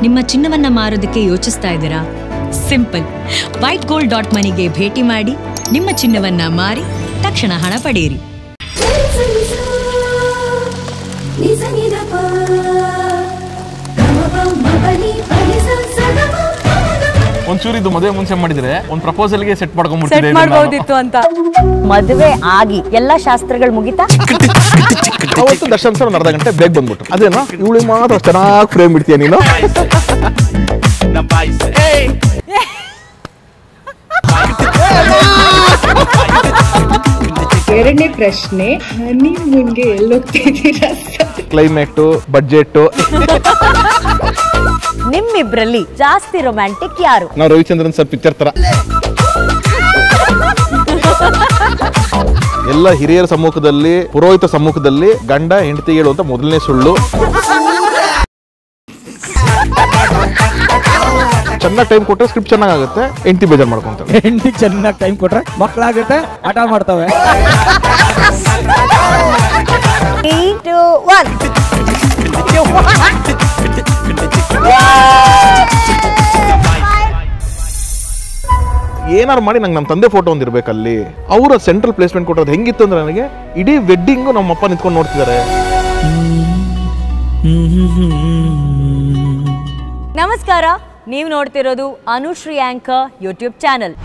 ನಿಮ್ಮ ಚಿನ್ನವನ್ನ ಮಾರೋದಕ್ಕೆ ಯೋಚಿಸ್ತಾ ಇದ್ದೀರಾ? ಸಿಂಪಲ್. whitegold.moneyಗೆ ಭೇಟಿ ಮಾಡಿ ನಿಮ್ಮ ಚಿನ್ನವನ್ನ ಮಾರಿ ತಕ್ಷಣ ಹಣ ಪಡೆಯಿರಿ. ಒಂಚೂರು ಇದು ಮದುವೆ ಮುಂಚೆ ಮಾಡಿದ್ರೆ ಒಂದು ಪ್ರಪೋಸಲ್ಗೆ ಸೆಟ್ ಮಾಡ್ಕೊಂಡ್ಬಿಡ್ತಿದ್ದೆ ಅಂತ. ಮದುವೆ ಆಗಿ ಎಲ್ಲಾ ಶಾಸ್ತ್ರಗಳು ಮುಗಿತಾ? ಅವತ್ತು ದರ್ಶನ್ ಸರ್ ಒಂದು ಅರ್ಧ ಗಂಟೆ ಬೇಗ ಬಂದ್ಬಿಟ್ರು. ಅದೇನೋ ಇವಳು ಮಾತ್ರ ಚೆನ್ನಾಗಿ ಫ್ರೇಮ್ ಬಿಡ್ತೀಯ ನೀನು. ಎರಡನೇ ಪ್ರಶ್ನೆ, ನೀವು ಮುಂದೆ ಎಲ್ಲೋಗ್ತಿದ್ದೀರಾ? ಕ್ಲೈಮ್ಯಾಕ್ಟು, ಬಡ್ಜೆಟ್. ನಿಮ್ಮಿಬ್ರಲ್ಲಿ ಜಾಸ್ತಿ ರೊಮ್ಯಾಂಟಿಕ್ ಯಾರು? ನಾವು ರವಿಚಂದ್ರನ್ ಸರ್ ಪಿಕ್ಚರ್ ತರ. ಎಲ್ಲ ಹಿರಿಯರ ಸಮ್ಮುಖದಲ್ಲಿ, ಪುರೋಹಿತ ಸಮ್ಮುಖದಲ್ಲಿ ಗಂಡ ಹೆಂಡತಿ ಹೇಳುವಂತ ಮೊದಲನೇ ಸುಳ್ಳು. ಚೆನ್ನಾಗಿ ಟೈಮ್ ಕೊಟ್ರೆ ಸ್ಕ್ರಿಪ್ಟ್ ಚೆನ್ನಾಗುತ್ತೆ, ಹೆಂಡತಿ ಬೇಜಾರು ಮಾಡ್ಕೊಂತಾರೆ. ಹೆಂಡತಿ ಚೆನ್ನಾಗಿ ಟೈಮ್ ಕೊಟ್ರೆ ಮಕ್ಕಳಾಗುತ್ತೆ, ಆಟ ಮಾಡ್ತವೆ. 3, 2, 1. ಏನಾರು ಮಾಡಿ ನಂಗೆ ನಮ್ಮ ತಂದೆ ಫೋಟೋ ಒಂದಿರ್ಬೇಕು ಅಲ್ಲಿ. ಅವರ ಸೆಂಟ್ರಲ್ ಪ್ಲೇಸ್ಮೆಂಟ್ ಕೊಟ್ಟದ್ದು ಹೆಂಗಿತ್ತು ಅಂದ್ರೆ ನನಗೆ ಇಡೀ ವೆಡ್ಡಿಂಗು ನಮ್ಮಪ್ಪ ನಿಂತ್ಕೊಂಡು ನೋಡ್ತಿದ್ದಾರೆ. ನಮಸ್ಕಾರ, ನೀವು ನೋಡ್ತಿರೋದು Anushree anchor YouTube channel.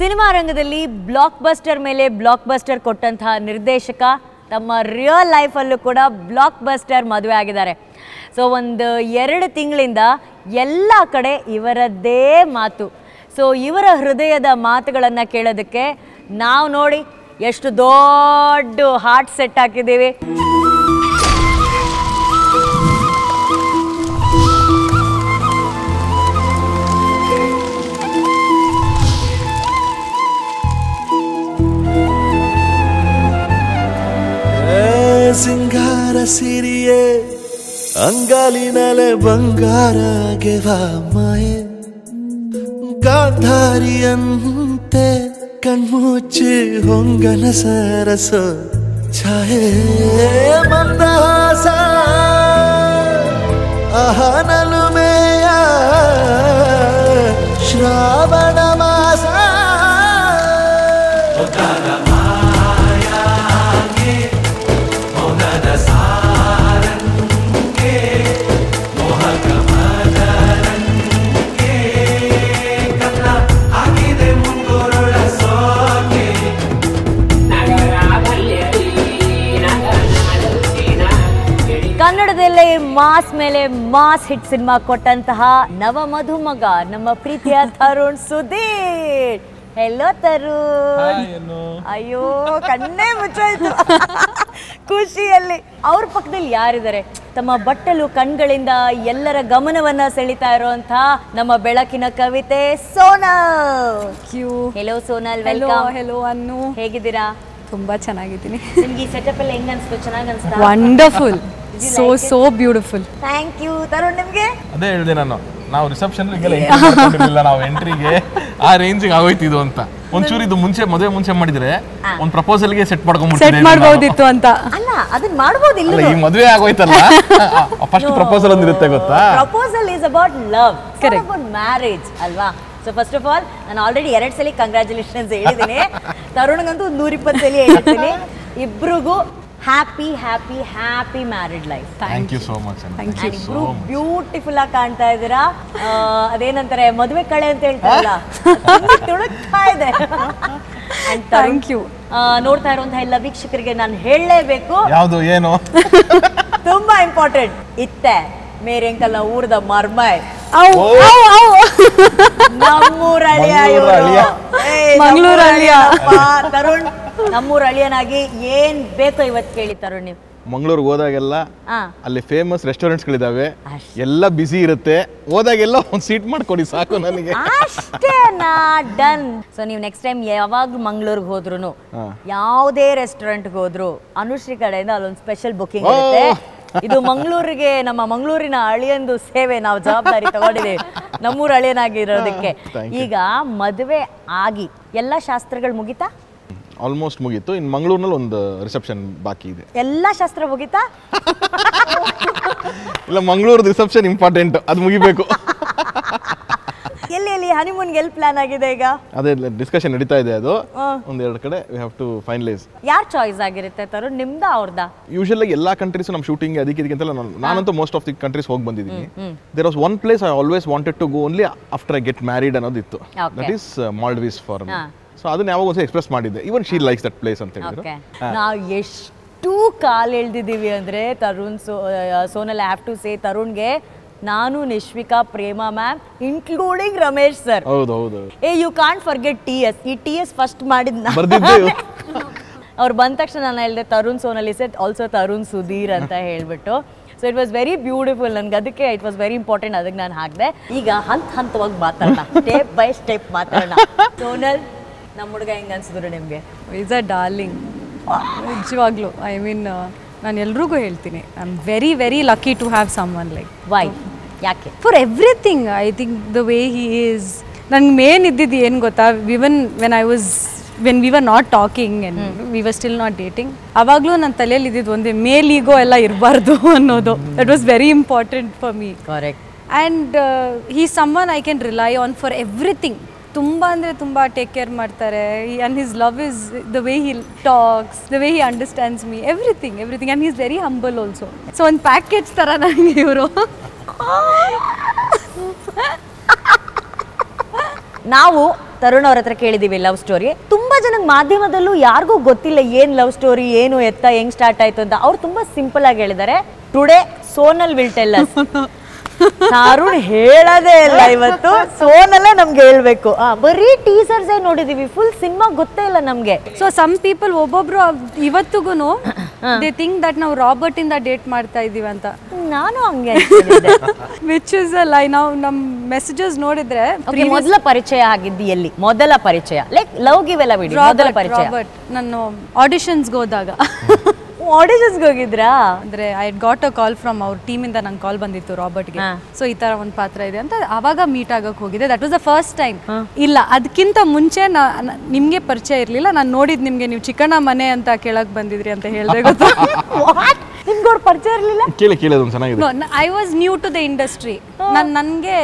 Cinema ರಂಗದಲ್ಲಿ ಬ್ಲಾಕ್ ಬಸ್ಟರ್ ಮೇಲೆ ಬ್ಲಾಕ್ ಬಸ್ಟರ್ ಕೊಟ್ಟಂತಹ ನಿರ್ದೇಶಕ ತಮ್ಮ ರಿಯಲ್ ಲೈಫಲ್ಲೂ ಕೂಡ ಬ್ಲಾಕ್ ಬಸ್ಟರ್ ಮದುವೆ ಆಗಿದ್ದಾರೆ. ಸೊ ಒಂದು 2 ತಿಂಗಳಿಂದ ಎಲ್ಲ ಕಡೆ ಇವರದ್ದೇ ಮಾತು. ಸೊ ಇವರ ಹೃದಯದ ಮಾತುಗಳನ್ನು ಕೇಳೋದಕ್ಕೆ ನಾವು ನೋಡಿ ಎಷ್ಟು ದೊಡ್ಡ ಹಾರ್ಟ್ ಸೆಟ್ ಹಾಕಿದ್ದೀವಿ. ಸಿಂಗಾರ ಸಿರಿಯೇ ಅಂಗಾಲಿನಲೆ ಬಂಗಾರ ಗೆವಾ ಮಾಯೆ ಗಾಂಧಾರಿಯಂತೆ ಕಣ್ಮುಚ್ಚಿ ಹೊಂಗನ ಸರಸ ಛಾಯೆ ಮಂದಹಾಸ ಅಹನಲುಮೆಯ ಶ್ರಾವಣ ಮಾಸ ಕನ್ನಡದಲ್ಲೇ ಮಾಸ್ ಮೇಲೆ ಮಾಸ್ ಹಿಟ್ ಸಿನಿಮಾ ಕೊಟ್ಟಂತಹ ನವ ಮಧುಮಗ ನಮ್ಮ ಪ್ರೀತಿಯ ತರುಣ್ ಸುಧೀರ್. ಹೆಲೋ ತರುಣ್. ಅಯ್ಯೋ ಕಣ್ಣೇ ಮುಚ್ಚಾಯ್ತು ಖುಷಿಯಲ್ಲಿ. ಅವ್ರ ಪಕ್ಕದಲ್ಲಿ ಯಾರಿದ್ದಾರೆ? ತಮ್ಮ ಬಟ್ಟಲು ಕಣ್ಗಳಿಂದ ಎಲ್ಲರ ಗಮನವನ್ನ ಸೆಳೀತಾ ಇರುವಂತಹ ನಮ್ಮ ಬೆಳಕಿನ ಕವಿತೆ Sonal. Hello Sonal, welcome. Hello ಅನ್ನು, ಹೇಗಿದ್ದೀರಾ? ತುಂಬಾ ಚೆನ್ನಾಗಿದ್ದೀನಿ. ನಿಮ್ಗೆ ಈ ಸೆಟಪ್ ಎಲ್ಲ ಹೆಂಗ ಅನ್ಸ್ತು? ಚೆನ್ನಾಗಿ ಅನ್ಸ್ತಾ? Wonderful, so beautiful. Thank you Tarun. ನಿಮ್ಗೆ ಅದೇ ಹೇಳಿದೆ ನಾನು, ನಾವು ರಿಸೆಪ್ಷನ್ ನಾವು ಎಂಟ್ರಿಗೆ ಆ ರೇಂಜಿಗೆ ಆಗೋಯ್ತಿದ್ದು ಅಂತ. ಒಂಚೂರು ಇದು ಮುಂಚೆ ಮದುವೆ ಮುಂಚೆ ಮಾಡಿದ್ರೆ ಒಂದು ಪ್ರಪೋಸಲ್ಗೆ ಸೆಟ್ ಮಾಡ್ಬೋದಿತ್ತು ಅಂತ. ಅಲ್ಲ, ಅದನ್ನ ಮಾಡ್ಬೋದಿಲ್ಲ. ಈ ಮದುವೆ ಆಗೋಯ್ತಲ್ಲ, ಫಸ್ಟ್ ಪ್ರಪೋಸಲ್ ಒಂದಿರುತ್ತೆ ಗೊತ್ತಾ? Proposal is about love, about marriage ಅಲ್ವಾ? ಸೊ ಫಸ್ಟ್ ಆಫ್ ಆಲ್ ನಾನು ಆಲ್ರೆಡಿ 2 ಸಲ ಕಂಗ್ರ್ಯಾಚುಲೇಷನ್ಸ್ ಹೇಳಿದ್ದೀನಿ. ತರುಣ್ಗಂತೂ 120 ಸಲ ಹೇಳಿದ್ದೀನಿ. ಇಬ್ರಿಗೂ happy happy happy married life. Thank you so much. ಇಬ್ರು ಬ್ಯೂಟಿಫುಲ್ ಆಗಿ ಕಾಣ್ತಾ ಇದ್ದೀರಾ. ಅದೇನಂತಾರೆ ಮದುವೆ ಕಳೆ ಅಂತ ಹೇಳ್ತಾರಲ್ಲ, ತುಳುಕ್ತಾ ಇದೆ. Thank you. ನೋಡ್ತಾ ಇರುವಂತಹ ಎಲ್ಲ ವೀಕ್ಷಕರಿಗೆ ನಾನು ಹೇಳಲೇಬೇಕು, ಯಾವುದು ಏನು ತುಂಬಾ ಇಂಪಾರ್ಟೆಂಟ್. ಇತ್ತೆ ಮೇರೆ ಅಂಕಲ್ ಊರದ ಮರ್ಮೈ ನಮ್ಮೂರ ಅಳಿಯ, ಮಂಗಳೂರು ಅಳಿಯ ತರುಣ್. ನಮ್ಮೂರ ಅಳಿಯನಾಗಿ ಏನ್ ಬೇಕೋ ಇವತ್ತು ಕೇಳಿ ತರುಣ್. ನೀವು ಮಂಗಳೂರಿಗೆ ಹೋದಾಗೆಲ್ಲ ಅಲ್ಲಿ ಫೇಮಸ್ ರೆಸ್ಟೋರೆಂಟ್ಸ್ಗಳಿದಾವೆ, ಎಲ್ಲ ಬಿಸಿ ಇರುತ್ತೆ. ಹೋದಾಗೆಲ್ಲ ಒಂದು ಸೀಟ್ ಮಾಡ್ಕೊಡಿ ಸಾಕು ನನಗೆ, ಅಷ್ಟೇನಾ? ಡನ್. ಸೊ ನೀವು ನೆಕ್ಸ್ಟ್ ಟೈಮ್ ಯಾವಾಗ್ಲೂ ಮಂಗಳೂರಿಗೆ ಹೋದ್ರು, ಯಾವುದೇ ರೆಸ್ಟೋರೆಂಟ್ಗೆ ಹೋದ್ರು ಅನುಶ್ರೀ ಕಡೆಯಿಂದ ಅಲ್ಲೊಂದು ಸ್ಪೆಷಲ್ ಬುಕಿಂಗ್ ಇರುತ್ತೆ. ಇದು ಮಂಗಳೂರಿಗೆ, ನಮ್ಮ ಮಂಗಳೂರಿನ ಅಳಿಯಂದು ಸೇವೆ ನಾವು ಜವಾಬ್ದಾರಿ ತಗೊಂಡಿದ್ದೀವಿ, ನಮ್ಮೂರ ಅಳಿಯನಾಗಿರೋದಕ್ಕೆ. ಈಗ ಮದುವೆ ಆಗಿ ಎಲ್ಲ ಶಾಸ್ತ್ರಗಳು ಮುಗಿತಾ? ಆಲ್ಮೋಸ್ಟ್ ಮುಗೀತು. ಇನ್ನು ಮಂಗಳೂರಿನಲ್ಲಿ ಒಂದು ರಿಸೆಪ್ಷನ್ ಬಾಕಿ ಇದೆ. ಎಲ್ಲ ಶಾಸ್ತ್ರ ಮುಗಿತಾ? ಇಲ್ಲ, ಮಂಗಳೂರು ರಿಸೆಪ್ಷನ್ ಇಂಪಾರ್ಟೆಂಟ್, ಅದು ಮುಗಿಬೇಕು. ಎಲ್ಲಿ ಹನಿಮೂನ್ಗೆ ಎಲ್ಲಿ ಪ್ಲಾನ್ ಆಗಿದೆ ಈಗ? ಅದೇ ಡಿಸ್ಕಷನ್ ನಡೀತಾ ಇದೆ. ಅದು ಒಂದೆರಡು ಕಡೆ ವಿ ಹ್ಯಾವ್ ಟು ಫೈನಲೈಸ್. ಯಾರ್ ಚಾಯ್ಸ್ ಆಗಿರುತ್ತೆ ತರುಣ್, ನಿಮ್ದಾ ಅವ್ರದಾ? ಯೂಶುವಲಿ ಎಲ್ಲಾ ಕಂಟ್ರೀಸ್ ನಮ್ಮ ಶೂಟಿಂಗ್ ಅದಕ್ಕೆಲ್ಲ ನಾನಂತೂ ಮೋಸ್ಟ್ ಆಫ್ ದಿ ಕಂಟ್ರೀಸ್ ಹೋಗಿ ಬಂದಿದ್ದೀನಿ. There was one place I always wanted to go only after I get married ಅನ್ನೋದಿತ್ತು. That is Maldives for me. So ಅದನ್ನ ಯಾವಾಗ ಒಂದ್ಸಲ ಎಕ್ಸ್ಪ್ರೆಸ್ ಮಾಡಿದ್ದೆ. Even she likes that place ಅಂತ ಹೇಳಿದ್ರು. ನಾವು ಎಷ್ಟು ಕಾಲ್ ಎಳ್ದಿದ್ದೀವಿ ಅಂದ್ರೆ Tarun Sonal, I have to ಸೇ, ತರುಣ್ಗೆ ನಾನು, Nishvika, Prema ma'am, including Ramesh sir. ಹೌದು. You can't forget TS. ಈ TS ಫಸ್ಟ್ ಮಾಡಿದ್ನ ಅವ್ರು ಬಂದ ತಕ್ಷಣ ನಾನು ಹೇಳಿದೆ Tarun Sonal is it also Tarun Sudhir ಅಂತ ಹೇಳ್ಬಿಟ್ಟು. So it was very beautiful. ನನ್ಗೆ ಅದಕ್ಕೆ ಇಟ್ ವಾಸ್ ವೆರಿ ಇಂಪಾರ್ಟೆಂಟ್, ಅದಕ್ಕೆ ನಾನು ಹಾಕಿದೆ. ಈಗ ಹಂತವಾಗಿ ಮಾತಾಡೋಣ, ಸ್ಟೆಪ್ ಬೈ ಸ್ಟೆಪ್ ಮಾತಾಡೋಣ. ಸೋನಲ್, ನಮ್ಮ ಹುಡುಗ ಹೆಂಗೆ ಅನ್ಸಿದ್ರು ನಿಮಗೆ? ಈಸ್ ಅ ಡಾರ್ಲಿಂಗ್, ನಿಜವಾಗ್ಲೂ. ಐ ಮೀನ್ ನಾನು ಎಲ್ರಿಗೂ ಹೇಳ್ತೀನಿ, I am very very lucky to have someone like. Why? ಯಾಕೆ? For everything. I think the way he is. ನಂಗೆ ಮೇನ್ ಇದ್ದಿದ್ದು ಏನು ಗೊತ್ತಾ, even when we were not talking and we were still not dating, ಅವಾಗಲೂ ನನ್ನ ತಲೆಯಲ್ಲಿ ಇದ್ದಿದ್ದು ಒಂದೇ, ಮೇಲ್ ಈಗೋ ಎಲ್ಲ ಇರಬಾರ್ದು ಅನ್ನೋದು. That was very important for me. Correct. And he someone I can rely on for everything. ತುಂಬ ಅಂದರೆ ತುಂಬ ಟೇಕ್ ಕೇರ್ ಮಾಡ್ತಾರೆ. And his love is the way he tax, the way he understands me, everything. And he is very humble also. So ಒಂದು package ಥರ ನನಗೆ ಇವರು. ನಾವು ತರುಣ್ ಅವ್ರ ಹತ್ರ ಕೇಳಿದೀವಿ ಲವ್ ಸ್ಟೋರಿ. ತುಂಬಾ ಜನಕ್ಕೆ ಮಾಧ್ಯಮದಲ್ಲೂ ಯಾರಿಗೂ ಗೊತ್ತಿಲ್ಲ ಏನ್ ಲವ್ ಸ್ಟೋರಿ, ಏನು ಎತ್ತ, ಹೆಂಗ್ ಸ್ಟಾರ್ಟ್ ಆಯ್ತು ಅಂತ. ಅವ್ರು ತುಂಬಾ ಸಿಂಪಲ್ ಆಗಿ ಹೇಳಿದ್ದಾರೆ. Today Sonal will tell us. Tarun ಹೇಳೋದೇ ಇಲ್ಲ ಇವತ್ತು, ಸೋನಲ್ಲೇ ನಮ್ಗೆ ಹೇಳ್ಬೇಕು. ಬರೀ ಟೀಸರ್ಸ್ ನೋಡಿದೀವಿ, ಫುಲ್ ಸಿನಿಮಾ ಗೊತ್ತೇ ಇಲ್ಲ ನಮ್ಗೆ. ಸೊ ಸಮ್ ಪೀಪಲ್ ಒಬ್ಬೊಬ್ರು ಇವತ್ತಿಗೂ ದೇ ಥಿಂಕ್ ದಟ್ ನಾವು ರಾಬರ್ಟ್ ಇಂದ ಡೇಟ್ ಮಾಡ್ತಾ ಇದೀವಿ ಅಂತ. ನಾನು ಹಂಗೆ ವಿಚ್ ಇಸ್ ಅ ಲೈ. ನಾವು ನಮ್ಮ ಮೆಸೇಜಸ್ ನೋಡಿದ್ರೆ ಮೊದಲ ಪರಿಚಯ ಆಗಿದ್ದು ಎಲ್ಲಿ? ಮೊದಲ ಪರಿಚಯ ಲೈಕ್ ಲವ್ ಗಿವ್ ಎಲ್ಲ ಬಿಡಿ, ಮೊದಲ ಪರಿಚಯ ನಾನು ಆಡಿಷನ್ಸ್ಗೆ ಹೋದಾಗ. ಆಡಿಷನ್ಸ್ಗೆ ಹೋಗಿದ್ರಾ? ಅಂದ್ರೆ I got a call from ಅವ್ರ ಟೀಮಿಂದ ನಂಗೆ ಕಾಲ್ ಬಂದಿತ್ತು ರಾಬರ್ಟ್ಗೆ. ಸೊ ಈ ತರ ಒಂದು ಪಾತ್ರ ಇದೆ ಅಂತ ಅವಾಗ ಮೀಟ್ ಆಗಕ್ಕೆ ಹೋಗಿದ್ದೆ. That was the first time. ಇಲ್ಲ, ಅದಕ್ಕಿಂತ ಮುಂಚೆ ನಿಮ್ಗೆ ಪರಿಚಯ ಇರ್ಲಿಲ್ಲ. ನಾನು ನೋಡಿದ್ ನಿಮ್ಗೆ ನೀವು ಚಿಕ್ಕಣ್ಣ ಮನೆ ಅಂತ ಕೇಳಕ್ ಬಂದಿದ್ರಿ ಅಂತ ಹೇಳಿದೆ ಗೊತ್ತಾ? ನಿಮ್ಗೆ ಅವ್ರ ಪರಿಚಯ ಇರಲಿಲ್ಲ? ಕೇಳಿ ಅದೊಂದು ಚೆನ್ನಾಗಿದೆ. I was new to the industry. ನನಗೆ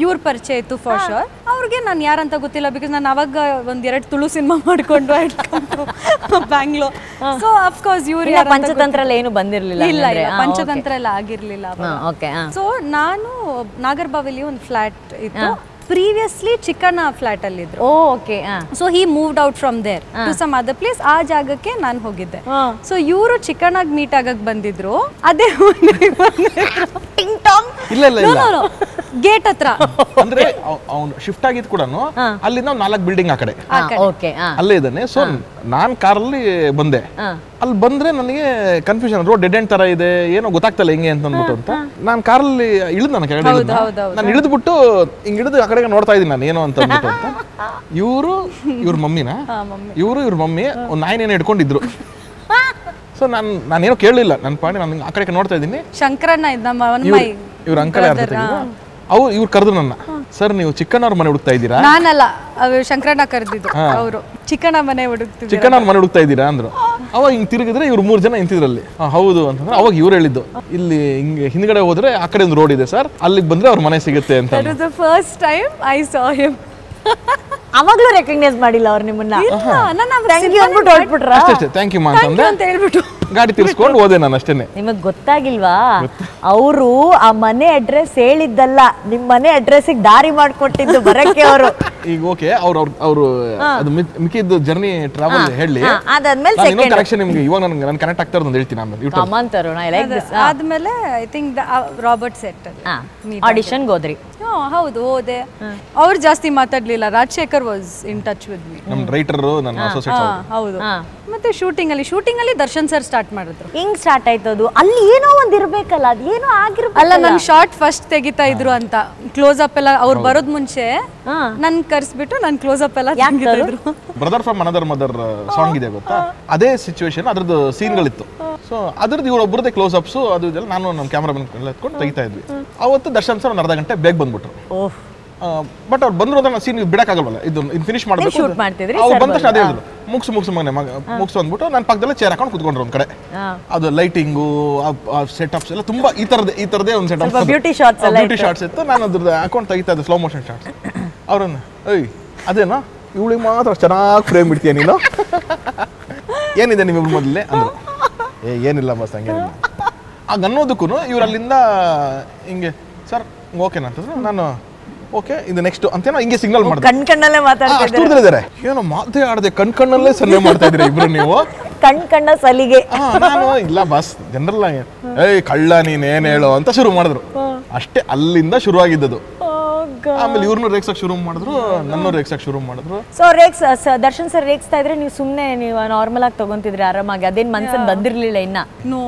ಇವ್ರ ಪರಿಚಯ ಇತ್ತು ಫಾರ್ ಶೋರ್. ಅವ್ರಿಗೆ ನಾನು ಯಾರಂತ ಗೊತ್ತಿಲ್ಲ, ಬಿಕಾಸ್ ನಾನು ಅವಾಗ ಒಂದೆರಡು ತುಳು ಸಿನಿಮಾ ಮಾಡ್ಕೊಂಡು ಬ್ಯಾಂಗ್ಳೂರ್. ಸೊ ಅಫ್ಕೋರ್ಸ್ ಇವ್ರು ಪಂಚತಂತ್ರ ಎಲ್ಲ ಏನು ಬಂದಿರಲಿಲ್ಲ? ಇಲ್ಲ, ಪಂಚತಂತ್ರ ಎಲ್ಲ ಆಗಿರ್ಲಿಲ್ಲ. ಸೊ ನಾನು ನಾಗರ್ಬಾವಿಲಿ ಒಂದು ಫ್ಲಾಟ್ ಇತ್ತು. ಪ್ರೀವಿಯಸ್ಲಿ ಚಿಕ್ಕಣ್ಣ ಫ್ಲಾಟ್ ಅಲ್ಲಿ ಇದ್ರು. Okay. So he moved out from there to some other place. ಆ ಜಾಗಕ್ಕೆ ನಾನು ಹೋಗಿದ್ದೆ. ಸೊ ಇವರು ಚಿಕ್ಕಣ್ಣಾಗ್ ಮೀಟ್ ಆಗಕ್ ಬಂದಿದ್ರು. ಅದೇ ಗೇಟ್ ಹತ್ರ. ಅಂದ್ರೆ ಅವ್ನು ಶಿಫ್ಟ್ ಆಗಿದ್ ಕೂಡ ಅಲ್ಲಿಂದ 4 ಬಿಲ್ಡಿಂಗ್ ಆ ಕಡೆ ಅಲ್ಲೇ ಇದ್ದಾನೆ. ಸೊ ನಾನ್ ಕಾರಲ್ಲಿ ಬಂದೆ. ಅಲ್ಲಿ ಬಂದ್ರೆ ನನಗೆ ಕನ್ಫ್ಯೂಷನ್, ರೋಡ್ ಡೆಡ್ ಎಂಡ್ ತರ ಇದೆ, ಏನೋ ಗೊತ್ತಾಗ್ತಲ್ಲ ಹೆಂಗೆ ಅಂತ ಅಂದ್ಬಿಟ್ಟು ಅಂತ ನಾನು ಕಾರಲ್ಲಿ ಇಳಿದ್, ನನ್ನ ಕೆಳಗಡೆ ನಾನು ಇಳಿದ್ಬಿಟ್ಟು ಹಿಂಗ್ ಹಿಡಿದು ಆ ಕಡೆಗೆ ನೋಡ್ತಾ ಇದ್ದೀನಿ ನಾನು ಏನೋ ಅಂತ ಅಂದ್ಬಿಟ್ಟು ಅಂತ. ಇವ್ರ ಮಮ್ಮಿನ ಇವ್ರ ಮಮ್ಮಿ ಒಂದು ನಾಯಿನೇನು ಹಿಡ್ಕೊಂಡಿದ್ರು. ಸೊ ನಾನೇನೋ ಕೇಳಲಿಲ್ಲ, ನನ್ನ ಪಾಡಿ ನಾನು ಆ ಕಡೆ ನೋಡ್ತಾ ಇದ್ದೀನಿ. ಶಂಕರಣ್ಣ ಇವ್ರ ಅಂಕಲ್ ಇವ್ರು ಕರೆದ್ರು ನನ್ನ, ಸರ್ ನೀವು ಚಿಕ್ಕಣ್ಣವ್ರ ಮನೆ ಹುಡುಕ್ತಾ ಇದ್ದೀರಾ? ನಾನಲ್ಲ, ಶಂಕರಣ್ಣ ಕರೆದಿದ್ದು. ಅವರು ಚಿಕ್ಕಣ್ಣ ಮನೆ ಹುಡುಕ್ತಾ ಇದ್ದೀರಾ ಅಂದ್ರು. ಅವಾಗ ಹಿಂಗ್ ತಿರುಗಿದ್ರೆ ಇವ್ರು 3 ಜನ ನಿಂತಿದ್ರಲ್ಲಿ. ಹೌದು ಅಂತಂದ್ರೆ ಅವಾಗ ಇವ್ರು ಹೇಳಿದ್ದು, ಇಲ್ಲಿ ಹಿಂಗೆ ಹಿಂದ್ಗಡೆ ಹೋದ್ರೆ ಆ ಕಡೆ ಒಂದು ರೋಡ್ ಇದೆ ಸರ್, ಅಲ್ಲಿಗೆ ಬಂದ್ರೆ ಅವ್ರ ಮನೆ ಸಿಗುತ್ತೆ ಅಂತ. First time I saw him. ಅವಾಗ್ಲೂ ರೆಕಗ್ನೈಸ್ ಮಾಡಿಲ್ಲ ಅವ್ರು ನಿಮ್ಮನ್ನ? ಥ್ಯಾಂಕ್ ಯು ಮಾ ಅಂತ ಹೇಳ್ಬಿಟ್ಟು ಗಾಡಿ ತಿರ್ಸ್ಕೊಂಡು ಹೋದೆ ನಾನು ಅಷ್ಟೇನೆ. ನಿಮಗ್ ಗೊತ್ತಾಗಿಲ್ವಾ? ಅವರು ಆ ಮನೆ ಅಡ್ರೆಸ್ ಹೇಳಿದ್ದಲ್ಲ, ನಿಮ್ ಮನೆ ಅಡ್ರೆಸ್ಗೆ ದಾರಿ ಮಾಡ್ಕೊಟ್ಟಿದ್ದು ಬರಕ್ಕೆ ಅವರು. ಈಗ ಓಕೆ, ಅವರು ಅದು ಮಿಕ್ಕಿದ್ದು ಜರ್ನಿ ಟ್ರಾವೆಲ್ ಹೇಳಿ ಅದಾದ್ಮೇಲೆ ಕರೆಕ್ಷನ್ ನಿಮ್ಗೆ ಇವಾಗ ನಾನು ಕನೆಕ್ಟ್ ಆಗ್ತಾ ಇರೋದು ಹೇಳ್ತೀನಿ ಆಮೇಲೆ. ಆದ್ಮೇಲೆ I think Robert set audition ಹೋದ್ರಿ? ಹೌದು, ಹೋದೆ. ಅವ್ರು ಜಾಸ್ತಿ ಮಾತಾಡ್ಲಿಲ್ಲ. Rajashekar was in touch with me, ನಮ್ಮ ರೈಟರ್, ನನ್ನ ಅಸೋಸಿಯೇಟ್. ಹೌದು. ಮತ್ತೆ ಶೂಟಿಂಗ್ ಅಲ್ಲಿ ದರ್ಶನ್ ಸರ್ ಸ್ಟಾರ್ಟ್ ಮಾಡಿದ್ರು. ಹಿಂಗ್ ಸ್ಟಾರ್ಟ್ ಆಯ್ತದು? ಅಲ್ಲಿ ಏನೋ ಒಂದ್ ಇರ್ಬೇಕಲ್ಲ, ಅದು ಏನೋ ಆಗಿರ್ಬೇಕು. ಅಲ್ಲ, ನನ್ ಶಾರ್ಟ್ ಫಸ್ಟ್ ತೆಗಿತಾ ಇದ್ರು ಅಂತ, ಕ್ಲೋಸ್ ಅಪ್ ಎಲ್ಲ ಅವ್ರು ಬರೋದ್ ಮುಂಚೆ ನನ್ ಕರ್ಸ್ಬಿಟ್ಟು ನನ್ ಕ್ಲೋಸ್ ಅಪ್ ಎಲ್ಲ ತೆಗಿದ್ರು. Brother from another mother song ಇದೆ ಗೊತ್ತಾ? ಅದೇ ಸಿಚುವೇಶನ್, ಅದ್ರದ್ದು ಸೀನ್ಗಳಿತ್ತು. ಸೊ ಅದ್ರದ್ದು ಇವ್ರು ಒಬ್ಬರದೇ ಕ್ಲೋಸ್ ಅಪ್ಸು ಅದು ಇದೆಲ್ಲ ನಾನು ನಮ್ಮ ಕ್ಯಾಮ್ರಾ ಎತ್ಕೊಂಡು ತೆಗಿತಾ ಇದ್ವಿ. ಅವತ್ತು ದರ್ಶನ್ ಸರ್ ಒಂದು ಅರ್ಧ ಗಂಟೆ ಬೇಗ ಬಂದ್ಬಿಟ್ರು. ಬಟ್ ಅವ್ರು ಬಂದ್ರು ಅಂತ ಸೀನ್ ಬಿಡಕ್ಕಾಗಲ್ವಲ್ಲ, ಇದು ಫಿನಿಶ್ ಮಾಡಬೇಕು. ಶೂಟ್ ಮಾಡ್ತಿದ್ರಿ, ಅವ್ರು ಬಂದ ತಕ್ಷಣ ಅದೇ ಹೇಳಿದ್ರು, ಮುಗಿಸು ಮನೆ ಮುಗಿಸು ಅಂದ್ಬಿಟ್ಟು ನನ್ನ ಪಕ್ಕದಲ್ಲೇ ಚೇರ್ ಹಾಕೊಂಡು ಕುತ್ಕೊಂಡ್ರು ಒಂದ್ ಕಡೆ. ಅದು ಲೈಟಿಂಗು ಸೆಟಪ್ಸ್ ಎಲ್ಲ ತುಂಬಾ ಈ ತರದೇ ಒಂದು ಸೆಟಪ್, ಬ್ಯೂಟಿ ಶಾಟ್ಸ್ ಇತ್ತು. ನಾನು ಅದ್ರದ್ದು ಅಕೌಂಟ್ ತೆಗಿತಾ ಇದ್ದೆ, ಸ್ಲೋ ಮೋಷನ್ ಶಾಟ್ಸ್. ಅವ್ರನ್ನ ಏಯ್ ಅದೇನೋ ಇವಳಿಗೆ ಮಾತ್ರ ಚೆನ್ನಾಗಿ ಫ್ರೇಮ್ ಇಡ್ತೀಯ ನೀನು, ಏನಿದೆ ನಿಮ್ಮಿಬ್ರು ಮೊದಲೇ ಅಂದ್ರು. ಏನಿಲ್ಲ ಬಸ್ ಹಂಗೇನಿಲ್ಲ ಆಗ ಅನ್ನೋದಕ್ಕೂ ಇವ್ರು ಅಲ್ಲಿಂದ ಹಿಂಗೆ ಸರ್ ಓಕೆನಾ ಅಂತಂದ್ರೆ ನಾನು ಓಕೆ ಇದು ನೆಕ್ಸ್ಟ್ ಅಂತೇನೋ ಹಿಂಗೆ ಸಿಗ್ನಲ್ ಮಾಡಿದೆ. ಕಣ್ಣಲ್ಲೇ ಮಾತಾಡ್ತಿದ್ದಾರೆ, ಏನೋ ಮಾತೇ ಆಡದೆ ಕಣ್ಣಲ್ಲೇ ಸನ್ನೆ ಮಾಡ್ತಾ ಇದ್ರಿ ಇಬ್ರು ನೀವು. ಕಣ್ಣ ಸಲಿಗೆ. ನಾನು ಇಲ್ಲ ಬಸ್ ಜನರಲ್ ಏಯ್ ಕಳ್ಳ ನೀನ್ ಏನ್ ಹೇಳೋ ಅಂತ ಶುರು ಮಾಡಿದ್ರು. ಅಷ್ಟೇ, ಅಲ್ಲಿಂದ ಶುರುವಾಗಿದ್ದದು. ಆಮೇಲೆ ಇವ್ರನ್ನೂ ರೇಗ್ಸಕ್ ಶುರು ಮಾಡಿದ್ರು, ನನ್ನೂ ರೇಗ್ಸಕ್ ಶುರು ಮಾಡಿದ್ರು. ಸೊ ದರ್ಶನ್ ಸರ್ ರೇಗ್ಸ್ತಾ ಇದ್ರೆ ನೀವು ಸುಮ್ನೆ ನೀವು ನಾರ್ಮಲ್ ಆಗಿ ತಗೊಂತಿದ್ರಿ ಆರಾಮಾಗಿ, ಅದೇನ್ ಮನ್ಸಲ್ಲಿ ಬಂದಿರ್ಲಿಲ್ಲ ಇನ್ನ? ನೋ.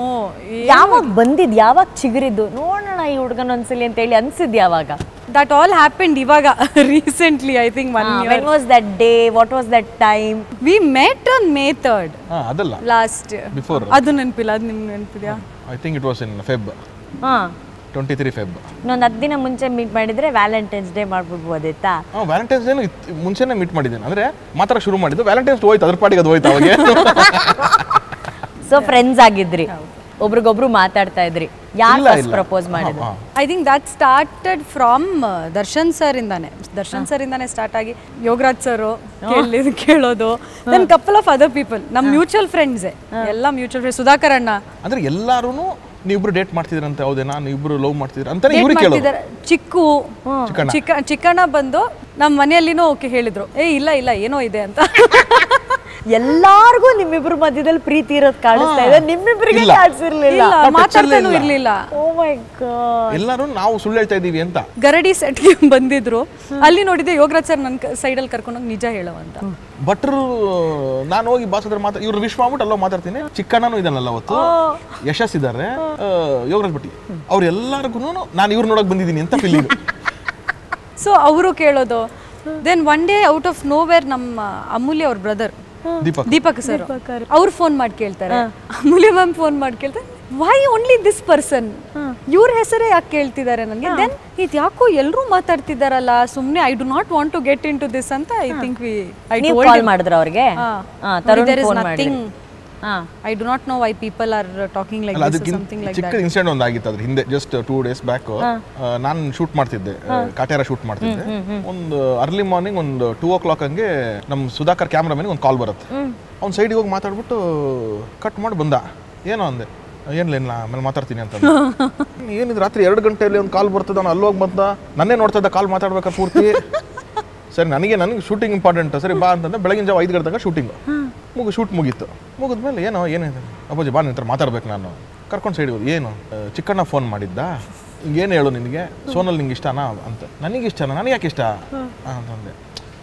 ಯಾವಾಗ ಬಂದಿದ್, ಯಾವಾಗ ಚಿಗುರಿದ್ದು ನೋಡೋಣ ಈ ಹುಡುಗನ ಒಂದ್ಸಲಿ ಅಂತ ಹೇಳಿ ಅನ್ಸಿದ್ ಯಾವಾಗ? That all happened ಇವಾಗ recently, I think 1 year. When was that day? What was that time? We met on May 3rd. ಅದಲ್ಲ Last year. Before. ಅದು ನೆನಪಿಲ್ಲ, ಅದು ನಿಮ್ಗೆ ನೆನಪಿದ್ಯಾ? I think it was in Feb. 23 Feb. ಇನ್ನೊಂದು 10 ದಿನ ಮುಂಚೆ ಮೀಟ್ ಮಾಡಿದ್ರೆ ವ್ಯಾಲೆಂಟೈನ್ಸ್ ಡೇ ಮಾಡ್ಬಿಡ್ಬೋದಿತ್ತಾ? ವ್ಯಾಲೆಂಟೈನ್ಸ್ ಡೇ ಮುಂಚೆನೇ ಮೀಟ್ ಮಾಡಿದ್ದೇನೆ, ಅಂದ್ರೆ ಮಾತಾಡ ಶುರು ಮಾಡಿದ್ದು. ವ್ಯಾಲೆಂಟೈನ್ಸ್ ಹೋಯ್ತು, ಅದ್ರ ಪಾಡಿಗೆ ಅದು ಹೋಯ್ತು ಅವಾಗ. ಸೊ ಫ್ರೆಂಡ್ಸ್ ಆಗಿದ್ರಿ, ಒಬ್ರಿಗೊಬ್ರು ಮಾತಾಡ್ತಾ ಇದ್ರಿ. ಯಾರು ಪ್ರಪೋಸ್ ಮಾಡಿದ್ರು? I think that started from Darshan sir ಇಂದಾನೆ ಸ್ಟಾರ್ಟ್ ಆಗಿ ಯೋಗರಾಜ್ ಸರ್ ಕೇಳೋದು, then couple of other people, ನಮ್ಮ ಮ್ಯೂಚುವಲ್ ಫ್ರೆಂಡ್ಸೇ ಎಲ್ಲ ಮ್ಯೂಚುವಲ್ ಫ್ರೆಂಡ್ಸ್. ಸುಧಾಕರ್ ಅಣ್ಣ ಅಂದ್ರೆ ಎಲ್ಲಾರು ನೀವಿಬ್ರು ಡೇಟ್ ಮಾಡ್ತಿದ್ರಂತೆ, ಹೌದೇನಾ ನೀವಿಬ್ರು ಲವ್ ಮಾಡ್ತಿದ್ರ ಅಂತಾನೆ ಇವ್ರಿಗೆ ಕೇಳೋದು. ಚಿಕ್ಕಣ್ಣ ಬಂದು ನಮ್ಮ ಮನೆಯಲ್ಲಿನೂ ಓಕೆ ಹೇಳಿದ್ರು, ಇಲ್ಲ ಏನೋ ಇದೆ ಅಂತ. ಎಲ್ಲಾರ್ಗೂ ನಿಮ್ಮಿಬ್ರು ಮಧ್ಯದಲ್ಲಿ ಪ್ರೀತಿ ಇರೋದು ಕಾಣಿಸ್ತಾ ಇದೆ, ನಿಮ್ಮಿಬ್ರಿಗೆ ಕಾಣಿಸಿರ್ಲಿಲ್ಲ, ಮಾತಾಡ್ತಾನೂ ಇರ್ಲಿಲ್ಲ. ಓ ಮೈ ಗಾಡ್. ಎಲ್ಲರೂ ನಾವು ಸುಳ್ಳು ಹೇಳ್ತಾ ಇದೀವಿ ಅಂತ. ಗರಡಿ ಸೆಟ್ಗೆ ಬಂದಿದ್ರು, ಅಲ್ಲಿ ನೋಡಿದೆ ಯೋಗರಾಜ್ ಸರ್ ನನ್ನ ಸೈಡಲ್ಲಿ ಕರ್ಕೊಂಡೋಗಿ ನಿಜ ಹೇಳೋ ಅಂತ. ಭಟ್ರು ನಾನು ಹೋಗಿ ಬಾಸ್ ಹತ್ರ ಇವ್ರು ವಿಶ್ ಮಾಡ್ಬಿಟ್ಟು ಅಲ್ಲೋ ಮಾತಾಡ್ತೀನಿ. ಚಿಕ್ಕಣ್ಣನೂ ಇದನ್ನಲ್ಲ ಅವತ್ತು, ಯಶಸ್ ಇದ್ದಾರೆ, ಯೋಗರಾಜ್ ಭಟ್ಟಿ, ಅವ್ರು ಎಲ್ಲರಿಗೂ ನಾನು ಇವ್ರು ನೋಡಕ್ ಬಂದಿದ್ದೀನಿ ಅಂತ ಫೀಲಿಂಗ್. ಸೊ ಅವರು ಕೇಳೋದು. Then one day out of nowhere ನಮ್ಮ ಅಮೂಲ್ಯ ಅವ್ರ ಬ್ರದರ್ ದೀಪಕ್ ಸರ್ ಅವ್ರು ಫೋನ್ ಮಾಡಿ ಕೇಳ್ತಾರೆ, ಅಮೂಲ್ಯ ಮ್ಯಾಮ್ ಫೋನ್ ಮಾಡಿ ಕೇಳ್ತಾರೆ, ವೈ ಓನ್ಲಿ ದಿಸ್ ಪರ್ಸನ್, ಇವ್ರ ಹೆಸರೇ ಯಾಕೆ ಕೇಳ್ತಿದ್ದಾರೆ ನನಗೆ. ದೆನ್ ಇದು ಯಾಕೋ ಎಲ್ಲರೂ ಮಾತಾಡ್ತಿದ್ದಾರಲ್ಲ, ಸುಮ್ಮನೆ I do not want to get into this ಅಂತ ಐ ಥಿಂಕ್ ಕಾಲ್ ಮಾಡಿದ್ರು ಅವ್ರಿಗೆ. I do not know why people are talking like this something like that. ಚಿಕ್ಕ ಇನ್ಸಿಡೆಂಟ್ ಒಂದು ಆಗಿತ್ತು ಅದ್ರ ಹಿಂದೆ, ಜಸ್ಟ್ 2 days ಬ್ಯಾಕ್. ನಾನು ಶೂಟ್ ಮಾಡ್ತಿದ್ದೆ, ಕಾಟೇರ ಶೂಟ್ ಮಾಡ್ತಿದ್ದೆ. ಒಂದು ಅರ್ಲಿ ಮಾರ್ನಿಂಗ್ ಒಂದು 2 o'clock ಹಂಗೆ ನಮ್ಮ ಸುಧಾಕರ್ ಕ್ಯಾಮ್ರಾಮನ್ಗೆ ಒಂದು ಕಾಲ್ ಬರುತ್ತೆ. ಅವ್ನ ಸೈಡಿಗೆ ಹೋಗಿ ಮಾತಾಡ್ಬಿಟ್ಟು ಕಟ್ ಮಾಡಿ ಬಂದ. ಏನೋ ಅಂದೆ, ಏನಿಲ್ಲ ಆಮೇಲೆ ಮಾತಾಡ್ತೀನಿ ಅಂತ. ಏನಿದ್ರು ರಾತ್ರಿ 2 ಗಂಟೆಯಲ್ಲಿ ಒಂದು ಕಾಲ್ ಬರ್ತದೆ, ಅವ್ನು ಅಲ್ಲಿ ಹೋಗಿ ಬಂದ, ನನ್ನೇ ನೋಡ್ತಾ ಇದ್ದ ಕಾಲ್ ಮಾತಾಡ್ಬೇಕಾದ್ರೆ ಪೂರ್ತಿ. ಸರಿ ನನಗೆ ಶೂಟಿಂಗ್ ಇಂಪಾರ್ಟೆಂಟ್, ಸರಿ ಬಾ ಅಂತಂದ್ರೆ ಬೆಳಗಿನ ಜಾವ 5 ಗಂಟೆ ತನಕ ಶೂಟಿಂಗ್ ಶೂಟ್ ಮುಗೀತು. ಮುಗಿದ್ಮೇಲೆ ಏನಿದೆ ಅಪ್ಪಾಜಿ ಬಾ ನಿಂತರ ಮಾತಾಡ್ಬೇಕು, ನಾನು ಕರ್ಕೊಂಡು ಸೈಡ್ ಹೋಗಿ. ಏನು ಚಿಕ್ಕಣ್ಣ ಫೋನ್ ಮಾಡಿದ್ದ, ಏನು ಹೇಳು ನಿನಗೆ, ಸೋನಲ್ ನಿಂಗೆ ಇಷ್ಟನಾ ಅಂತ. ನನಗೆ ಇಷ್ಟನಾ, ನನಗೆ ಯಾಕೆ ಇಷ್ಟ ಅಂತಂದೆ.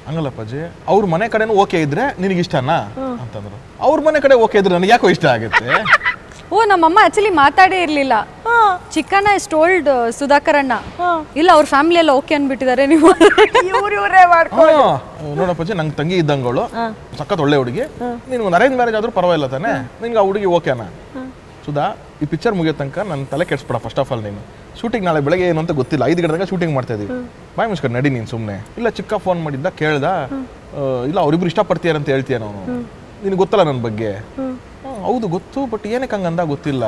ಹಂಗಲ್ಲಪ್ಪಾಜಿ, ಅವ್ರ ಮನೆ ಕಡೆನೂ ಓಕೆ ಇದ್ರೆ ನಿನಗೆ ಇಷ್ಟನಾ ಅಂತಂದ್ರು. ಅವ್ರ ಮನೆ ಕಡೆ ಓಕೆ ಇದ್ರೆ ನನಗೆ ಯಾಕೋ ಇಷ್ಟ ಆಗುತ್ತೆ. ಓ ನಮ್ಮಮ್ಮ ಆಕ್ಚುಲಿ ಮಾತಾಡೇ ಇರ್ಲಿಲ್ಲ. ಚಿಕ್ಕಣ್ಣ ಇಸ್ ಟೋಲ್ಡ್ ಸುಧಾಕರ್ ಅಣ್ಣ, ಇಲ್ಲ ಅವ್ರ ಫ್ಯಾಮಿಲಿ ಎಲ್ಲ ಓಕೆ ಅನ್ಬಿಟ್ಟಿದ್ದಾರೆ, ನೀವು ನೋಡಪ್ಪಾಜಿ ನಂಗೆ ತಂಗಿ ಇದ್ದಂಗಳು, ಸಖತ್ ಒಳ್ಳೆ ಹುಡುಗಿ, ನೀನು ಒಂದು ಅರೇಂಜ್ ಮ್ಯಾರೇಜ್ ಆದ್ರೂ ಪರವಾಗಿಲ್ಲ ತಾನೆ, ನಿನ್ಗೆ ಆ ಹುಡುಗಿ ಓಕೆನಾ? ಸುಧಾ ಈ ಪಿಕ್ಚರ್ ಮುಗಿಯೋ ತನಕ ನನ್ನ ತಲೆ ಕೆಡ್ಸ್ಬೇಡ. ಫಸ್ಟ್ ಆಫ್ ಆಲ್ ನೀನು ಶೂಟಿಂಗ್ ನಾಳೆ ಬೆಳಗ್ಗೆ ಏನು ಅಂತ ಗೊತ್ತಿಲ್ಲ, 5 ಗಂಟೆ ತನಕ ಶೂಟಿಂಗ್ ಮಾಡ್ತಾ ಇದೀವಿ, ಬಾಯ್ ಮುಸ್ಕೊಂಡು ನಡಿ ನೀನು ಸುಮ್ಮನೆ. ಇಲ್ಲ ಚಿಕ್ಕ ಫೋನ್ ಮಾಡಿದ್ದ, ಕೇಳ್ದ, ಇಲ್ಲ ಅವ್ರಿಬ್ರು ಇಷ್ಟಪಡ್ತೀಯಾರ ಅಂತ ಹೇಳ್ತೀಯ, ನಾವು ನಿನಗೆ ಗೊತ್ತಲ್ಲ ನನ್ನ ಬಗ್ಗೆ. ಹೌದು ಗೊತ್ತು, ಬಟ್ ಏನಕ್ಕೆ ಹಂಗಂದ ಗೊತ್ತಿಲ್ಲ,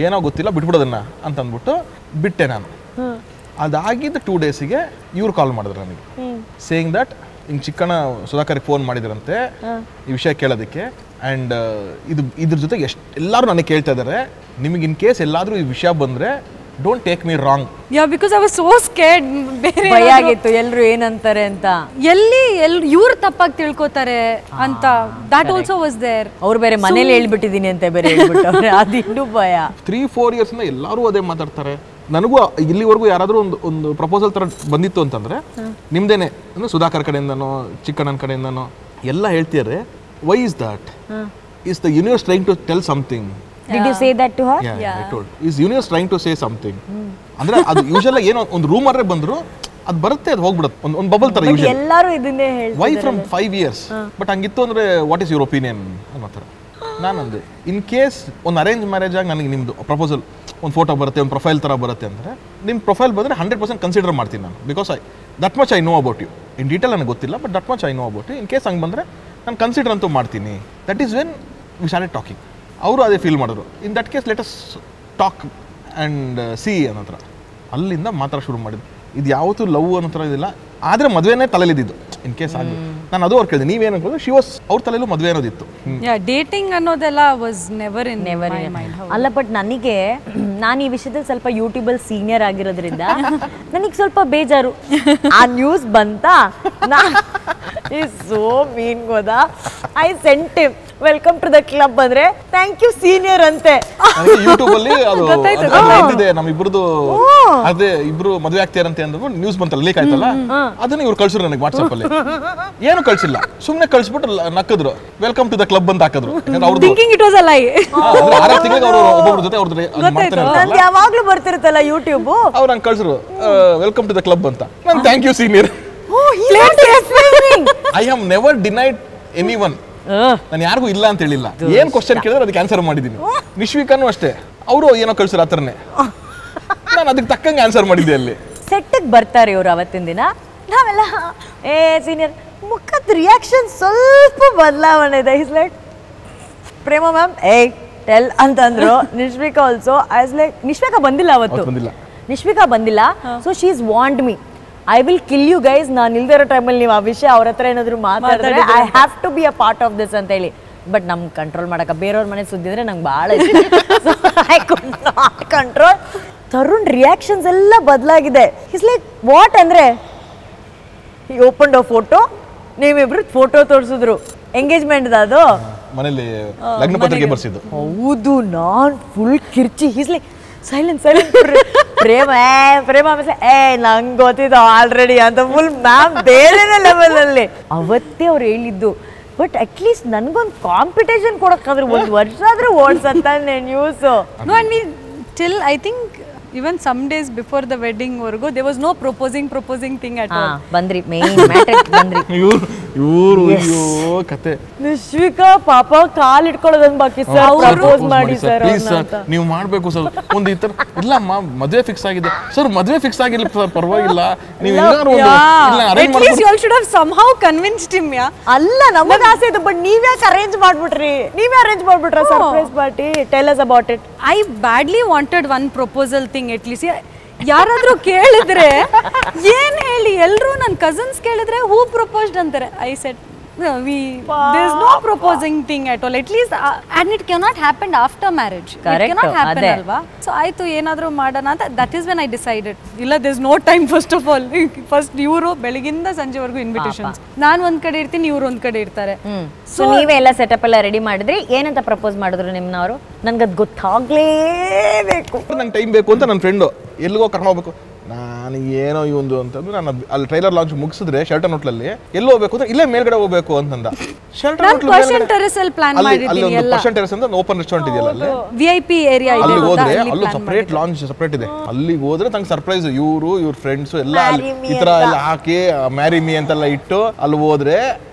ಏನೋ ಗೊತ್ತಿಲ್ಲ, ಬಿಟ್ಬಿಡೋದನ್ನ ಅಂತ ಅಂದ್ಬಿಟ್ಟು ಬಿಟ್ಟೆ ನಾನು. ಅದಾಗಿದ್ದ 2 daysಗೆ ಇವ್ರು ಕಾಲ್ ಮಾಡಿದ್ರು ನನಗೆ, ಸೇಯಿಂಗ್ ದಟ್ ಹಿಂಗೆ ಚಿಕ್ಕಣ್ಣ ಸುಧಾಕರ್ಗೆ ಫೋನ್ ಮಾಡಿದ್ರಂತೆ ಈ ವಿಷಯ ಕೇಳೋದಕ್ಕೆ. ಆ್ಯಂಡ್ ಇದ್ರ ಜೊತೆಗೆ ಎಲ್ಲರೂ ನನಗೆ ಕೇಳ್ತಾ ಇದ್ದಾರೆ, ನಿಮಗೆ ಇನ್ ಕೇಸ್ ಎಲ್ಲಾದರೂ ಈ ವಿಷಯ ಬಂದರೆ don't take me wrong. Yeah because I was so scared. ಬೇರೆ ಭಯ ಆಗಿತ್ತು ಎಲ್ಲರೂ ಏನಂತಾರೆ ಅಂತ, ಇವ್ರು ತಪ್ಪಾಗಿ ತಿಳ್ಕೊತಾರೆ ಅಂತ. That also was there. ಅವ್ರು ಬೇರೆ ಮನೇಲಿ ಹೇಳ್ಬಿಟ್ಟಿದ್ದೀನಿ ಅಂತ ಬೇರೆ ಹೇಳ್ಬಿಟ್ಟವ್ರೆ, ಅದು ಇನ್ನೂ ಭಯ. 3-4 years ಎಲ್ಲರೂ ಅದೇ ಮಾತಾಡ್ತಾರೆ. ನನಗೂ ಇಲ್ಲಿವರೆಗೂ ಯಾರಾದರೂ ಒಂದು ಪ್ರಪೋಸಲ್ ಥರ ಬಂದಿತ್ತು ಅಂತಂದರೆ ನಿಮ್ದೇನೆ, ಅಂದರೆ ಸುಧಾಕರ್ ಕಡೆಯಿಂದನೋ ಚಿಕ್ಕಣ್ಣನ ಕಡೆಯಿಂದನೋ ಎಲ್ಲ ಹೇಳ್ತಿದ್ದಾರೆ. Why is that? Is the universe trying to tell something. Did you say that to her? Yeah, I told. Is universe trying to say something? ಅಂದ್ರೆ ಅದು ಯೂಶುವಲಿ ಏನೋ ಒಂದು ರೂಮರ್ ಬಂದ್ರು ಅದು ಬರುತ್ತೆ, ಅದು ಹೋಗ್ಬಿಡುತ್ತೆ, ಒಂದು ಬಬಲ್ ತರ ಯೂಶುವಲಿ. ಎಲ್ಲರೂ ಇದನ್ನೇ ಹೇಳ್ತಾರೆ. Why from 5 years? ಬಟ್ ಹಂಗಿತ್ತು ಅಂದ್ರೆ ವಾಟ್ ಇಸ್ ಯುವರ್ ಒಪಿನಿಯನ್ ಅನ್ನೋ ಥರ. ನಾನಂದೆ ಇನ್ ಕೇಸ್ ಒಂದು ಅರೇಂಜ್ ಮ್ಯಾರೇಜ್ ಆಗಿ ನನಗೆ ನಿಮ್ಮದು ಪ್ರಪೋಸಲ್ ಒಂದು ಫೋಟೋ ಬರುತ್ತೆ, ಒಂದು ಪ್ರೊಫೈಲ್ ಥರ ಬರುತ್ತೆ ಅಂದರೆ ನಿಮ್ಮ ಪ್ರೊಫೈಲ್ ಬಂದರೆ 100% ಕನ್ಸಿಡರ್ ಮಾಡ್ತೀನಿ ನಾನು. Because that much I know about you. In detail ನನಗೆ ಗೊತ್ತಿಲ್ಲ, but that much I know about you. In case ಹಂಗೆ ಬಂದರೆ ನಾನು ಕನ್ಸಿಡರ್ ಅಂತೂ ಮಾಡ್ತೀನಿ. That is when we started talking. ಅವರು ಅದೇ ಫೀಲ್ ಮಾಡಿದ್ರು. In that case let us talk and see ಅನ್ನೋ ಥರ ಅಲ್ಲಿಂದ ಮಾತ್ರ ಶುರು ಮಾಡಿದ್ದು. ಇದು ಯಾವತ್ತೂ ಲವ್ ಅನ್ನೋ ಥರ ಇದಿಲ್ಲ. ಆದರೆ ಮದುವೆನೇ ತಲೆಲಿದ್ದು ಇನ್ ಕೇಸ್ ಆಗಿ. ನಾನು ಅದು ಅವ್ರು ಕೇಳಿದೆ ನೀವೇನು ಅನ್ಕೊಂಡು, ಶಿ ವಾಸ್ ಅವ್ರ ತಲೆಯಲ್ಲೂ ಮದುವೆ ಅನ್ನೋದಿತ್ತು. ಡೇಟಿಂಗ್ ಅನ್ನೋದೆಲ್ಲ was never in my mind. ಅಲ್ಲ, ಬಟ್ ನನಗೆ ನಾನು ಈ ವಿಷಯದಲ್ಲಿ ಸ್ವಲ್ಪ ಯೂಟ್ಯೂಬಲ್ಲಿ ಸೀನಿಯರ್ ಆಗಿರೋದ್ರಿಂದ ನನಗೆ ಸ್ವಲ್ಪ ಬೇಜಾರು. ಆ ನ್ಯೂಸ್ ಬಂತ ಸೋ ಮೀನ್ ಗೊತ್ತಾ, I sent him welcome to the club ಅಂದ್ರೆ ಥ್ಯಾಂಕ್ ಯು ಸೀನಿಯರ್ ಅಂತೆ. ಯೂಟ್ಯೂಬ್ ಅಲ್ಲಿ ಅದು ಇದ್ದಿದೆ ನಮ್ಮಿಬ್ರದ್ದು. ಅದೇ ಇಬ್ರು ಮದುವೆ ಆಗ್ತೀರಂತೆ ಅಂದ್ರು ನ್ಯೂಸ್ ಬಂತಲ್ಲ, ಲೀಕ್ ಆಯ್ತಲ್ಲ, ಅದನ್ನ ಇವ್ರು ಕಳ್ಸಿದ್ರು ನನಗೆ ವಾಟ್ಸ್ಆಪ್ ಅಲ್ಲಿ. ಏನು ಕಳ್ಸಿಲ್ಲ, ಸುಮ್ನೆ ಕಳ್ಸಿಬಿಟ್ಟು ನಕ್ಕದ್ರು, ವೆಲ್ಕಮ್ ಟು ದ ಕ್ಲಬ್ ಅಂತ ಹಾಕಿದ್ರು. ಥಿಂಕಿಂಗ್ ಇಟ್ ವಾಸ್ ಅ ಲೈ. 6 ತಿಂಗಳಿಗೆ ಅವರು ಒಬ್ಬೊಬ್ರ ಜೊತೆ ಅವ್ರದ್ದು ಯಾವಾಗ್ಲೂ ಬರ್ತಿರುತ್ತಲ್ಲ ಯೂಟ್ಯೂಬ್, ಅವ್ರು ನಂಗೆ ಕಳ್ಸಿದ್ರು ವೆಲ್ಕಮ್ ಟು ದ ಕ್ಲಬ್ ಅಂತ. ನಾನು thank you senior. I have never denied anyone. ನಾನು ಯಾರಿಗೂ ಇಲ್ಲ ಅಂತ ಹೇಳಿಲ್ಲ. ಏನ್ ಕ್ವಶನ್ ಕೇಳಿದ್ರೆ ಅದಕ್ಕೆ ಆನ್ಸರ್ ಮಾಡಿದ್ದೀನಿ. ನಿಶ್ವಿಕಾನು ಅಷ್ಟೇ, ಅವರು ಏನೋ ಕಳ್ಸಿರೋ ಆ ಥರನೇ, ನಾನು ಅದಕ್ಕೆ ತಕ್ಕಂಗೆ ಆನ್ಸರ್ ಮಾಡಿದ್ದೆ. ಅಲ್ಲಿ ಸೆಟ್ಟಿಗೆ ಬರ್ತಾರೆ ಇವರು ಅವತ್ತಿನ ದಿನ. ನಾವೆಲ್ಲ ಸೀನಿಯರ್ ಮುಖದ ರಿಯಾಕ್ಷನ್ ಸ್ವಲ್ಪ ಬದಲಾವಣೆ ಇದೆ. Is like Prema ma'am tell ಅಂತಂದ್ರು. Nishvika also is like Nishvika ಬಂದಿಲ್ಲ ಅವತ್ತು. ನಿಶ್ವಿಕಾ ಬಂದಿಲ್ಲ. So she is want me I will kill you guys. ನಾನು ಇಲ್ದೇ ಇರೋ ಟೈಮಲ್ಲಿ ನೀವು ಆ ವಿಷಯ ಅವ್ರ ಹತ್ರ ಏನಾದ್ರು ಮಾತಾಡಿದ್ರೆ I have to be a part of this ಅಂತ ಹೇಳಿ. ಬಟ್ ನಮ್ಗೆ ಕಂಟ್ರೋಲ್ ಮಾಡಕ್ಕೆ ಬೇರೆಯವ್ರ ಮನೆ ಸುದ್ದಿದ್ರೆ ನಂಗೆ ಭಾಳ I could not control. Tarun reactions ಎಲ್ಲ ಬದಲಾಗಿದೆ. ಇಸ್ ಲೈಕ್ ವಾಟ್ ಅಂದರೆ ಈ ಓಪನ್ ಅ ಫೋಟೋ, ನೀವಿಬ್ರು ಫೋಟೋ ತೋರಿಸಿದ್ರು ಎಂಗೇಜ್ಮೆಂಟ್ ಅದು ಮನೇಲಿ ಲಗ್ನ ಪತ್ರಿಕೆ ಬರ್ಸಿದ್ದು. ಹೌದು, ನಾನ್ ಫುಲ್ ಕಿರ್ಚಿ. Is like silent silent Prema Prema ನಂಗೆ ಗೊತ್ತಿದ್ದು ಆಲ್ರೆಡಿ ಅಂತ ಫುಲ್ ಮ್ಯಾಮ್ ಬೇರೆನೇ ಲೆವೆಲ್ ಅಲ್ಲಿ ಅವತ್ತೇ ಅವ್ರು ಹೇಳಿದ್ದು. ಬಟ್ ಅಟ್ಲೀಸ್ಟ್ ನನಗೊಂದು ಕಾಂಪಿಟೇಷನ್ ಕೊಡಕ್ಕಾದ್ರೆ 1 ವರ್ಷ ಆದ್ರೂ ಓಡ್ಸಂತಾನೆ news. No, and we till I think even some days before the wedding vargo there was no proposing thing at all. ಬಂದ್ರಿ ಮೇನ್ ಮ್ಯಾಟರ್ ಬಂದ್ರಿ ಇವ್ರು ಅಯ್ಯೋ ಕತೆ. ನಿಶ್ವಿಕಾ ಪಾಪ ಕಾಲ್ ಇಟ್ಕೊಳ್ಳೋದೊಂದು ಬಾಕಿ ಸರ್, ಪ್ರಪೋಸ್ ಮಾಡಿ ಸರ್ ಪ್ಲೀಸ್ ಸರ್ ನೀವು ಮಾಡಬೇಕು ಸರ್. ಒಂದು ಈ ತರ ಇಲ್ಲ ಮದುವೆ ಫಿಕ್ಸ್ ಆಗಿದೆ ಸರ್, ಮದುವೆ ಫಿಕ್ಸ್ ಆಗಿಲ್ಲ ಸರ್, ಪರವಾಗಿಲ್ಲ ನೀವು ಹೆಂಗಾರು ಇಲ್ಲ ಅರೇಂಜ್ ಮಾಡಿ. You all should have somehow convinced him. ಅಲ್ಲ ನಮಗೆ ಆಸೆ ಇದೆ, ಬಟ್ ನೀವ್ ಯಾಕೆ ಅರೇಂಜ್ ಮಾಡ್ಬಿಟ್ರಿ? ನೀವೇ ಅರೇಂಜ್ ಮಾಡ್ಬಿಟ್ರ surprise party? Tell us about it. I badly wanted one proposal thing at least. ಯಾರಾದ್ರೂ ಕೇಳಿದ್ರೆ ಏನ್ ಹೇಳಿ, ಎಲ್ರು ನನ್ನ ಕಸಿನ್ಸ್ ಕೇಳಿದ್ರೆ ಹೂ ಪ್ರಪೋಸ್ಡ್ ಅಂತಾರೆ. I said there is no proposing thing at all, at least and it cannot happen after marriage. Correct. It cannot happen alva. So ಆಯ್ತು ಏನಾದ್ರೂ ಮಾಡೋಣ ಅಂತ. that is when I decided ಇಲ್ಲ there is no time. first of all first ಇವರು ಬೆಳಗಿಂದ ಸಂಜೆವರೆಗೂ invitations, ನಾನು ಒಂದ್ ಕಡೆ ಇರ್ತೀನಿ, ಇವ್ರು ಒಂದ್ ಕಡೆ ಇರ್ತಾರೆ. ಸೊ ನೀವೇ ಎಲ್ಲ ಸೆಟಪ್ ಎಲ್ಲ ರೆಡಿ ಮಾಡಿದ್ರಿ. ಏನಂತ ಪ್ರಪೋಸ್ ಮಾಡಿದ್ರು ನಿಮ್ಮನವರು? ನನ್ಗದ್ ಗೊತ್ತಾಗ್ಲೇಬೇಕು, ನಂಗೆ ಟೈಮ್ ಬೇಕು ಅಂತ ನನ್ನ ಫ್ರೆಂಡು ಎಲ್ಲಿಗೋ ಕರ್ಕೊಂಡು ಹೋಗ್ಬೇಕು. ನಾನು ಏನೋ ಇವಂದು ಅಂತಂದ್ರೆ ನಾನು ಅಲ್ಲಿ ಟ್ರೈಲರ್ ಲಾಂಚ್ ಮುಗಿಸಿದ್ರೆ ಶೆಲ್ಟನ್ ಹೋಟ್ಲಲ್ಲಿ ಎಲ್ಲಿ ಹೋಗ್ಬೇಕು ಅಂದ್ರೆ ಇಲ್ಲೇ ಮೇಲ್ಗಡೆ ಹೋಗ್ಬೇಕು ಅಂತಂದ. ಶೆಲ್ಟನ್ ಪರ್ಷನ್ ಟೆರೆಸ್ ಅಲ್ಲಿ ಪ್ಲಾನ್ ಮಾಡಿದ್ದೀನಿ. ಅಲ್ಲಿ ಪರ್ಷನ್ ಟೆರೆಸ್ ಅಂತ ಓಪನ್ ರೆಸ್ಟೋರೆಂಟ್ ಇದೆಯಲ್ಲ, ಅಲ್ಲಿ VIP ಏರಿಯಾ ಇದೆ. ಅಲ್ಲಿ ಹೋದ್ರೆ ಅಲ್ಲಿ ಸಪರೇಟ್ ಲಾಂಚ್ ಸಪರೇಟ್ ಇದೆ. ಅಲ್ಲಿಗೆ ಹೋದ್ರೆ ನಂಗೆ ಸರ್ಪ್ರೈಸ್, ಇವ್ರ ಫ್ರೆಂಡ್ಸ್ ಎಲ್ಲ ಅಲ್ಲಿ ಈ ತರ ಎಲ್ಲ ಹಾಕಿ ಮ್ಯಾರಿ ಮೀ ಅಂತೆಲ್ಲ ಇಟ್ಟು ಅಲ್ಲಿ ಹೋದ್ರೆ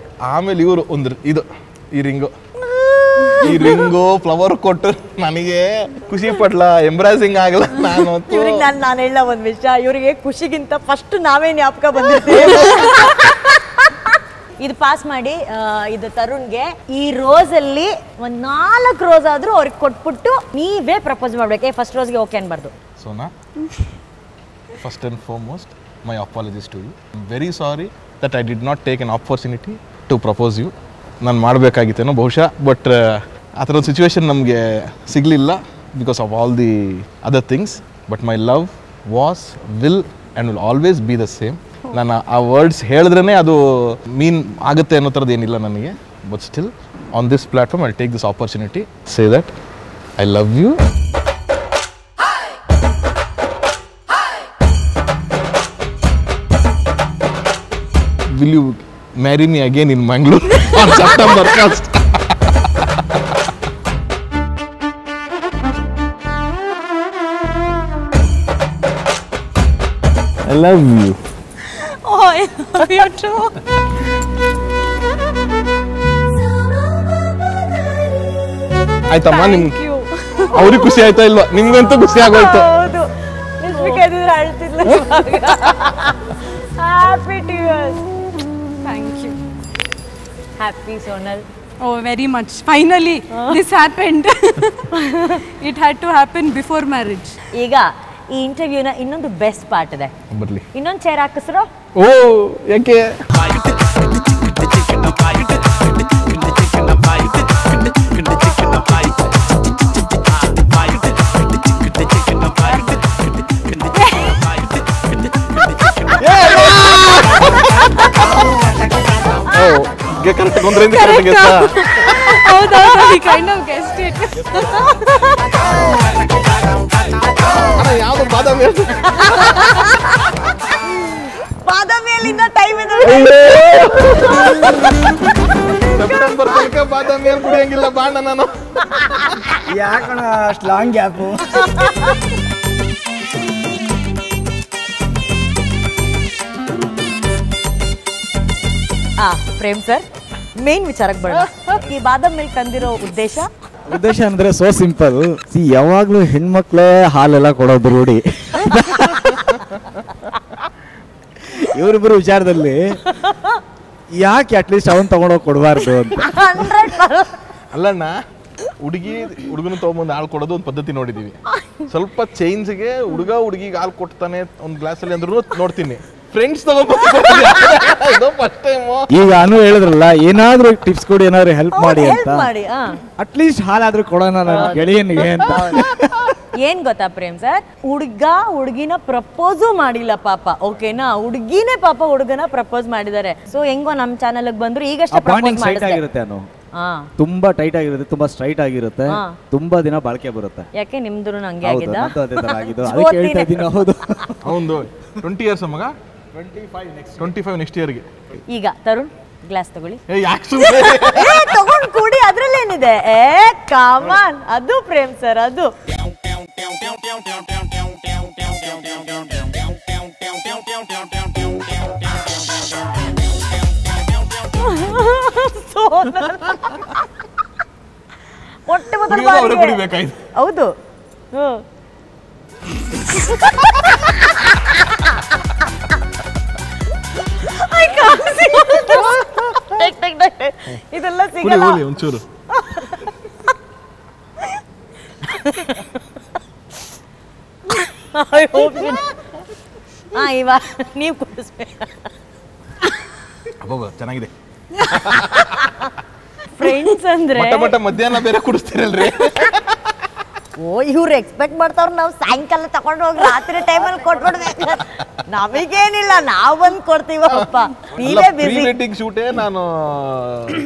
ಆಮೇಲೆ ಇವರು ಒಂದು ಈ ರಿಂಗು ಫ್ಲವರ್ ಕೊಟ್ಟು ನನಗೆ ಖುಷಿ ಪಡ್ಲ, ಎಂಬ್ರಾಸಿಂಗ್ ಆಗಲ್ಲ. ನಾನು ಹೇಳ ಒಂದ್ ವಿಷಯ, ಇವರಿಗೆ ಖುಷಿಗಿಂತ ಫಸ್ಟ್ ನಾವೇ ಜ್ಞಾಪಕ ಬಂದಿರ್ತೀವಿ. ಇದು ಪಾಸ್ ಮಾಡಿ ಇದು ತರುಣ್ಗೆ ಈ ರೋಸ್ ಅಲ್ಲಿ ಒಂದ್ 4 ರೋಸ್ ಆದ್ರೂ ಅವ್ರಿಗೆ ಕೊಟ್ಬಿಟ್ಟು ನೀವೇ ಪ್ರಪೋಸ್ ಮಾಡ್ಬೇಕು. ಫಸ್ಟ್ ರೋಸ್ಗೆ ಓಕೆ ಅನ್ಬಾರ್ದು. Sona, first and foremost my apologies to you. I am very sorry that I did not take an opportunity to propose you. ನಾನು ಮಾಡಬೇಕಾಗಿತ್ತೇನೋ ಬಹುಶಃ, ಬಟ್ ಆ ಥರದ ಸಿಚುವೇಶನ್ ನಮಗೆ ಸಿಗಲಿಲ್ಲ because of all the other things. But my love was, will and will always be the same. ನಾನು ಆ words ಹೇಳಿದ್ರೇ ಅದು ಮೀನ್ ಆಗುತ್ತೆ ಅನ್ನೋ ಥರದ್ದು ಏನಿಲ್ಲ ನನಗೆ. But still on this platform I take this opportunity say that I love you. Will you marry me again in Mangalore on September 1st? I love you. Oh, I love you too. ಆಯ್ತಮ್ಮ, ಅವ್ರಿಗೆ ಖುಷಿ ಆಯ್ತಾ ಇಲ್ವಾ? ನಿಮ್ಗಂತೂ ಖುಷಿ ಆಗೋಯ್ತು. ಹೌದು, ನಿಶ್ವಿಕಾ ಇದ್ರೆ ಅಳ್ತಿದ್ಲು. Happy tears. Thank you. Happy Sonal. Oh, very much. Finally, this happened. It had to happen before marriage. ಈಗ ಈ ಇಂಟರ್ವ್ಯೂನ ಇನ್ನೊಂದು ಬೆಸ್ಟ್ ಪಾರ್ಟ್ ಇದೆ. ಬರ್ಲಿ. ಇನ್ನೊಂದು ಚೇರ್ ಹಾಕಿಸ್ರೋ. ಓ ಯಾಕೆ ಕರೆಕ್ಟ್ ಒಂದರಿಂದ ಹೌದಾ, he kind of guessed it. ಯಾವ್ದು ಬಾದಾಮಿ ಬಾದಾಮಿಯಲ್ಲಿಂದ ಟೈಮ್ ಇದೆ. ಸೆಪ್ಟೆಂಬರ್ ತನಕ ಬಾದಾಮಿ ಕುಡಿಯಂಗಿಲ್ಲ ಬಾಣ ನಾನು. ಯಾಕಣ ಅಷ್ಟು long gap? Prem sir, main ವಿಚಾರಕ್ಕೆ ಬರೋಣ. ಈ ಬಾದಾಮ್ ಮಿಲ್ಕ್ ತಂದಿರೋ ಉದ್ದೇಶ ಅಂದ್ರೆ ಸೋ ಸಿಂಪಲ್. ಯಾವಾಗ್ಲೂ ಹೆಣ್ಮಕ್ಳೇ ಹಾಲೆಲ್ಲ ಕೊಡೋದು ರೂಢಿ. ಇವರಿಬ್ಬರು ವಿಚಾರದಲ್ಲಿ ಯಾಕೆ ಅಟ್ಲೀಸ್ಟ್ ಅವನ್ ತಗೊಂಡೋಗಿ ಕೊಡಬಾರ್ದು ಅಂತ. ಅಲ್ಲಣ್ಣ, ಹುಡುಗನ ತಗೊಂಬಂದು ಹಾಲು ಕೊಡೋದು ಒಂದು ಪದ್ಧತಿ ನೋಡಿದೀವಿ. ಸ್ವಲ್ಪ ಚೇಂಜ್ಗೆ ಹುಡುಗಿಗೆ ಹಾಲು ಕೊಡ್ತಾನೆ ಒಂದು ಗ್ಲಾಸಲ್ಲಿ ಅಂದ್ರೂ ನೋಡ್ತೀನಿ. ಫ್ರೆಂಡ್ಸ್ ಈಗ ಅನು ಹೇಳಿದ್ರಲ್ಲ, ಏನಾದ್ರೂ ಟಿಪ್ಸ್ ಕೊಡಿ, ಏನಾದ್ರು ಹೆಲ್ಪ್ ಮಾಡಿ ಅಂತ. ಅಟ್ಲೀಸ್ಟ್ ಹಾಲಾದ್ರೂ ಕೊಡೋಣ ನನ್ನ ಗೆಳೆಯನಿಗೆ ಅಂತ. ಏನ್ ಗೊತ್ತಾ ಪ್ರೇಮ್ ಸರ್, ಹುಡುಗಿನ ಪ್ರಪೋಸು ಮಾಡಿಲ್ಲ ಪಾಪ, ಓಕೆನಾ? ಹುಡುಗಿನೇ ಪಾಪ ಹುಡುಗನ ಪ್ರಪೋಸ್ ಮಾಡಿದ್ದಾರೆ. ಸೊ ಹೆಂಗೋ ನಮ್ ಚಾನೆಲ್ ಬಂದ್ರು ಈಗಷ್ಟೇ ಪ್ರಪೋಸ್ ಆಗಿರುತ್ತೆ. ಅನು ತುಂಬಾ ಟೈಟ್ ಆಗಿರುತ್ತೆ, ತುಂಬಾ ಸ್ಟ್ರೈಟ್ ಆಗಿರುತ್ತೆ, ತುಂಬಾ ದಿನ ಬಾಳಿಕೆ ಬರುತ್ತೆ. ಯಾಕೆ ನಿಮ್ದು ಹಂಗೆ ಆಗಿದೆ? ಹೌದು, ಅವನು 20 years ಮಗ, 25 ನೆಕ್ಸ್ಟ್ ಇಯರ್ಗೆ. ಈಗ ತರುಣ್ ಗ್ಲಾಸ್ ತಗೊಳ್ಳಿ. ತಗೊಂಡ್ ಕೂಡಿ, ಅದ್ರಲ್ಲೇನಿದೆ? ಕಾಮನ್, ಅದು ಪ್ರೇಮ್ ಸರ್, ಅದು ಹೊಟ್ಟೆ ಹೌದು. ಇದೆಲ್ಲ ಸಿಗಲ್ಲ ಒಂಚೂರು. ಇವಾಗ ನೀವು ಕುಡಿಸ್ಬೇಕು. ಚೆನ್ನಾಗಿದೆ. ಫ್ರೆಂಡ್ಸ್ ಅಂದ್ರೆ ಮಧ್ಯಾಹ್ನ ಬೇರೆ ಕುಡಿಸ್ತೀರಲ್ರಿ? ಓ, ಇವ್ರು ಎಕ್ಸ್ಪೆಕ್ಟ್ ಮಾಡ್ತಾವ್ರು ನಾವು ಸಾಯಂಕಾಲ ತಗೊಂಡು ಹೋಗಿ ರಾತ್ರಿ ಟೈಮಲ್ಲಿ ಕೊಟ್ಬಿಡ್ಬೇಕು. ನಮಗೇನಿಲ್ಲ, ನಾವು ಬಂದು ಕೊಡ್ತೀವಪ್ಪ. ನೀವೇ ಬಿಸಿ. ವೆಡ್ಡಿಂಗ್ ಶೂಟೇ ನಾನು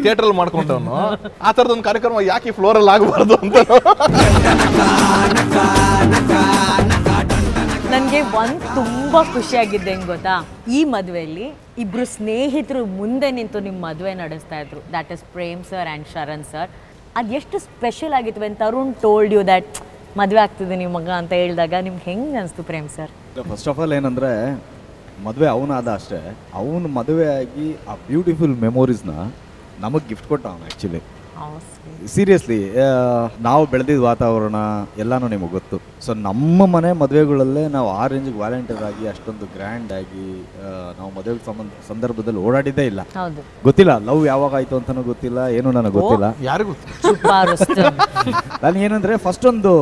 ಥಿಯೇಟರ್ ಅಲ್ಲಿ ಮಾಡ್ಕೊಂಡವನು. ಆ ತರದೊಂದು ಕಾರ್ಯಕ್ರಮ ಯಾಕೆ ಫ್ಲೋರ್ ಅಲ್ಲಿ ಆಗಬಾರ್ದು ಅಂತ. ನನಗೆ ತುಂಬಾ ಖುಷಿಯಾಗಿದ್ದೆ ಹೆಂಗ್ ಗೊತ್ತಾ, ಈ ಮದುವೆಯಲ್ಲಿ ಇಬ್ರು ಸ್ನೇಹಿತರು ಮುಂದೆ ನಿಂತು ನಿಮ್ಮ ಮದುವೆ ನಡೆಸ್ತಾ ಇದ್ರು. That is Prem sir and Sharan sir. ಅದು ಎಷ್ಟು ಸ್ಪೆಷಲ್ ಆಗಿತ್ತು when Tarun told you that ಮದುವೆ ಆಗ್ತಿದೆ ನಿಮ್ಮ ಮಗ ಅಂತ ಹೇಳಿದಾಗ ನಿಮ್ಗೆ ಹೆಂಗೆ ಅನಿಸ್ತು Prem sir? First of all ಏನಂದರೆ, ಮದುವೆ ಅವನಾದ ಅಷ್ಟೇ, ಅವನು ಮದುವೆ ಆಗಿ ಆ ಬ್ಯೂಟಿಫುಲ್ ಮೆಮೊರೀಸ್ನ ನಮಗೆ ಗಿಫ್ಟ್ ಕೊಟ್ಟ ಅವನು. ಆ್ಯಕ್ಚುಲಿ ಸೀರಿಯಸ್ಲಿ ನಾವು ಬೆಳೆದಿದ್ದ ವಾತಾವರಣ ಎಲ್ಲನೂ ನಿಮಗೆ ಗೊತ್ತು. ಸೊ ನಮ್ಮ ಮನೆ ಮದುವೆಗಳಲ್ಲೇ ನಾವು ಆ ರೇಂಜಿಗೆ ವಾಲಂಟಿಯರ್ ಆಗಿ ಅಷ್ಟೊಂದು ಗ್ರ್ಯಾಂಡ್ ಆಗಿ ನಾವು ಮದುವೆ ಸಂದರ್ಭದಲ್ಲಿ ಓಡಾಡಿದ್ದೇ ಇಲ್ಲ. ಗೊತ್ತಿಲ್ಲ ಲವ್ ಯಾವಾಗ ಆಯ್ತು ಅಂತನೂ ಗೊತ್ತಿಲ್ಲ, ಏನು ನನಗೆ ಗೊತ್ತಿಲ್ಲ. ಯಾರಿಗೂ ನಾನು ಏನಂದ್ರೆ ಫಸ್ಟ್ ಒಂದು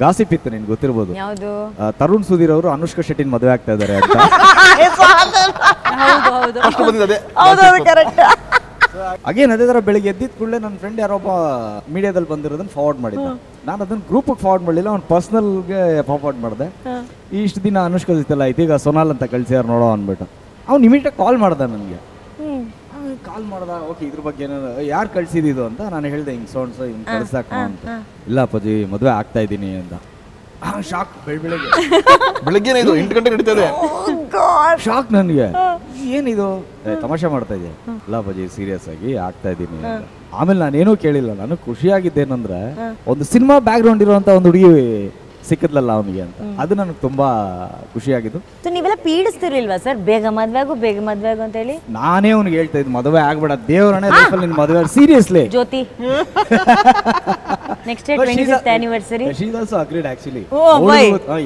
ಗಾಸಿಪ್ ಇತ್ತು, ನಿನ್ಗೆ ಗೊತ್ತಿರ್ಬೋದು. ತರುಣ್ ಸುಧೀರ್ ಅವರು ಅನುಷ್ಕಾ ಶೆಟ್ಟಿನ ಮದುವೆ ಆಗ್ತಾ ಇದ್ದಾರೆ ಅಂತ. ಅಗೇನ್ ಅದೇ ಥರ ಬೆಳಿಗ್ಗೆ ಎದ್ದಿದ್ದ ಕೂಡಲೇ ನನ್ನ ಫ್ರೆಂಡ್ ಯಾರೊಬ್ಬ ಮೀಡಿಯಾದಲ್ಲಿ ಬಂದಿರೋದನ್ನ ಫಾರ್ವರ್ಡ್ ಮಾಡಿದ್ದ. ನಾನು ಅದನ್ನ ಗ್ರೂಪಿಗೆ ಫಾರ್ವರ್ಡ್ ಮಾಡಲಿಲ್ಲ, ಅವ್ನು ಪರ್ಸ್ನಲ್ಗೆ ಫಾರ್ವರ್ಡ್ ಮಾಡಿದೆ. ಇಷ್ಟು ದಿನ ಅನುಷ್ಕಾ ಜೊತೆಲ್ಲ ಆಯ್ತು, ಈಗ ಸೋನಾಲ್ ಅಂತ ಕಳಿಸ್ಯಾರ ನೋಡೋ ಅಂದ್ಬಿಟ್ಟು. ಅವ್ನು ಇಮಿಡಿಯೇಟ್ ಕಾಲ್ ಮಾಡ್ದೆ ನನಗೆ. ಕಾಲ್ ಮಾಡ್ದ, ಓಕೆ ಇದ್ರ ಬಗ್ಗೆ ಏನಾದ್ರು ಯಾರು ಕಳ್ಸಿದ್ದು ಅಂತ ನಾನು ಹೇಳಿದೆ, ಹಿಂಗೆ ಸೋನ್ಸ ಹಿಂಗೆ ಕಳಿಸಾಕ ಅಂತ. ಇಲ್ಲ ಅಪ್ಪಾಜಿ ಮದುವೆ ಆಗ್ತಾ ಇದ್ದೀನಿ ಅಂತ. ಶಾಕ್, ಬೆಳಗ್ಗೆ 8 ಗಂಟೆ ನಡೀತದೆ. ಶಾಕ್ ನನಗೆ, ಏನಿದು ತಮಾಷೆ ಮಾಡ್ತಾ ಇದೆಯಾ? ಇಲ್ಲ ಅಪ್ಪಾಜಿ ಸೀರಿಯಸ್ ಆಗಿ ಆಗ್ತಾ ಇದ್ದೀನಿ ಅಂತ. ಆಮೇಲೆ ನಾನೇನೂ ಕೇಳಿಲ್ಲ. ನಾನು ಖುಷಿಯಾಗಿದ್ದೇನಂದ್ರೆ, ಒಂದು ಸಿನಿಮಾ ಬ್ಯಾಕ್ ಗ್ರೌಂಡ್ ಇರುವಂತ ಒಂದು ಹುಡುಗಿ ಸಿಕ್ಕಿದ್ಲಲ್ಲ ಅವನಿಗೆ ಅಂತ. ಅದು ನನಗೆ ತುಂಬಾ ಖುಷಿಯಾಗಿದ್ದು. ನೀವೆಲ್ಲ ಪೀಡಿಸ್ತಿರ್ಲಿಲ್ವಾ ಸರ್, ಬೇಗ ಮದ್ವೆ ಆಗು ಅಂತ ಹೇಳಿ? ನಾನೇ ಅವ್ನಿಗೆ ಹೇಳ್ತಾ ಇದ್ದು, ಮದುವೆ ಆಗ್ಬೇಡ ದೇವರನೇ ಲೈಫಲ್ಲಿ ನಿನ್ನ ಮದುವೆ. Seriously Jyothi next 25th anniversary she is also agreed actually.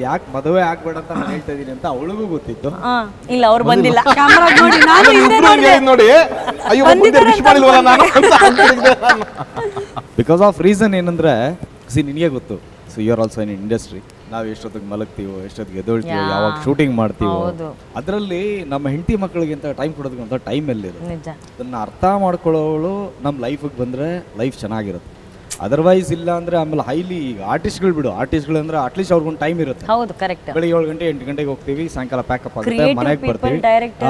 ಯಾಕೆ ಮದುವೆ ಆಗ್ಬೇಡ ಅಂತ ನಾನು ಹೇಳ್ತಾ ಇದೀನಿ ಅಂತ ಅವಳಿಗೂ ಗೊತ್ತಿತ್ತು. ಇಲ್ಲ ಅವ್ರು ಬಂದಿಲ್ಲ. ನೋಡಿ ಬಿಕಾಸ್ ಆಫ್ ರೀಸನ್ ಏನಂದ್ರೆ ನಿನಗೆ ಗೊತ್ತು, so you are also in industry. ನಾವು ಎಷ್ಟೊತ್ತಿಗೆ ಮಲಗ್ತೀವೋ, ಎಷ್ಟೊತ್ತಿಗೆ ಎದ್ದೇಳ್ತೀವೋ, ಯಾವಾಗ ಶೂಟಿಂಗ್ ಮಾಡ್ತೀವೋ, ಅದರಲ್ಲಿ ನಮ್ಮ ಹೆಂಡತಿ ಮಕ್ಕಳಿಗಿಂತ ಟೈಮ್ ಕೊಡೋದಕ್ಕಂತ ಟೈಮ್ ಎಲ್ಲಿದೆ. ಅದನ್ನ ಅರ್ಥ ಮಾಡ್ಕೊಳ್ಳೋಳು ನಮ್ಮ ಲೈಫಿಗೆ ಬಂದ್ರೆ ಲೈಫ್ ಚೆನ್ನಾಗಿರುತ್ತೆ. ಅದರ್ವೈಸ್ ಇಲ್ಲ ಅಂದ್ರೆ ಆಮೇಲೆ ಹೈಲಿ ಈಗ ಆರ್ಟಿಸ್ಟ್ಗಳು ಬಿಡು, ಆರ್ಟಿಸ್ಟ್ಗಳು ಅಂದ್ರೆ ಅಟ್ಲೀಸ್ಟ್ ಅವ್ರಿಗೊಂದು ಟೈಮ್ ಇರುತ್ತೆ. ಬೆಳಿಗ್ಗೆ 7 ಗಂಟೆ 8 ಗಂಟೆಗೆ ಹೋಗ್ತೀವಿ, ಸಾಯಂಕಾಲ ಪ್ಯಾಕಪ್ ಆಗುತ್ತೆ, ಮನೆಗೆ ಬರ್ತೀವಿ.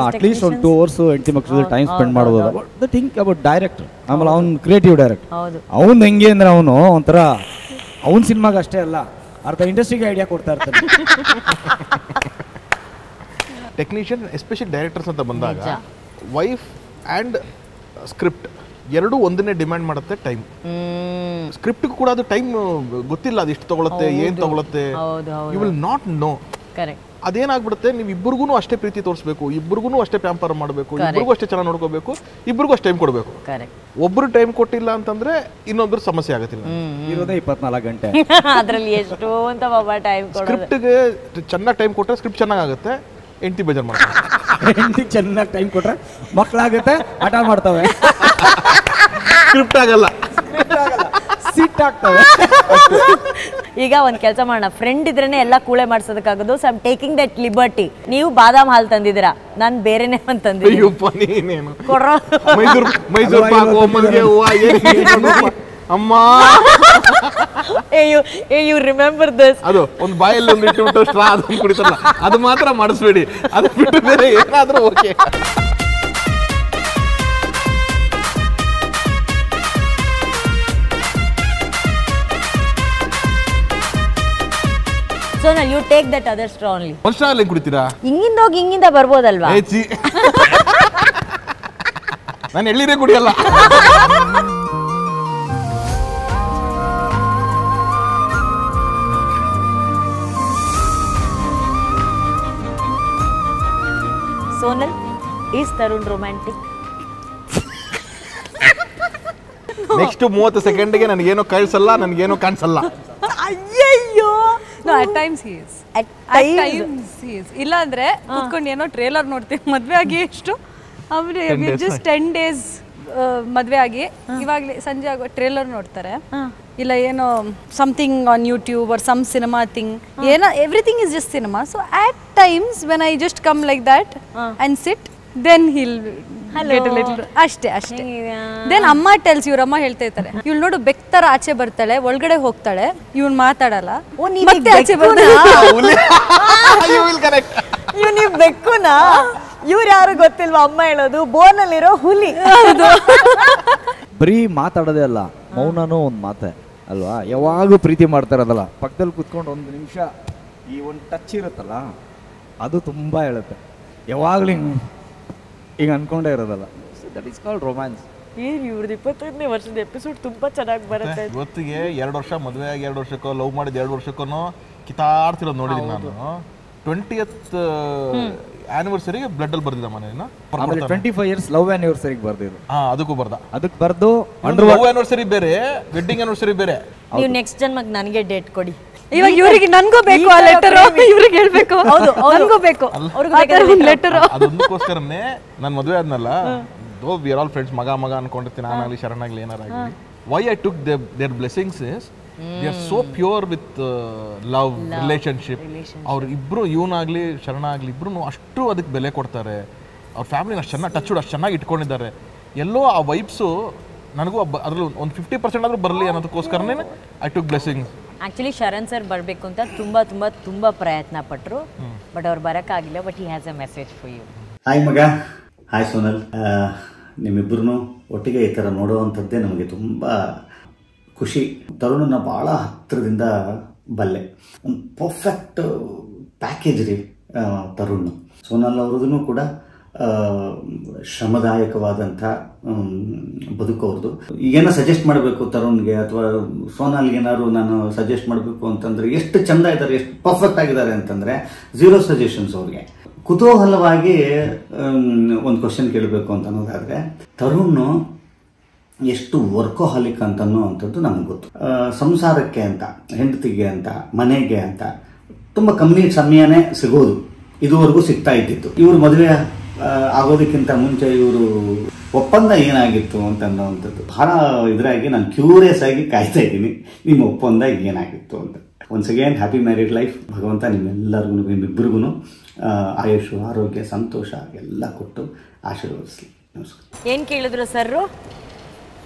ಅಟ್ಲೀಸ್ಟ್ ಒಂದು 2 hours ಹೆಂಡತಿ ಮಕ್ಕಳು ಟೈಮ್ ಸ್ಪೆಂಡ್ ಮಾಡ್ಬೋದು. ದ ಥಿಂಕ್ ಅಬೌಟ್ ಡೈರೆಕ್ಟರ್, ಆಮೇಲೆ ಅವ್ನು ಕ್ರಿಯೇಟಿವ್ ಡೈರೆಕ್ಟರ್. ಅವ್ನು ಹೆಂಗೆ ಅಂದ್ರೆ ಅವನು ಒಂಥರ ಅವ್ನ ಸಿನಿಮಾಗೆ ಅಷ್ಟೇ ಅಲ್ಲ, ಅರ್ಧ ಇಂಡಸ್ಟ್ರಿಗೆ ಐಡಿಯಾ ಕೊಡ್ತಾ ಇರ್ತಾನೆ. ಟೆಕ್ನಿಷಿಯನ್ ಎಸ್ಪೆಷಲಿ ಡೈರೆಕ್ಟರ್ಸ್ ಅಂತ ಬಂದಾಗ ವೈಫ್ ಆ್ಯಂಡ್ ಸ್ಕ್ರಿಪ್ಟ್ ಎರಡೂ ಒಂದನ್ನೇ ಡಿಮ್ಯಾಂಡ್ ಮಾಡುತ್ತೆ ಟೈಮ್. ಸ್ಕ್ರಿಪ್ಟ್ ಕೂಡ ಅದು ಟೈಮ್ ಗೊತ್ತಿಲ್ಲ, ಅದು ಎಷ್ಟು ತಗೊಳುತ್ತೆ, ಏನು ತಗೊಳುತ್ತೆ, ಯು ವಿಲ್ ನಾಟ್ ನೋ. ಅದೇನಾಗ್ಬಿಡುತ್ತೆ, ನೀವು ಇಬ್ಬರಿಗೂ ಅಷ್ಟೇ ಪ್ರೀತಿ ತೋರಿಸ್ಬೇಕು, ಇಬ್ಬರಿಗೂ ಅಷ್ಟೇ ಪ್ಯಾಂಪರ್ ಮಾಡಬೇಕು, ಇಬ್ಬರಿಗೂ ಅಷ್ಟೇ ಚೆನ್ನಾಗಿ ನೋಡ್ಕೋಬೇಕು, ಇಬ್ಬರಿಗೂ ಅಷ್ಟೇ ಟೈಮ್ ಕೊಡಬೇಕು. ಒಬ್ರು ಟೈಮ್ ಕೊಟ್ಟಿಲ್ಲ ಅಂತಂದ್ರೆ ಇನ್ನೊಬ್ರು ಸಮಸ್ಯೆ ಆಗುತ್ತಿಲ್ಲ. ಇರೋದೇ 24 ಗಂಟೆ, ಅದರಲ್ಲಿ ಎಷ್ಟು ಅಂತ ಟೈಮ್. ಸ್ಕ್ರಿಪ್ಟ್ಗೆ ಚೆನ್ನಾಗಿ ಟೈಮ್ ಕೊಟ್ಟರೆ ಸ್ಕ್ರಿಪ್ಟ್ ಚೆನ್ನಾಗುತ್ತೆ, ಹೆಂಡತಿ ಬೇಜಾರು ಮಾಡ್ತಾರೆ. ಹೆಂಡತಿ ಚೆನ್ನಾಗಿ ಟೈಮ್ ಕೊಟ್ರೆ ಮಕ್ಕಳಾಗುತ್ತೆ, ಹಠ ಮಾಡ್ತವೆ, ಸ್ಕ್ರಿಪ್ಟ್ ಆಗಲ್ಲ, ಸಿಟ್ ಆಗ್ತವೆ. ಈಗ ಒಂದ್ ಕೆಲಸ ಮಾಡೋಣ, ಫ್ರೆಂಡ್ ಇದ್ರೇನೆ ಎಲ್ಲ ಕೂಳೆ ಮಾಡ್ಸೋದಕ್ಕಾಗೋದು. So I am taking that liberty. ನೀವು ಬಾದಾಮ್ ಹಾಲು ತಂದಿದ್ದೀರಾ, ನಾನು ಬೇರೆನೇ ಒಂದು ತಂದಿದ್ದೀನಿ. ಮೈಸೂರು ಪಾಕು, ಮಲ್ಲಿಗೆ ಹೂವು, ಅಮ್ಮ ಯು ರಿಮೆಂಬರ್ ದಿಸ್. ಅದು ಒಂದು ಬಾಯಲ್ಲಿ ಒಂದು ಇಟ್ಟು ಸ್ಟ್ರಾ ಅದನ್ನು ಕುಡಿತಲ್ಲ, ಅದು ಮಾತ್ರ ಮಾಡಿಸ್ಬೇಡಿ, ಅದು ಬಿಟ್ಟು ಬೇರೆ ಏನಾದ್ರೂ okay. Sonal, you take that other straw only. ಒಂದು ಸ್ಟ್ರಾ ಅಲ್ಲಿ ಕುಡಿತೀರಾ? ಹಿಂಗಿಂದ ಹೋಗಿ ಹಿಂಗಿಂದ ಬರ್ಬೋದಲ್ವಾ? ನಾನು ಎಳ್ಳಿರೇ ಕುಡಿಯಲ್ಲ. Sonal, is Tarun romantic? Next 30 ಸೆಕೆಂಡ್ಗೆ ನನಗೇನೋ ಕಳಿಸಲ್ಲ, ನನಗೇನೋ ಕಾಣಿಸಲ್ಲ. ಅಯ್ಯಯ್ಯೋ. No, at times he is. At times he is. ಇಲ್ಲ ಅಂದ್ರೆ ಕೂತ್ಕೊಂಡು ಏನೋ ಟ್ರೇಲರ್ ನೋಡ್ತೀವಿ. ಮದ್ವೆ ಆಗಿ ಎಷ್ಟು ಅವ್ರೆ ಜಸ್ಟ್ 10 days ಮದ್ವೆ ಆಗಿ ಇವಾಗಲೇ ಸಂಜೆ ಆಗೋ ಟ್ರೇಲರ್ ನೋಡ್ತಾರೆ. ಇಲ್ಲ ಏನೋ something on YouTube or some cinema thing, ಏನೋ everything is just cinema. So at times when I just come like that and sit, then he'll get a little ಅಷ್ಟೇ. ದೆನ್ ಅಮ್ಮ ಟೆಲ್ಸ್, ಇವ್ರಮ್ಮ ಹೇಳ್ತಾ ಇರ್ತಾರೆ, ಇವ್ಳು ನೋಡು ಬೆಕ್ ತರ ಆಚೆ ಬರ್ತಾಳೆ, ಒಳಗಡೆ ಹೋಗ್ತಾಳೆ, ಇವ್ನು ಮಾತಾಡಲ್ಲ, ಮತ್ತೆ ಆಚೆ ಬರ್ತಾಳೆ. ನೀವು ಬೆಕ್ಕುನಾ? ಇವ್ರು ಯಾರು ಗೊತ್ತಿಲ್ವಾ? ಅಮ್ಮ ಹೇಳೋದು ಬೋನಲ್ಲಿರೋ ಹುಲಿ. ಬರೀ ಮಾತಾಡೋದೇ ಅಲ್ಲ, ಮೌನನೂ ಒಂದು ಮಾತೆ ಅಲ್ವಾ? ಯಾವಾಗೂ ಪ್ರೀತಿ ಮಾಡ್ತಾರದಲ್ಲ, ಪಕ್ಕದಲ್ಲಿ ಕುತ್ಕೊಂಡು 1 ನಿಮಿಷ ಈ ಒಂದು ಟಚ್ ಇರುತ್ತಲ್ಲ, ಅದು ತುಂಬ ಹೇಳುತ್ತೆ. ಯಾವಾಗಲೂ ಈಗ ಅನ್ಕೊಂಡೇ ಇರೋದಲ್ಲ. That is called romance. ಇವ್ರದ್ದು 25ನೇ ವರ್ಷದ ಎಪಿಸೋಡ್ ತುಂಬಾ ಚೆನ್ನಾಗಿ ಬರುತ್ತೆ. ಇವತ್ತಿಗೆ 2 ವರ್ಷ ಮದುವೆ ಆಗಿ 2 ವರ್ಷಕ್ಕೋ ಲವ್ ಮಾಡಿದ 2 ವರ್ಷಕ್ಕೂ ಕಿತಾಡ್ತಿರೋದು ನೋಡಿದ್ದೀನಿ ನಾನು. 20th ಆನಿವರ್ಸರಿಗೆ ಬ್ಲಡ್ ಅಲ್ಲಿ ಬರ್ದಿದ್ದ ಮನೆಯನ್ನ. 25 years ಲವ್ ಆನಿವರ್ಸರಿಗೆ ಬರ್ದಿದ್ದು. ಅದಕ್ಕೂ ಬರ್ದ. ಅದಕ್ಕೆ ಬರ್ದು ಲವ್ ಆನಿವರ್ಸರಿ ಬೇರೆ, ವೆಡ್ಡಿಂಗ್ ಆನಿವರ್ಸರಿ ಬೇರೆ. ನೀವು ನೆಕ್ಸ್ಟ್ ಜನ್ಮಕ್ಕೆ ನನಗೆ ಡೇಟ್ ಕೊಡಿ. ಇವಾಗ ಇವ್ರಿಗೆ ನನ್ಗೂ ಬೇಕು ಆ ಲೆಟರ್, ಇವ್ರಿಗೆ ಹೇಳ್ಬೇಕು. ಹೌದು, ನನಗೂ ಬೇಕು ಲೆಟರ್. ಅದೊಂದಕ್ಕೋಸ್ಕರನೇ ನಾನು ಮದುವೆ ಆದ್ನಲ್ಲ, ದೋ ವಿ ಆರ್ ಆಲ್ ಫ್ರೆಂಡ್ಸ್, ಮಗ ಅನ್ಕೊಂಡಿರ್ತೀನಿ, ನಾನಾಗ್ಲಿ ಶರಣಾಗ್ಲಿ ಏನಾರಾಗಲಿ. Why I took their blessings is they are so pure with love relationship. ಅವ್ರು ಇಬ್ರು, ಇವನಾಗ್ಲಿ ಶರಣಾಗ್ಲಿ, ಇಬ್ರು ಅಷ್ಟು ಅದಕ್ಕೆ ಬೆಲೆ ಕೊಡ್ತಾರೆ. ಅವ್ರ ಫ್ಯಾಮಿಲಿನ ಅಷ್ಟು ಚೆನ್ನಾಗಿ ಟಚ್ ಅಷ್ಟು ಚೆನ್ನಾಗಿ ಇಟ್ಕೊಂಡಿದ್ದಾರೆ. ಎಲ್ಲೋ ಆ ವೈಬ್ಸು ನನಗೂ ಅದ್ರಲ್ಲಿ ಒಂದು 50% ಆದ್ರೂ ಬರಲಿ ಅನ್ನೋದಕ್ಕೋಸ್ಕರನೇ I took blessings. Actually Sharan sir ಬರಬೇಕು ಅಂತ ತುಂಬ ಪ್ರಯತ್ನ ಪಟ್ಟರು, ಬಟ್ ಅವ್ರು ಬರೋಕ್ಕಾಗಿಲ್ಲ. But he has a message for you. Hi ಮಗ, ಹಾಯ್ ಸೋನಲ್. ನಿಮ್ಮಿಬ್ಬರನ್ನು ಒಟ್ಟಿಗೆ ಈ ಥರ ನೋಡುವಂಥದ್ದೇ ನಮಗೆ ತುಂಬ ಖುಷಿ. ತರುಣನ ಭಾಳ ಹತ್ತಿರದಿಂದ ಬಲ್ಲೆ, ಒಂದು ಪರ್ಫೆಕ್ಟ್ ಪ್ಯಾಕೇಜ್ ರೀ ತರುಣ್. ಸೋನಲ್ ಅವ್ರದ್ದು ಕೂಡ ಶ್ರಮದಾಯಕವಾದಂಥ ಬದುಕು ಅವ್ರದ್ದು. ಈಗೇನೋ ಸಜೆಸ್ಟ್ ಮಾಡಬೇಕು ತರುಣ್ಗೆ ಅಥವಾ ಸೋನಾಲ್ಗೆ ಏನಾದ್ರು ನಾನು ಸಜೆಸ್ಟ್ ಮಾಡಬೇಕು ಅಂತಂದ್ರೆ ಎಷ್ಟು ಚಂದ ಇದ್ದಾರೆ, ಎಷ್ಟು ಪರ್ಫೆಕ್ಟ್ ಆಗಿದ್ದಾರೆ ಅಂತಂದ್ರೆ 0 ಸಜೆಷನ್ಸ್ ಅವ್ರಿಗೆ. ಕುತೂಹಲವಾಗಿ ಒಂದು ಕ್ವಶನ್ ಕೇಳಬೇಕು ಅಂತ ಅನ್ನೋದಾದ್ರೆ, ತರುಣ್ ಎಷ್ಟು ವರ್ಕೋಹಾಲಿಕ್ ಅಂತ ಅನ್ನೋವಂಥದ್ದು ನಮ್ಗೆ ಗೊತ್ತು. ಸಂಸಾರಕ್ಕೆ ಅಂತ, ಹೆಂಡತಿಗೆ ಅಂತ, ಮನೆಗೆ ಅಂತ ತುಂಬ ಕಮ್ಮಿ ಸಮಯನೇ ಸಿಗೋದು, ಇದುವರೆಗೂ ಸಿಗ್ತಾ ಇದ್ದಿತ್ತು. ಇವರು ಮದುವೆ ಆಗೋದಕ್ಕಿಂತ ಮುಂಚೆ ಇವರು ಒಪ್ಪಂದ ಏನಾಗಿತ್ತು ಅಂತ ಅನ್ನೋವಂಥದ್ದು ಬಹಳ ಇದರಾಗಿ ನಾನು ಕ್ಯೂರಿಯಸ್ ಆಗಿ ಕಾಯ್ತಾ ಇದ್ದೀನಿ, ನಿಮ್ಮ ಒಪ್ಪಂದ ಏನಾಗಿತ್ತು ಅಂತ. Once again happy married life. ಭಗವಂತ ನಿಮ್ಮೆಲ್ಲರಿಗೂ, ನಿಮ್ಮಿಬ್ಬರಿಗೂ ಆಯುಷು, ಆರೋಗ್ಯ, ಸಂತೋಷ ಎಲ್ಲ ಕೊಟ್ಟು ಆಶೀರ್ವದಿಸಲಿ. ನಮಸ್ಕಾರ. ಏನ್ ಕೇಳಿದ್ರು ಸರ್?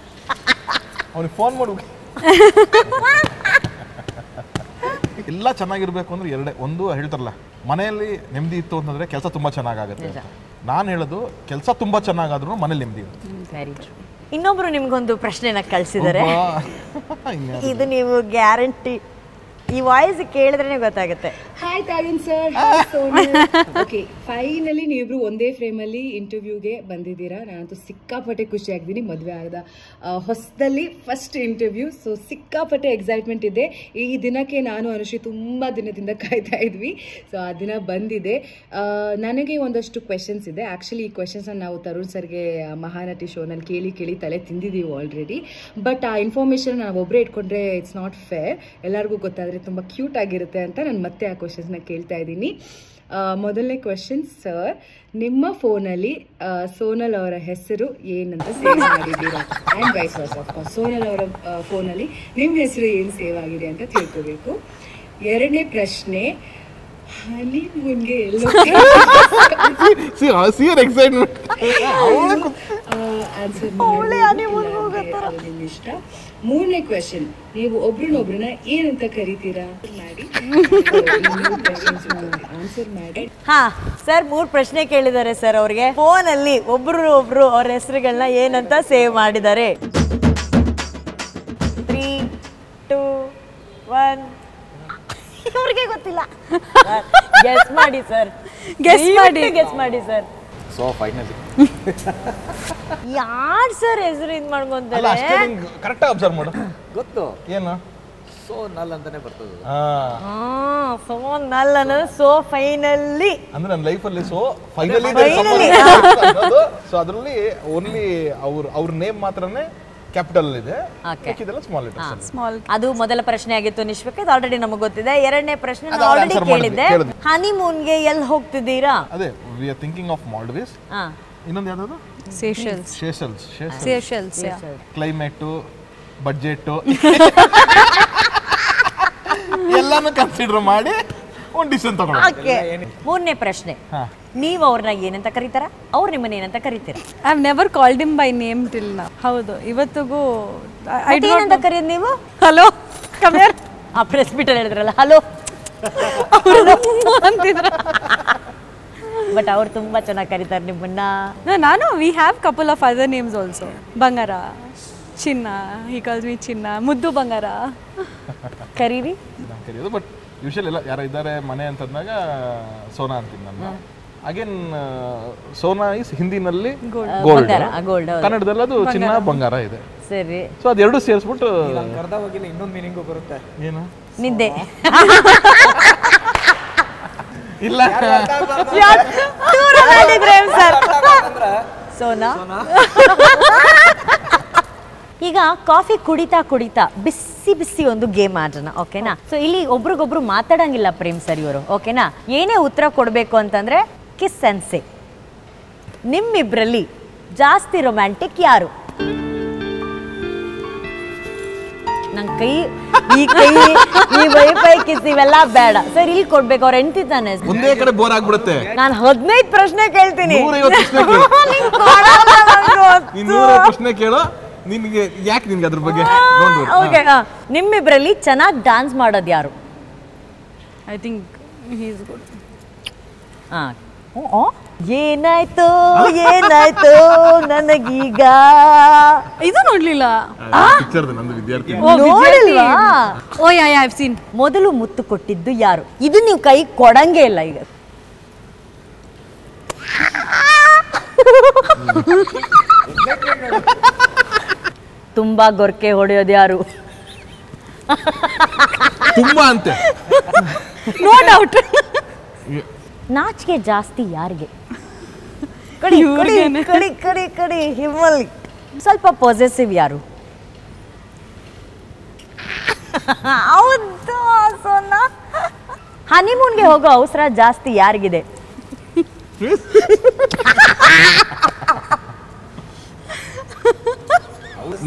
ಅವನಿಗೆ ಫೋನ್ ಮಾಡು. ಎಲ್ಲ ಚೆನ್ನಾಗಿರ್ಬೇಕು ಅಂದ್ರೆ ಎರಡೇ. ಒಂದು ಹೇಳ್ತಾರಲ್ಲ, ಮನೆಯಲ್ಲಿ ನೆಮ್ಮದಿ ಇತ್ತು ಅಂತಂದ್ರೆ ಕೆಲಸ ತುಂಬಾ ಚೆನ್ನಾಗಾಗುತ್ತೆ. ನಾನು ಹೇಳೋದು, ಕೆಲಸ ತುಂಬಾ ಚೆನ್ನಾಗಾದ್ರೂ ಮನೇಲಿ ನೆಮ್ಮದಿ ಇರುತ್ತೆ. ಇನ್ನೊಬ್ರು ನಿಮ್ಗೊಂದು ಪ್ರಶ್ನೆನ ಕಳ್ಸಿದ್ದಾರೆ, ಇದು ನೀವು ಗ್ಯಾರಂಟಿ ಈ ವಾಯ್ಸ್ ಕೇಳಿದ್ರೆ ಗೊತ್ತಾಗುತ್ತೆ. ಹಾಯ್ ತಾರಿನ್ ಸರ್, ಓಕೆ ಫೈನಲಿ ನೀವಿಬ್ರು ಒಂದೇ ಫ್ರೇಮಲ್ಲಿ ಇಂಟರ್ವ್ಯೂಗೆ ಬಂದಿದ್ದೀರಾ. ನಾನಂತೂ ಸಿಕ್ಕಾಪಟ್ಟೆ ಖುಷಿ ಆಗಿದ್ದೀನಿ. ಮದುವೆ ಆದ ಹೊಸದಲ್ಲಿ ಫಸ್ಟ್ ಇಂಟರ್ವ್ಯೂ, ಸೊ ಸಿಕ್ಕಾಪಟ್ಟೆ ಎಕ್ಸೈಟ್ಮೆಂಟ್ ಇದೆ. ಈ ದಿನಕ್ಕೆ ನಾನು ಅನುಶ್ರೀ ತುಂಬ ದಿನದಿಂದ ಕಾಯ್ತಾ ಇದ್ವಿ. ಸೊ ಆ ದಿನ ಬಂದಿದೆ. ನನಗೆ ಒಂದಷ್ಟು ಕ್ವೆಶನ್ಸ್ ಇದೆ. ಆ್ಯಕ್ಚುಲಿ ಈ ಕ್ವೆಶನ್ಸ್ನ ನಾವು ತರುಣ್ ಸರ್ಗೆ ಮಹಾನಟಿ ಶೋನಲ್ಲಿ ಕೇಳಿ ತಲೆ ತಿಂದಿದ್ದೀವಿ ಆಲ್ರೆಡಿ. ಬಟ್ ಆ ಇನ್ಫಾರ್ಮೇಷನ್ ನಾವು ಒಬ್ಬರೇ ಇಟ್ಕೊಂಡ್ರೆ ಇಟ್ಸ್ ನಾಟ್ ಫೇರ್. ಎಲ್ಲರಿಗೂ ಗೊತ್ತಾದರೆ ತುಂಬ ಕ್ಯೂಟ್ ಆಗಿರುತ್ತೆ ಅಂತ ನಾನು ಮತ್ತೆ ಆ ಕ್ವೆಶನ್ಸ್ನ ಕೇಳ್ತಾ ಇದ್ದೀನಿ. ಮೊದಲನೇ ಕ್ವೆಶನ್, ಸರ್ ನಿಮ್ಮ ಫೋನಲ್ಲಿ ಸೋನಲ್ ಅವರ ಹೆಸರು ಏನಂತ ಸೇವ್ ಮಾಡಿದ್ದೀರಾ? And wise Versa, of course Sonal ಅವರ ಫೋನಲ್ಲಿ ನಿಮ್ಮ ಹೆಸರು ಏನು ಸೇವ್ ಆಗಿದೆ ಅಂತ ತಿಳ್ಕೋಬೇಕು. ಎರಡನೇ ಪ್ರಶ್ನೆ, ಹನಿಮೂನ್ಗೆ ಆನ್ಸರ್ ನಿಮ್ಮ ಇಷ್ಟ. ಮೂರನೇ ಕ್ವೆಶನ್, ನೀವು ಒಬ್ರನ್ನೊಬ್ರನ್ನ ಏನಂತ ಕರಿತೀರಾ? ಮಾಡಿ ಆನ್ಸರ್ ಮಾಡಿ. ಹಾ ಸರ್, 3 ಪ್ರಶ್ನೆ ಕೇಳಿದ್ದಾರೆ ಸರ್ ಅವ್ರಿಗೆ. ಫೋನ್ ಅಲ್ಲಿ ಒಬ್ರು ಅವ್ರ ಹೆಸರುಗಳನ್ನ ಏನಂತ ಸೇವ್ ಮಾಡಿದ್ದಾರೆ? 3, 2, 1. ಅವ್ರಿಗೆ ಗೊತ್ತಿಲ್ಲ. ಗೆಸ್ ಮಾಡಿ ಸರ್, ಗೆಸ್ ಮಾಡಿ ಸರ್. ಸೊ ಫೈನಲಿ ಯಾರ್ ಸರ್ ಹೆಸರು ಇದು ಮಾಡ್ಕೊಂತಾರೆ? ಕರೆಕ್ಟ್ ಅಬ್ಸರ್ವ್ ಮಾಡು. ಗೊತ್ತು ಏನು? ಸೋನಲ್ ಅಂತಾನೆ ಬರ್ತದೆ. ಸೋನಲ್ ಅನ್ನೋದು ಸೋ ಫೈನಲಿ ಅಂದ್ರೆ ನನ್ನ ಲೈಫಲ್ಲಿ ಸೋ ಫೈನಲಿ. ಸೊ ಅದರಲ್ಲಿ ಓನ್ಲಿ ಅವ್ರ ನೇಮ್ ಮಾತ್ರನೇ ಕ್ಯಾಪಿಟಲ್ ಇದೆ, ಸ್ಮಾಲ್ ಲೆಟರ್ಸ್. ಅದು ಮೊದಲ ಪ್ರಶ್ನೆ ಆಗಿತ್ತು ನಿಶ್ವಿಕ್, ಇದು ಆಲ್ರೆಡಿ ನಮಗೆ ಗೊತ್ತಿದೆ. ಎರಡನೇ ಪ್ರಶ್ನೆ ನಾನು ಆಲ್ರೆಡಿ ಕೇಳಿದ್ದೆ, ಹನಿಮೂನ್ಗೆ ಎಲ್ಲಿ ಹೋಗ್ತಿದ್ದೀರಾ? ಅದೇ we are thinking of Maldives. ಇನ್ನೊಂದು ಯಾವ್ದು? ಸೇಷಲ್ಸ್. ಕ್ಲೈಮೇಟ್, ಬಡ್ಜೆಟ್ ಎಲ್ಲಾನು ಕನ್ಸಿಡರ್ ಮಾಡಿ ಒಂದು ಡಿಸಿಷನ್ ತಗೊಳ್ಳಿ. ಮೂರನೇ ಪ್ರಶ್ನೆ, ನೀವು ಅವ್ರನ್ನ ಏನಂತ ಕರೀತಾರ, ಅವ್ರು ನಿಮ್ಮನ್ನ ಏನಂತ ಕರೀತೀರ? I have never called him by name till now. ಹೌದು, ಇವತ್ತಿಗೂ ಏನಂತ ಕರೆಯೋದು ನೀವು? Hello come here. ಆ ಪ್ರೆಸ್ ಮೀಟ್ ಅಲ್ಲಿ ಹೇಳಿದ್ರಲ್ಲ ಹಲೋ ಅಂತಿದ್ರ. ಬಟ್ ಅವ್ರು ತುಂಬಾ ಚೆನ್ನಾಗಿ ಕರೀತಾರೆ ನಿಮ್ಮನ್ನ. ನಾನು we have couple of other names also. ಬಂಗಾರ, ಚಿನ್ನ, ಹಿ ಕಾಲ್ಸ್ ಮೀ ಚಿನ್ನ, ಮುದ್ದು ಬಂಗಾರ ಕರೀರಿ. ಕರೆಯೋದು, ಬಟ್ ಯೂಶಲಿ ಎಲ್ಲ ಯಾರು ಇದ್ದಾರೆ ಮನೆ ಅಂತಂದಾಗ ಸೋನಾ ಅಂತೀನಿ ನಾನು. ಅಗೇನ್ ಸೋನಾ ಇಸ್ ಹಿಂದಿನಲ್ಲಿ ಗೋಲ್ಡ್, ಕನ್ನಡದಲ್ಲಿ ಅದು ಚಿನ್ನ ಬಂಗಾರ ಇದೆ. ಸರಿ, ಸೊ ಅದೆರಡು ಸೇರಿಸ್ಬಿಟ್ಟು ಇನ್ನೊಂದು ಮೀನಿಂಗು ಬರುತ್ತೆ. ಏನು? ನಿದ್ದೆ. ಇಲ್ಲ ಸೋನಾ. ಈಗ ಕಾಫಿ ಕುಡಿತಾ ಬಿಸಿ ಒಂದು ಗೇಮ್ ಆಡೋಣ, ಓಕೆನಾ? ಸೊ ಇಲ್ಲಿ ಒಬ್ರಿಗೊಬ್ರು ಮಾತಾಡಂಗಿಲ್ಲ ಪ್ರೇಮ್ ಸರ್ ಇವರು, ಓಕೆನಾ? ಏನೇ ಉತ್ತರ ಕೊಡಬೇಕು ಅಂತಂದ್ರೆ ಕಿಸ್ ಅಂಡ್ ಸೇ. ನಿಮ್ಮಿಬ್ರಲ್ಲಿ ಜಾಸ್ತಿ ರೊಮ್ಯಾಂಟಿಕ್ ಯಾರು? ನನ್ ಕೈ ಈ ವೈಫೈ ಕಿಸ್ ಇವೆಲ್ಲ ಬೇಡ ಸರ್, ಇಲ್ಲಿ ಕೊಡ್ಬೇಕು. ಅವ್ರ ಹೆಂಡತಿ ತಾನೆ, ಒಂದೇ ಕಡೆ ಬೋರ್ ಆಗ್ಬಿಡುತ್ತೆ. ನಾನು 15 ಪ್ರಶ್ನೆ ಕೇಳ್ತೀನಿ, 250 ಪ್ರಶ್ನೆ ಕೇಳೋ. ನಿನ್ಗೆ ಯಾಕೆ ನಿನ್ಗೆ ಅದ್ರ ಬಗ್ಗೆ? ಓಕೆ, ನಿಮ್ಮಿಬ್ರಲ್ಲಿ ಚೆನ್ನಾಗಿ ಡ್ಯಾನ್ಸ್ ಮಾಡೋದು ಯಾರು? I think he is good. ಏನಾಯ್ತು ನನಗೀಗ? ಇದು ನೋಡ್ಲಿಲ್ಲ, ನಂದು ವಿದ್ಯಾರ್ಥಿ ನೋಡಿಲ್ವಾ? ಓ ಯಾ ಐ ಹ್ಯಾವ್ ಸೀನ್. ಮೊದಲು ಮುತ್ತು ಕೊಟ್ಟಿದ್ದು ಯಾರು? ಇದು ನೀವು ಕೈ ಕೊಡಂಗೇ ಇಲ್ಲ ಈಗ. ತುಂಬಾ ಗೊರ್ಕೆ ಹೊಡೆಯೋದು ಯಾರು? ತುಂಬಾ ಅಂತೆ. No doubt. ನಾಚಿಕೆ ಜಾಸ್ತಿ ಯಾರಿಗೆ? ಕಡಿ ಕಡಿ ಕಡಿ ಕಡಿ ಕಡಿ ಹಿಮ್ಮಲ್ಲಿ. ಸ್ವಲ್ಪ ಪಾಸಿಟಿವ್ ಯಾರು? ಹೌದು ಸೋನ. ಹನಿಮೂನ್ಗೆ ಹೋಗೋ ಅವಸರ ಜಾಸ್ತಿ ಯಾರಿಗಿದೆ?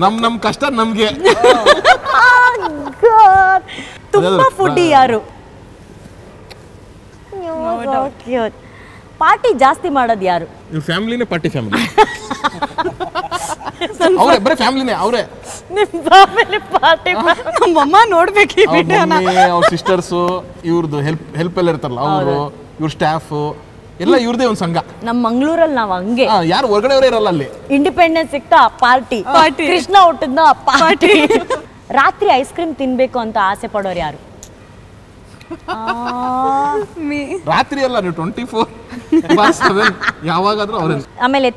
ನಮ್ ಕಷ್ಟ ನಮ್ಗೆ. ತುಂಬಾ ಫುಡ್ಡಿ ಯಾರು? ಪಾರ್ಟಿ ಜಾಸ್ತಿ ಮಾಡೋದು ಯಾರು? ಫ್ಯಾಮಿಲಿನೇ ಪಾರ್ಟಿ ಫ್ಯಾಮಿಲಿ. ಅವರೇ ಬರೀ ಫ್ಯಾಮಿಲಿನೇ ಅವರೇ. ನಮ್ಮಮ್ಮ ನೋಡ್ಬೇಕು ಅವ್ರ ಸಿಸ್ಟರ್ಸು, ಇವ್ರದ್ದು ಹೆಲ್ಪ್ ಎಲ್ಲ ಇರ್ತಾರಲ್ಲ ಅವರು, ಇವ್ರ ಸ್ಟಾಫ್ ಎಲ್ಲ ಇವ್ರದೇ ಒಂದು ಸಂಘ. ನಮ್ಮ ಮಂಗಳೂರಲ್ಲಿ ನಾವ್ ಹಂಗೆ, ಯಾರು ಹೊರಗಡೆಯವರೇ ಇರಲ್ಲ ಅಲ್ಲಿ. ಇಂಡಿಪೆಂಡೆನ್ಸ್ ಸಿಕ್ತಾ ಪಾರ್ಟಿ, ಕೃಷ್ಣ ಹುಟ್ಟಿದ್ನ ಪಾರ್ಟಿ. ರಾತ್ರಿ ಐಸ್ ಕ್ರೀಮ್ ತಿನ್ಬೇಕು ಅಂತ ಆಸೆ ಪಡೋರು ಯಾರು? ರಾತ್ರಿ ಅಲ್ಲ, ನೀವು 24/7 ಯಾವಾಗಾದ್ರೂ ಅವ್ರೆ. ಆಮೇಲೆ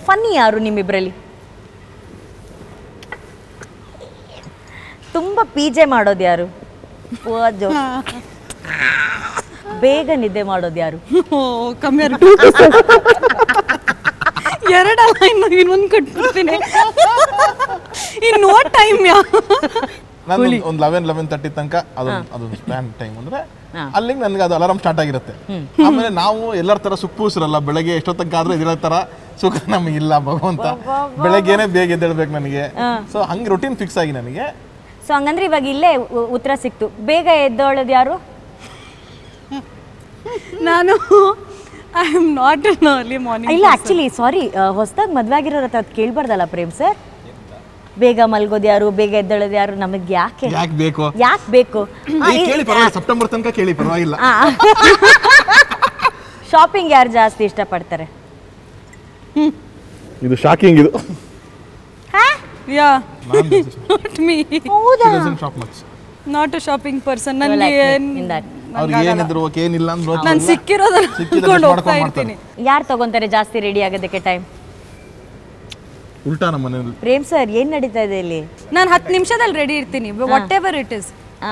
ಫನ್ನಿ ಯಾರು ನಿಮ್ಮಿಬ್ರಲ್ಲಿ? ತುಂಬಾ ಪೀಜೆ ಮಾಡೋದು ಯಾರು? ಬೇಗ ನಿದ್ದೆ ಮಾಡೋದು ಯಾರು? ಕಮ್ಮಿ ಎರಡಲ್ಲ, ಇನ್ನೊಂದು ಕಟ್ಬಿಡ್ತೀನಿ. In no time. ನಾನು ಒಂದು 11:30 ತನಕ ಅದೊಂದು ಸ್ಪ್ಯಾನ್ ಟೈಮ್ ಅಂದ್ರೆ ಅಲ್ಲಿಗೆ ನನಗೆ ಅದು ಅಲಾರಾಮ್ ಸ್ಟಾರ್ಟ್ ಆಗಿರುತ್ತೆ. ಆಮೇಲೆ ನಾವು ಎಲ್ಲರ ತರ ಸುಖಪೂಸರಲ್ಲ, ಬೆಳಗ್ಗೆ ಎಷ್ಟೊತ್ತಕ್ಕಾದ್ರೂ ಇದಿರೋ ತರ ಸುಖ ನಮಗಿಲ್ಲ ಭಗವಂತ. ಬೆಳಗ್ಗೆನೆ ಬೇಗ ಎದ್ದೇಳ್ಬೇಕು ನನಗೆ. ಸೊ ಹಂಗೆ ರೊಟೀನ್ ಫಿಕ್ಸ್ ಆಗಿ ನನಗೆ. ಸೊ ಹಂಗಂದ್ರೆ ಇವಾಗ ಇಲ್ಲೇ ಉತ್ತರ ಸಿಕ್ತು. ಬೇಗ ಎದ್ದೋಳೋದು ಯಾರು? ನಾನು I am not an early morning. ಇಲ್ಲ ಆಕ್ಚುಲಿ ಸಾರಿ, ಹೊಸದಾಗಿ ಮದ್ವೆ ಆಗಿರೋರ ಹತ್ರ ಅದು ಕೇಳ್ಬಾರ್ದಲ್ಲ ಪ್ರೇಮ್ ಸರ್. ಬೇಗ ಮಲ್ಗೋದು ಯಾರು, ಬೇಗ ಎದ್ದೇಳೋದು ಯಾರು? ನಮಗೆ ಯಾಕೆ ಬೇಕು? ಯಾಕೆ ಬೇಕು? ಕೇಳಿ ಪರವಾಗಿಲ್ಲ, ಸೆಪ್ಟೆಂಬರ್ ತನಕ ಕೇಳಿ ಪರವಾಗಿಲ್ಲ. ಶಾಪಿಂಗ್ ಯಾರು ಜಾಸ್ತಿ ಇಷ್ಟಪಡ್ತಾರೆ? ಇದು ಶಾಕಿಂಗ್. ಇದು ಯಾ not me. Not a shopping person. ನನಗೆ ಅವ್ರಿಗೆ ಏನಿದ್ರು ಓಕೆ, ಏನಿಲ್ಲ ಅಂದ್ರೆ ನಾನು ಸಿಕ್ಕಿರೋದನ್ನ ಹೋಗ್ತಾ ಇರ್ತೀನಿ. ಯಾರು ತಗೊಂತಾರೆ ಜಾಸ್ತಿ ರೆಡಿ ಆಗೋದಕ್ಕೆ ಟೈಮ್? ಉಲ್ಟಾ ನಮ್ಮ ಮನೆಯಲ್ಲಿ. ಪ್ರೇಮ್ ಸರ್ ಏನ್ ನಡೀತಾ ಇದೆ ಇಲ್ಲಿ? ನಾನು 10 ನಿಮಿಷದಲ್ಲಿ ರೆಡಿ ಇರ್ತೀನಿ, ವಾಟ್ ಎವರ್ ಇಟ್ ಇಸ್.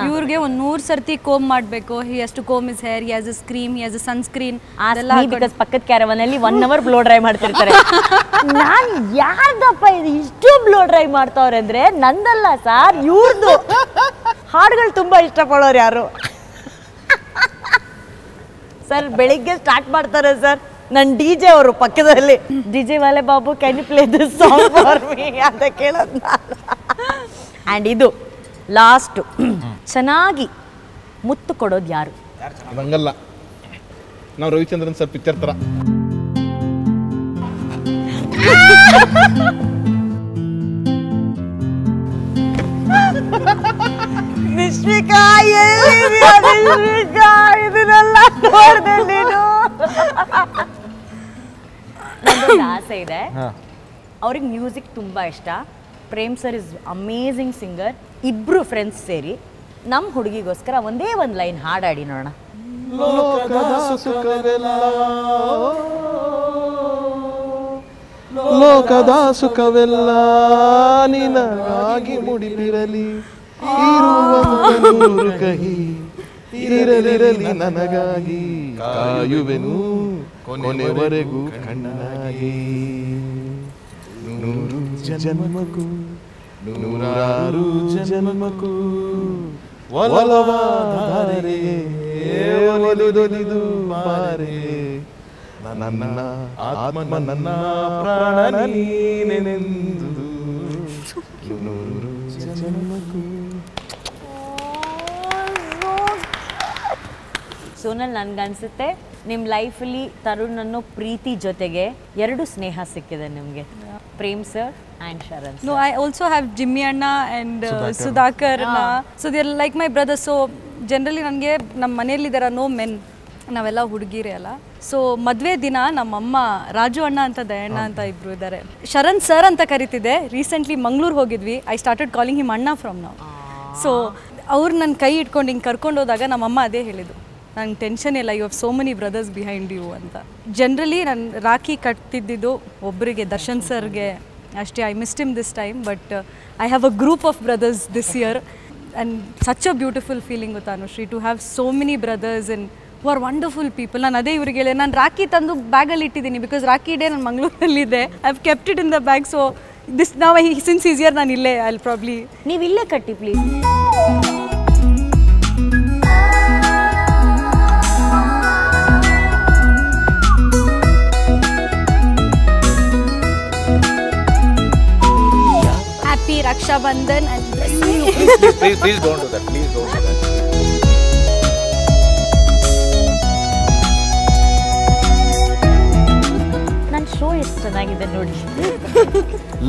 ಇವ್ರಿಗೆ ಒಂದು 100 ಸರ್ತಿ ಕೋಮ್ ಮಾಡಬೇಕು. He has to comb his hair, he has a cream, he has a sunscreen. ಅದೆಲ್ಲ ಬಿಕಾಸ್ ಪಕ್ಕದ ಕ್ಯಾರವನಲ್ಲಿ 1 hour ಬ್ಲೋ ಡ್ರೈ ಮಾಡ್ತಿರ್ತಾರೆ. ನಾನು ಯಾರ್ದಪ್ಪ ಇದು ಇಷ್ಟು ಬ್ಲೋ ಡ್ರೈ ಮಾಡ್ತಾವ್ರೆ ಅಂದ್ರೆ ನಂದಲ್ಲ ಸರ್, ಇವ್ರದ್ದು. ಹಾಡುಗಳು ತುಂಬಾ ಇಷ್ಟಪಡೋರು ಯಾರು? ಸರ್ ಬೆಳಿಗ್ಗೆ ಸ್ಟಾರ್ಟ್ ಮಾಡ್ತಾರೆ ಸರ್. ನನ್ನ ಡಿಜೆ ಅವರು ಪಕ್ಕದಲ್ಲಿ, ಡಿಜೆ ವಾಲೆ ಬಾಬು can you play this song for me ಅಂತ ಕೇಳೋದು. ಆ್ಯಂಡ್ ಇದು ಲಾಸ್ಟು, ಚೆನ್ನಾಗಿ ಮುತ್ತು ಕೊಡೋದು ಯಾರು? ಹಂಗಲ್ಲ, ನಾವು ರವಿಚಂದ್ರನ್ ಸರ್ ಪಿಕ್ಚರ್ ತರ. ನಿಶ್ವಿಕಾ ಇದನ್ನೆಲ್ಲ ನೋಡ್ದೆ ನೀನು? ನಂದೊಂದು ಆಸೆ ಇದೆ. ಅವ್ರಿಗೆ ಮ್ಯೂಸಿಕ್ ತುಂಬಾ ಇಷ್ಟ. Prem sir is amazing singer. ಇಬ್ರು ಫ್ರೆಂಡ್ಸ್ ಸೇರಿ ನಮ್ಮ ಹುಡುಗಿಗೋಸ್ಕರ ಒಂದೇ ಒಂದು ಲೈನ್ ಹಾಡಾಡಿ ನೋಡೋಣ. ಲೋಕದ ಸುಖವೆಲ್ಲ ನಿನಗಾಗಿ ಮುಡಿದಿರಲಿ, ಇರುವಂತ ಕಹಿ ಇರಲಿರಲಿ ನನಗಾಗಿ, ಕಾಯುವೆನು ಕೊನೆವರೆಗೂ ಕಣ್ಣಾಗಿ. 100 ಜನ್ಮಕ್ಕೂ 100 ಜನ್ಮಕ್ಕೂ ಒಲವಾದರೆ ಒಲಿದೊಲಿದು ಬಾರೆ, ನನ್ನ ಆತ್ಮ ನನ್ನ ಪ್ರಾಣ ನೀನೆಂದು 100 ಜನ್ಮಕ್ಕೂ. ಸೋನಲ್, ನನ್ಗನ್ಸುತ್ತೆ ನಿಮ್ಮ ಲೈಫಲ್ಲಿ ತರುಣ್ ಅನ್ನೋ ಪ್ರೀತಿ ಜೊತೆಗೆ 2 ಸ್ನೇಹ ಸಿಕ್ಕಿದೆ ನಿಮಗೆ, Prem sir and Sharan. No, I also have Jimmy Anna and Sudhakar Anna. So they are like my brothers. So generally ನನಗೆ ನಮ್ಮ ಮನೆಯಲ್ಲಿ there are no men. ನಾವೆಲ್ಲ ಹುಡುಗಿರೇ ಅಲ್ಲ. ಸೊ ಮದುವೆ ದಿನ ನಮ್ಮಮ್ಮ ರಾಜು ಅಣ್ಣ ಅಂತ ದಯಣ್ಣ ಅಂತ ಇಬ್ರು ಇದ್ದಾರೆ. ಶರಣ್ ಸರ್ ಅಂತ ಕರಿತಿದ್ದೆ. ರೀಸೆಂಟ್ಲಿ ಮಂಗಳೂರು ಹೋಗಿದ್ವಿ. ಐ ಸ್ಟಾರ್ಟೆಡ್ ಕಾಲಿಂಗ್ ಹಿಮ್ ಅಣ್ಣ ಫ್ರಮ್ ನಾವು. ಸೊ ಅವ್ರು ನನ್ನ ಕೈ ಇಟ್ಕೊಂಡು ಹಿಂಗೆ ಕರ್ಕೊಂಡು ಹೋದಾಗ ನಮ್ಮಮ್ಮ ಅದೇ ಹೇಳಿದ್ದು, ನಂಗೆ ಟೆನ್ಷನ್ ಇಲ್ಲ, you have so many brothers behind you ಅಂತ. ಜನರಲಿ ನಾನು ರಾಖಿ ಕಟ್ತಿದ್ದಿದ್ದು ಒಬ್ಬರಿಗೆ, ದರ್ಶನ್ ಸರ್ಗೆ ಅಷ್ಟೇ. I missed him this time, but I have a group of brothers this year and such a beautiful feeling ಗೊತ್ತಾ Anushree, to have so many brothers and who are wonderful people. ನಾನು ಅದೇ ಇವ್ರಿಗೆ ಹೇಳಿ, ನಾನು ರಾಖಿ ತಂದು ಬ್ಯಾಗಲ್ಲಿ ಇಟ್ಟಿದ್ದೀನಿ, ಬಿಕಾಸ್ ರಾಖಿ ಡೇ ನಾನು ಮಂಗಳೂರಲ್ಲಿದೆ. I have kept it in the bag. So this ನಾವು ಸಿನ್ಸ್ ಈಸ್ ಇಯರ್ ನಾನು ಇಲ್ಲೇ, ಐ ವಿಲ್ ಪ್ರಾಬ್ಲಿ. ನೀವು ಇಲ್ಲೇ ಕಟ್ಟಿ please. Happy Raksha Bandhan and please don't do that. Please don't do that. ನನ್ನ ಶೋ ಎಷ್ಟು ಚೆನ್ನಾಗಿದೆ ನೋಡಿ.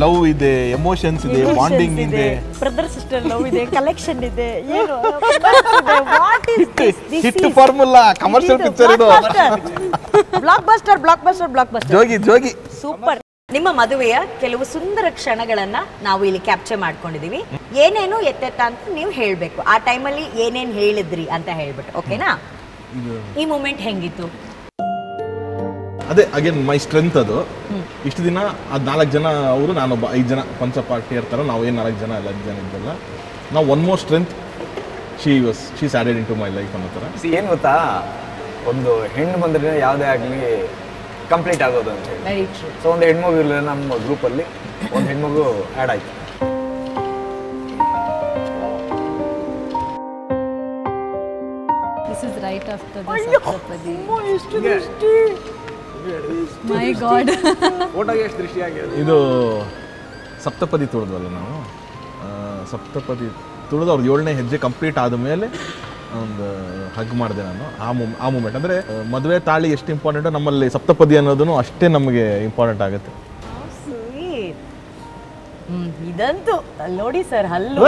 ಲವ್ ಇದೆ, ಎಮೋಷನ್ಸ್ ಇದೆ, ಬಾಂಡಿಂಗ್ ಇದೆ, ಬ್ರದರ್ ಸಿಸ್ಟರ್ ಲವ್ ಇದೆ, ಕಲೆಕ್ಷನ್ ಇದೆ. ಏನು what is this? Hit formula commercial picture ಇದು. Blockbuster blockbuster blockbuster. Jogi Jogi super. ನಿಮ್ಮ ಮದುವೆಯ ಕೆಲವು ಸುಂದರ ಕ್ಷಣಗಳನ್ನ ನಾವು ಇಲ್ಲಿ ಕ್ಯಾಪ್ಚರ್ ಮಾಡ್ಕೊಂಡಿದೀವಿ. ಏನೇನು ಎತ್ತೆತ್ತ ಅಂತ ನೀವು ಹೇಳ್ಬೇಕು. ಆ ಟೈಮಲ್ಲಿ ಏನೇನ್ ಹೇಳಿದ್ರಿ ಅಂತ ಹೇಳ್ಬಿಟ್ಟು, ಓಕೆನಾ? ಈ ಮೂಮೆಂಟ್ ಹೆಂಗಿತ್ತು? ಅದೇ ಅಗೇನ್ ಮೈ ಸ್ಟ್ರೆಂತ್ ಅದು. ಇಷ್ಟು ದಿನ ಅದು 4 ಜನ ಅವರು, ನಾನೊಬ್ಬ 5 ಜನ ಪಂಚ ಪಾರ್ಟಿ ಇರ್ತಾರೆ. ನಾವು ಏನು 4 ಜನ ಅಲ್ಲ, 5 ಜನ ಇದ್ದಲ್ಲ. ನಾವು one more strength she's added into my life ಅನ್ನೋ ಥರ. ಏನು ಗೊತ್ತಾ, ಒಂದು ಹೆಣ್ಣು ಬಂದ್ರೆ ಯಾವುದೇ ಆಗಲಿ ಕಂಪ್ಲೀಟ್ ಆಗೋದು ಅಂತ ಹೇಳಿ. Very true. ಸೊ ಒಂದು ಹೆಣ್ಮಗು ಇರಲಿಲ್ಲ ನಮ್ಮ ಗ್ರೂಪಲ್ಲಿ, ಒಂದು ಹೆಣ್ಮಗು ಆ್ಯಡ್ ಆಯಿತು. this is right after the Saptapadi. My God. ಫೋಟೋಗೆ ಎಷ್ಟು ದೃಷ್ಟಿಯಾಗಿದೆ. ಇದು ಸಪ್ತಪದಿ ತುಳಿದ್ವಲ್ಲ ನಾವು. ಸಪ್ತಪದಿ ತುಳಿದು ಅವ್ರದ್ದು 7ನೇ ಹೆಜ್ಜೆ ಕಂಪ್ಲೀಟ್ ಆದಮೇಲೆ ಒಂದು ಹಗ್ ಮಾಡಿದೆ ನಾನು. ಆ ಮೂಮೆಂಟ್ ಅಂದರೆ ಮದುವೆ ತಾಳಿ ಎಷ್ಟು ಇಂಪಾರ್ಟೆಂಟೋ ನಮ್ಮಲ್ಲಿ ಸಪ್ತಪದಿ ಅನ್ನೋದನ್ನು ಅಷ್ಟೇ ನಮಗೆ ಇಂಪಾರ್ಟೆಂಟ್ ಆಗುತ್ತೆ. ಇದಂತೂ ನೋಡಿ ಸರ್, ಹಲ್ಲು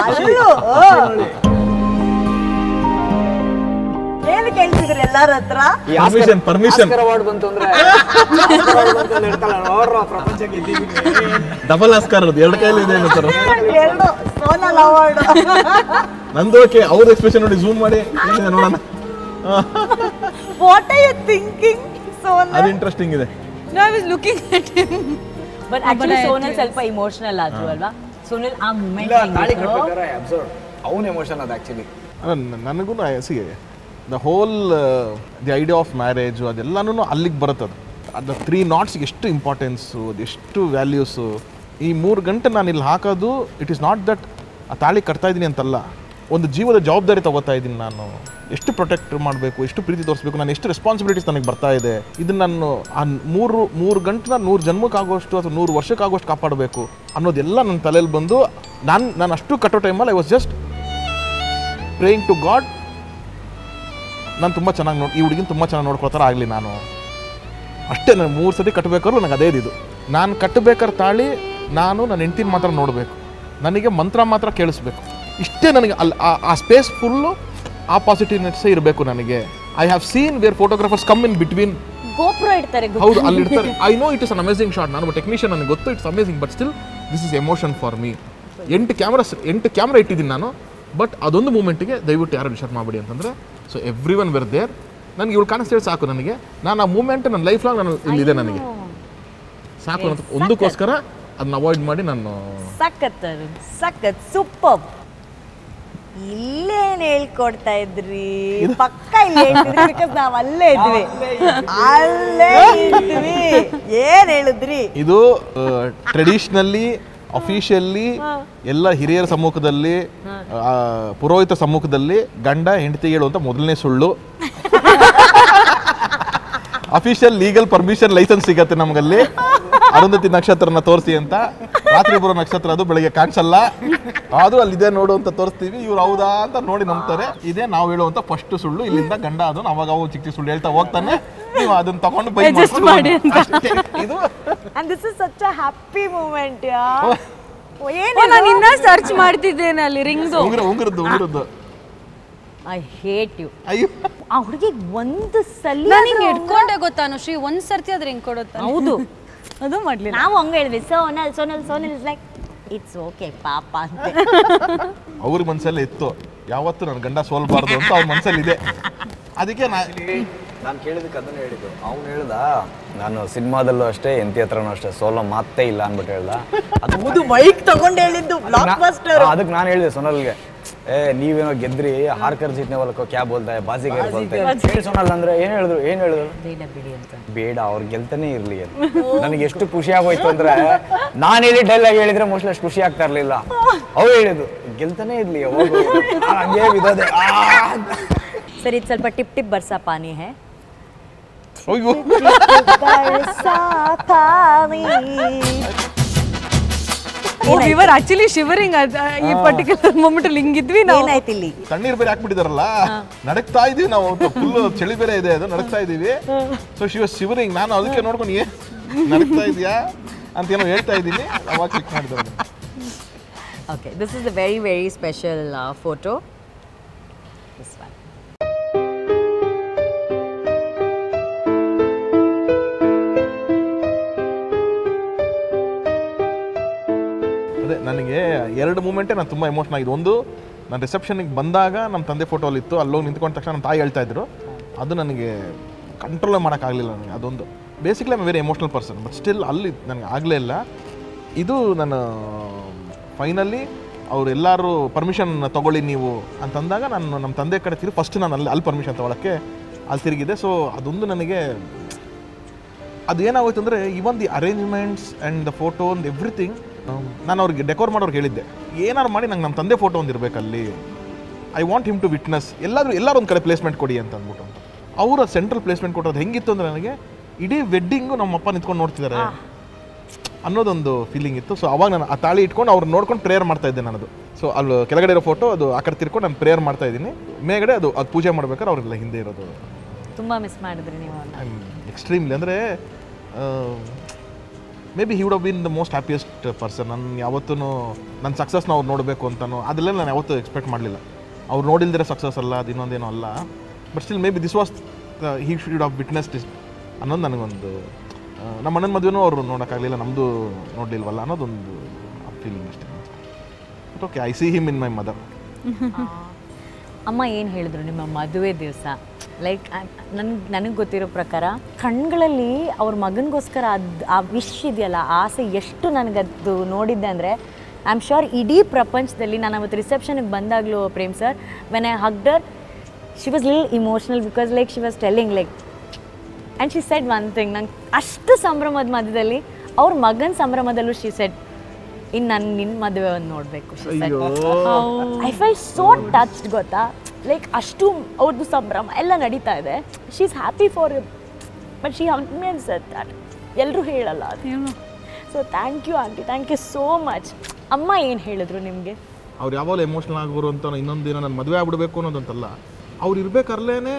ಹಲ್ಲು ಏನು ಕೇಳ್ತಿದ್ರಿ ಎಲ್ಲಾರ ಹತ್ರ? ಪರ್ಮಿಷನ್ ಅವಾರ್ಡ್ ಬಂತು ಅಂದ್ರೆ ಪ್ರಪಂಚಕ್ಕೆ ಡಬಲ್ ಆಸ್ಕಾರ್ ಅದು 2 ಕೈಲಿ ಇದೆ ಸರ್. ಎರಡು ಸೋನಲ್ ಅವಾರ್ಡ್. ನಂದು ಓಕೆ, ಅವ್ರ ಎಕ್ಸ್ಪ್ರೆಷನ್ ನೋಡಿ ಝೂಮ್ ಮಾಡಿ ನೋಡೋಣ. What are you thinking Sonal? ಅದು ಇಂಟ್ರೆಸ್ಟಿಂಗ್ ಇದೆ. No, I was looking at him. But actually Sonal ಸ್ವಲ್ಪ ಇಮೋಷನಲ್ ಆದ್ರು ಅಲ್ವಾ? ಸೋನಲ್ ಆ ಮೂಮೆಂಟ್ ತಾಳಿ ಕಟ್ಟಬೇಕಾದ್ರೆ ಅಬ್ಸರ್ವ್ ಅವನ ಎಮೋಷನ್ ಅದು ಆ್ಯಕ್ಚುಲಿ. ನನಗೂ see the whole the idea of marriage ಅದೆಲ್ಲನೂ ಅಲ್ಲಿಗೆ ಬರುತ್ತದು. ಅದು 3 ನಾಟ್ಸ್ಗೆ ಎಷ್ಟು ಇಂಪಾರ್ಟೆನ್ಸು, ಅದೆಷ್ಟು ವ್ಯಾಲ್ಯೂಸು. ಈ 3 ಗಂಟೆ ನಾನು ಇಲ್ಲಿ ಹಾಕೋದು, ಇಟ್ ಈಸ್ ನಾಟ್ ದಟ್ ಆ ತಾಳಿ ಕಟ್ತಾ ಇದ್ದೀನಿ ಅಂತಲ್ಲ, ಒಂದು ಜೀವದ ಜವಾಬ್ದಾರಿ ತಗೋತಾ ಇದ್ದೀನಿ ನಾನು. ಎಷ್ಟು ಪ್ರೊಟೆಕ್ಟ್ ಮಾಡಬೇಕು, ಎಷ್ಟು ಪ್ರೀತಿ ತೋರಿಸ್ಬೇಕು, ನಾನು ಎಷ್ಟು ರೆಸ್ಪಾನ್ಸಿಬಿಲಿಟೀಸ್ ನನಗೆ ಬರ್ತಾ ಇದೆ. ಇದನ್ನು ನಾನು ಆ 3 ಗಂಟೆನ 100 ಜನ್ಮಕ್ಕಾಗೋಷ್ಟು ಅಥವಾ 100 ವರ್ಷಕ್ಕಾಗೋಷ್ಟು ಕಾಪಾಡಬೇಕು ಅನ್ನೋದೆಲ್ಲ ನನ್ನ ತಲೆಯಲ್ಲಿ ಬಂದು, ನಾನು ಅಷ್ಟು ಕಟ್ಟೋ ಟೈಮಲ್ಲಿ I was just praying to god. ನಾನು ತುಂಬ ಚೆನ್ನಾಗಿ ಈ ಹುಡುಗಿನ ತುಂಬ ಚೆನ್ನಾಗಿ ನೋಡ್ಕೊಳ್ತಾರೆ ಆಗಲಿ ನಾನು ಅಷ್ಟೇ. ನಾನು 3 ಸತಿ ಕಟ್ಟಬೇಕಾದ್ರೂ ನನಗೆ ಅದೇ ಇದು. ನಾನು ಕಟ್ಟಬೇಕಾದ್ರೆ ತಾಳಿ ನಾನು ನನ್ನ ಹೆಂಡ್ತಿನ ಮಾತ್ರ ನೋಡಬೇಕು, ನನಗೆ ಮಂತ್ರ ಮಾತ್ರ ಕೇಳಿಸ್ಬೇಕು. ಇಷ್ಟೇ ನನಗೆ ಅಲ್ಲಿ ಆ ಸ್ಪೇಸ್ ಫುಲ್ಲು ಆ ಪಾಸಿಟಿವ್ನೆಸ್ಸೇ ಇರಬೇಕು ನನಗೆ. I have seen where photographers come in between. ಗೋಪುರ ಇಡ್ತಾರೆ. ಹೌದು, ಅಲ್ಲಿ ಇಡ್ತಾರೆ. I know it is an amazing shot. ನಾನು ಟೆಕ್ನಿಷಿಯನ್, ನನಗೆ ಗೊತ್ತು it's amazing. But still this is emotion for me. 8 camera ಇಟ್ಟಿದ್ದೀನಿ ನಾನು. ಬಟ್ ಅದೊಂದು ಮೂಮೆಂಟಿಗೆ ದಯವಿಟ್ಟು ಯಾರು ಡಿಸ್ಟರ್ಬ್ ಮಾಡಬೇಡಿ ಅಂತಂದರೆ, so everyone were there. ನನಗೆ ಇವಳು ಕಾಣಿಸ್ತೇಳಿ ಸಾಕು ನನಗೆ. ನಾನು ಆ ಮೂಮೆಂಟ್ ನನ್ನ ಲೈಫ್ ಲಾಂಗ್ ನಾನು ಇಲ್ಲಿದೆ ನನಗೆ ಸಾಕು ಅಂತ ಒಂದಕ್ಕೋಸ್ಕರ ಅದನ್ನ ಅವಾಯ್ಡ್ ಮಾಡಿ ನಾನು ಸಖತ್ ಸೂಪರ್. ಇಲ್ಲೇನು ಹೇಳ್ಕೊಡ್ತಾ ಇದ್ರಿ? ಪಕ್ಕ ಇಲ್ಲಿ ಹೇಳ್ತಿದ್ರಿ, ಬಿಕಾಸ್ ನಾವು ಅಲ್ಲೇ ಇದ್ವಿ. ಏನ್ ಹೇಳಿದ್ರಿ? ಇದು ಟ್ರೆಡಿಷನಲಿ ಅಫಿಷಿಯಲಿ ಎಲ್ಲ ಹಿರಿಯರ ಸಮ್ಮುಖದಲ್ಲಿ, ಪುರೋಹಿತ ಸಮ್ಮುಖದಲ್ಲಿ ಗಂಡ ಹೆಂಡತಿಗೆ ಹೇಳುವಂತ ಮೊದಲನೇ ಸುಳ್ಳು. ಅಫಿಷಿಯಲ್ ಲೀಗಲ್ ಪರ್ಮಿಷನ್ ಲೈಸೆನ್ಸ್ ಸಿಗತ್ತೆ ನಮಗಲ್ಲಿ. ಅರುಂಧತಿ ನಕ್ಷತ್ರನ ತೋರಿಸಿ ಅಂತ. ರಾತ್ರಿ ಬರೋ ನಕ್ಷತ್ರ ಅದು, ಬೆಳಗ್ಗೆ ಕಾಣಿಸಲ್ಲ, ಆದ್ರೂ ಅಲ್ಲಿದೆ ನೋಡು ಅಂತ ತೋರಿಸ್ತೀವಿ. ಇವ್ರು ಹೌದಾ ಅಂತ ನೋಡಿ ನಂಬ್ತಾರೆ. ಇದೇ ನಾವು ಹೇಳುವಂತ ಫಸ್ಟ್ ಸುಳ್ಳು. ಇಲ್ಲಿಂದ ಗಂಡ ಅದನ್ನು ಅವಾಗ ಚಿಕ್ಕ ಸುಳ್ಳು ಹೇಳ್ತಾ ಹೋಗ್ತಾನೆ. ನೀವು ಅದನ್ನ ತಗೊಂಡು ಬೈ ಮಾಡಿ. ಇದು and this is such a happy moment. ನಾನು ಇನ್ನ ಸರ್ಚ್ ಮಾಡ್ತಿದ್ದೇನೆ ಅಲ್ಲಿ ರಿಂಗ್ದು. ಉಂಗುರದ್ದು ಐ ಹೇಟ್ ಯು. ಅಯ್ಯೋ, ಆ ಹುಡುಗಿಗೆ ಒಂದು ಸಲ ನಾನು ಹಿಂಗೆ ಇಟ್ಕೊಂಡೆ ಗೊತ್ತಾ ಶ್ರೀ, ಒಂದ್ ಸರ್ತಿ ಆದ್ರೆ ಹಿಂಗೆ ಕೊಡುತ್ತೆ. ಹೌದು, ಅದು ಮಾಡ್ಲಿಲ್ಲ. ನಾವು ಹಂಗೆ ಹೇಳಿದ್ವಿ. Sonal is like it's okay ಪಾಪ ಅಂತ. ಅವ್ರ ಮನಸ್ಸಲ್ಲೇ ಇತ್ತು. ಯಾವತ್ತೂ ನನ್ನ ಗಂಡ ಸೋಲ್ಬಾರ್ದು ಅಂತ ಅವ್ನ ಮನಸ್ಸಲ್ಲಿ ಇದೆ. ಅದಕ್ಕೆ ನಾನು ಕೇಳಿದಕ್ಕೆ ಅದನ್ನ ಹೇಳಿದ್ದು. ಅವ್ನು ಹೇಳ್ದ ನಾನು ಸಿನಿಮಾದಲ್ಲೂ ಅಷ್ಟೇ ಎಂತಿ ಹತ್ರನೂ ಅಷ್ಟೇ ಸೋಲೋ ಮಾತೇ ಇಲ್ಲ ಅಂದ್ಬಿಟ್ಟು ಹೇಳ್ದ. ಅದು ಮೈಕ್ ತಗೊಂಡು ಹೇಳಿದ್ದು ಬ್ಲಾಕ್ ಬಸ್ಟರ್. ಅದಕ್ಕೆ ನಾನು ಹೇಳಿದೆ ಸೋನಲ್ಗೆ, ನೀವೇನೋ ಗೆದ್ರಿ ಹಾರ್ಕರ್ ಜೀತ್ನೆ ಹೊಲಕ್ಕೋ ಕ್ಯಾಬ್ ಬೋಲ್ತಾ ಬಾಜಿಗೆ ಹೇಳಿ ಸೋನಲ್ ಅಂದ್ರೆ ಏನ್ ಹೇಳಿದ್ರು ಬೇಡ ಅವ್ರು ಗೆಲ್ತಾನೆ ಇರ್ಲಿ ಅಂತ. ನನಗೆ ಎಷ್ಟು ಖುಷಿ ಆಗೋಯ್ತು ಅಂದ್ರೆ ನಾನು ಹೇಳಿ ಡೈಲಾಗ್ ಹೇಳಿದ್ರೆ ಮೋಸ್ಟ್ಲಿ ಅಷ್ಟು ಖುಷಿ ಆಗ್ತಾ ಇರ್ಲಿಲ್ಲ. ಅವ್ರು ಹೇಳಿದ್ರು ಗೆಲ್ತಾನೆ ಇರ್ಲಿ ಹಂಗೆ ಬಿದ್ದೋದೆ. ಸರಿ ಇದು ಸ್ವಲ್ಪ ಟಿಪ್ ಟಿಪ್ ಬರ್ಸಾ ಪಾನಿ ಹೇ. We were actually shivering at ಈ particular moment ಅಲ್ಲಿ ಹಿಂಗಿದ್ವಿ ನಾವು. ಏನಾಯ್ತು ಇಲ್ಲಿ? ತಣ್ಣೀರು ಬೇರೆ ಹಾಕ್ಬಿಟ್ಟಿದಾರಲ್ಲ, ನಡಕ್ತಾ ಇದೀವಿ ನಾವು, ಫುಲ್ ಚಳಿ ಬೇರೆ ಇದೆ, ಅದು ನಡಕ್ತಾ ಇದೀವಿ. So she was shivering. ನಾನು ಅದಕ್ಕೆ ನೋಡ್ಕೊಂಡು ನಡಕ್ತಾ ಇದೆಯಾ ಅಂತ ಏನೋ ಹೇಳ್ತಾ ಇದ್ದೀನಿ, ಅವಾಗ ಚೆಕ್ ಮಾಡಿದ್ರು. Okay, this is a very very special photo. This one. ಅದೇ ನನಗೆ 2 ಮೂಮೆಂಟೇ ನಾನು ತುಂಬ ಎಮೋಷನ್ ಆಗಿದೆ. ಒಂದು, ನಾನು ರಿಸೆಪ್ಷನಿಗೆ ಬಂದಾಗ ನಮ್ಮ ತಂದೆ ಫೋಟೋಲಿತ್ತು, ಅಲ್ಲೋಗಿ ನಿಂತ್ಕೊಂಡ ತಕ್ಷಣ ನಮ್ಮ ತಾಯಿ ಹೇಳ್ತಾ ಇದ್ರು, ಅದು ನನಗೆ ಕಂಟ್ರೋಲೇ ಮಾಡೋಕ್ಕಾಗಲಿಲ್ಲ ನನಗೆ. ಅದೊಂದು basically I very emotional person, but still ಅಲ್ಲಿ ನನಗೆ ಆಗಲೇ ಇಲ್ಲ. ಇದು ನಾನು ಫೈನಲಿ ಅವ್ರು ಎಲ್ಲರೂ ಪರ್ಮಿಷನ್ ತೊಗೊಳ್ಳಿ ನೀವು ಅಂತಂದಾಗ ನಾನು ನಮ್ಮ ತಂದೆ ಕಡೆ ತಿರುಗಿ ಫಸ್ಟ್ ನಾನು ಅಲ್ಲಿ ಪರ್ಮಿಷನ್ ತೊಗೊಳಕ್ಕೆ ಅಲ್ಲಿ ತಿರುಗಿದೆ. ಸೊ ಅದೊಂದು ನನಗೆ ಅದು ಏನಾಗೋಯ್ತು ಅಂದರೆ even the arrangements and the photo and everything ನಾನು ಅವ್ರಿಗೆ ಡೆಕೋರ್ ಮಾಡೋರ್ಗೆ ಹೇಳಿದ್ದೆ, ಏನಾರು ಮಾಡಿ ನಂಗೆ ನಮ್ಮ ತಂದೆ ಫೋಟೋ ಒಂದು ಇರಬೇಕಲ್ಲಿ, I want him to witness, ಎಲ್ಲರೂ ಒಂದು ಕಡೆ ಪ್ಲೇಸ್ಮೆಂಟ್ ಕೊಡಿ ಅಂತ ಅಂದ್ಬಿಟ್ಟು. ಅವರು ಸೆಂಟ್ರಲ್ ಪ್ಲೇಸ್ಮೆಂಟ್ ಕೊಟ್ಟೋದು ಹೆಂಗಿತ್ತು ಅಂದರೆ ನನಗೆ ಇಡೀ ವೆಡ್ಡಿಂಗು ನಮ್ಮಪ್ಪ ನಿಂತ್ಕೊಂಡು ನೋಡ್ತಿದ್ದಾರೆ ಅನ್ನೋದೊಂದು ಫೀಲಿಂಗ್ ಇತ್ತು. ಸೊ ಅವಾಗ ನಾನು ಆ ತಾಳಿ ಇಟ್ಕೊಂಡು ಅವ್ರು ನೋಡ್ಕೊಂಡು ಪ್ರೇಯರ್ ಮಾಡ್ತಾ ಇದ್ದೆ ನನ್ನದು. ಸೊ ಅಲ್ಲಿ ಕೆಳಗಡೆ ಇರೋ ಫೋಟೋ ಅದು ಆ ಕಡೆ ತಿರ್ಕೊಂಡು ನಾನು ಪ್ರೇಯರ್ ಮಾಡ್ತಾ ಇದ್ದೀನಿ, ಮೇಗಡೆ ಅದು ಪೂಜೆ ಮಾಡ್ಬೇಕಾದ್ರೆ ಅವರೆಲ್ಲ ಹಿಂದೆ ಇರೋದು. ತುಂಬ ಮಿಸ್ ಮಾಡಿದ್ರಿ ನೀವು? ಎಕ್ಸ್ಟ್ರೀಮ್ಲಿ ಅಂದರೆ may be he would have been the most happiest person. ನಾನು ಯಾವತ್ತೂ ನನ್ನ ಸಕ್ಸಸ್ನ ಅವ್ರು ನೋಡಬೇಕು ಅಂತನೋ ಅದೆಲ್ಲ ನಾನು ಯಾವತ್ತೂ ಎಕ್ಸ್ಪೆಕ್ಟ್ ಮಾಡಲಿಲ್ಲ. ಅವ್ರು ನೋಡಿಲ್ದಿರೋ ಸಕ್ಸಸ್ ಅಲ್ಲ, ಅದು ಇನ್ನೊಂದೇನೋ ಅಲ್ಲ, but still may be this was he should have witnessed ಅನ್ನೋದು ನನಗೊಂದು. ನಮ್ಮ ಅಣ್ಣನ ಮದುವೆನೂ ಅವರು ನೋಡೋಕ್ಕಾಗಲಿಲ್ಲ, ನಮ್ಮದು ನೋಡಲಿಲ್ವಲ್ಲ ಅನ್ನೋದೊಂದು ಫೀಲಿಂಗ್ ಅಷ್ಟೇ. But okay, I C him in my mother. ಅಮ್ಮ ಏನು ಹೇಳಿದ್ರು ನಿಮ್ಮ ಮದುವೆ ದಿವಸ? ಲೈಕ್ ನನಗೆ ಗೊತ್ತಿರೋ ಪ್ರಕಾರ ಕಣ್ಗಳಲ್ಲಿ ಅವ್ರ ಮಗನಿಗೋಸ್ಕರ ಆ ವಿಶ್ ಇದೆಯಲ್ಲ, ಆಸೆ ಎಷ್ಟು ನನಗದು ನೋಡಿದ್ದೆ ಅಂದರೆ ಐ ಆಮ್ ಶ್ಯೂರ್ ಇಡೀ ಪ್ರಪಂಚದಲ್ಲಿ. ನಾನು ಅವತ್ತು ರಿಸೆಪ್ಷನ್ಗೆ ಬಂದಾಗಲೂ Prem sir, when I hugged her, she was lil emotional because like she was telling like and she said one thing, ನಂಗೆ ಅಷ್ಟು ಸಂಭ್ರಮದ ಮಧ್ಯದಲ್ಲಿ ಅವ್ರ ಮಗನ ಸಂಭ್ರಮದಲ್ಲೂ ಶಿ ಸೆಡ್, ಇನ್ನು ನಾನು ನಿನ್ನ ಮದುವೆ ಒಂದು ನೋಡಬೇಕು. ಐ ಫೆಲ್ ಸೋ ಟಚ್ಡ್, ಗೊತ್ತಾ? ಲೈಕ್ ಅಷ್ಟು ಅವ್ರದ್ದು ಸಂಭ್ರಮ ಎಲ್ಲ ನಡೀತಾ ಇದೆ, she is happy for you, but she hugged me and said that. ಎಲ್ಲರೂ ಹೇಳಲ್ಲ ಅದು. So thank you aunty, thank you so much. ಅಮ್ಮ ಏನು ಹೇಳಿದ್ರು ನಿಮಗೆ? ಅವ್ರು ಯಾವಾಗಲೂ ಎಮೋಷ್ನಲ್ ಆಗೋರು ಅಂತ, ಇನ್ನೊಂದು ದಿನ ನನ್ನ ಮದುವೆ ಆಗ್ಬಿಡ್ಬೇಕು ಅನ್ನೋದಂತಲ್ಲ, ಅವ್ರು ಇರ್ಬೇಕಾರ್ಲೇನೆ